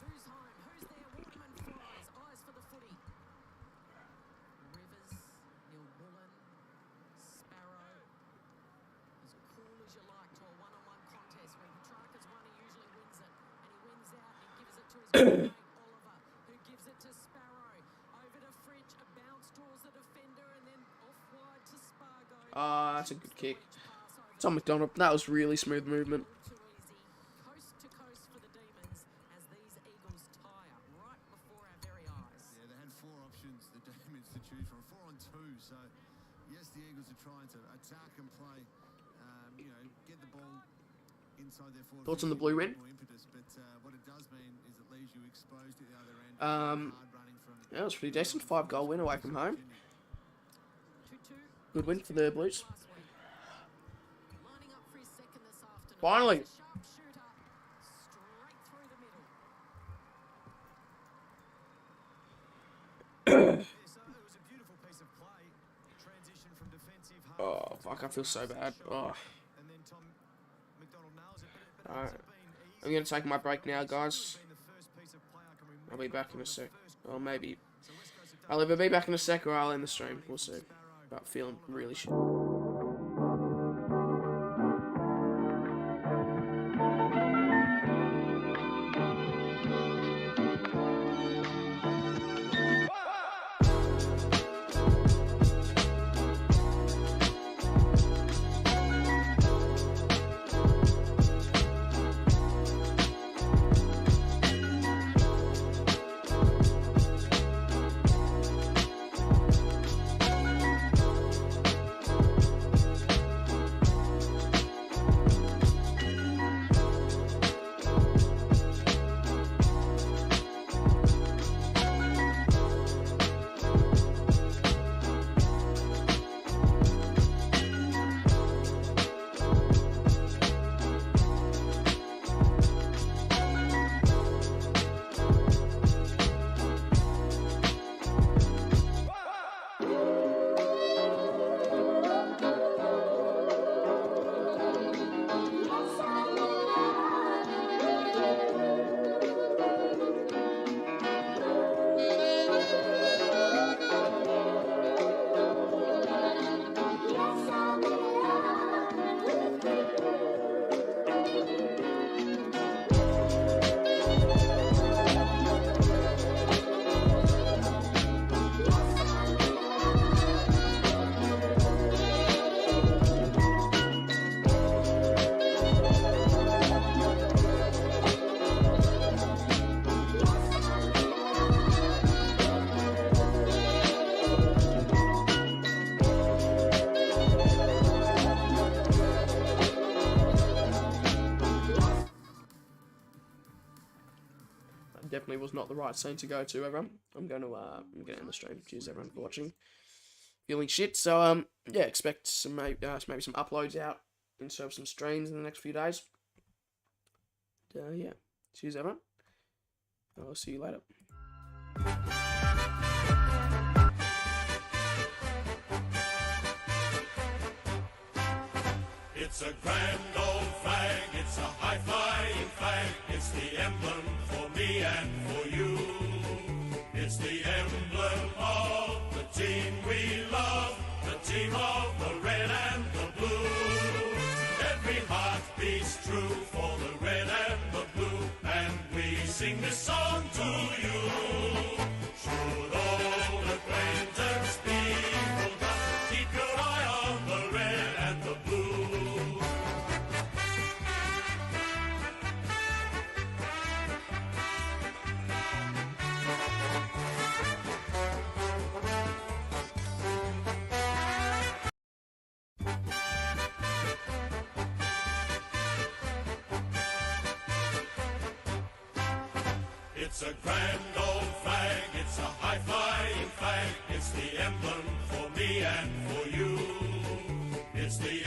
F: Who's home? Who's there? Waterman flies. Eyes for the footy. Rivers, Neil Woolen, Sparrow. As cool as you like to a one-on-one contest. When Petrarca's won, he usually wins it. And he wins out and he gives it to his good mate Oliver, who gives it to Sparrow. Over to Fridge, a bounce draws the defender and then off wide to Spargo.
C: That's a good kick. Tom McDonald, that was really smooth movement.
F: Too easy. Coast to coast for the Demons as these Eagles tire right before our very eyes.
E: Yeah, they had 4 options, the Demons, to choose from. 4 on 2, so yes, the Eagles are trying to attack and play, get the ball inside their forward.
C: Thoughts on the blue red?
E: More impetus, but what it does mean is it leaves you exposed at the other end. Hard running from
C: Yeah, it was pretty decent. 5-goal win away from home.
F: 2-2
C: Good win for the Blues.
F: last week. Lining up for his second this afternoon.
C: Finally.
F: Sharpshooter straight through the middle.
D: Yeah, so it was a beautiful piece of play. Transition from defensive half.
C: Oh, fuck, I feel so bad. Oh.
D: And then Tom McDonald nails it. But
C: Alright.
D: it's been easy.
C: I'm going to take my break now, guys.
D: Been the first piece of play I can remember
C: I'll be back in a
D: from
C: sec.
D: the first
C: Or maybe.
D: So West Coast have done
C: I'll either be back in a sec or I'll end the stream. We'll see. But feeling really shit. definitely was not the right scene to go to, everyone. I'm going to end the stream. Cheers, everyone, for watching. Feeling shit. So, yeah, expect some maybe some uploads out instead of some streams in the next few days. Yeah. Cheers, everyone. I'll see you later.
B: It's a grand old flag, it's a high-flying flag, it's the emblem for me and for you. It's the emblem of the team we love, the team of the red and the blue. Every heart beats true for the red and the blue, and we sing this song to you. Should old acquaintance be forgot, keep your eye on the red and the blue. It's a grand old flag, it's a high-flying flag, it's the emblem for me and for you. It's the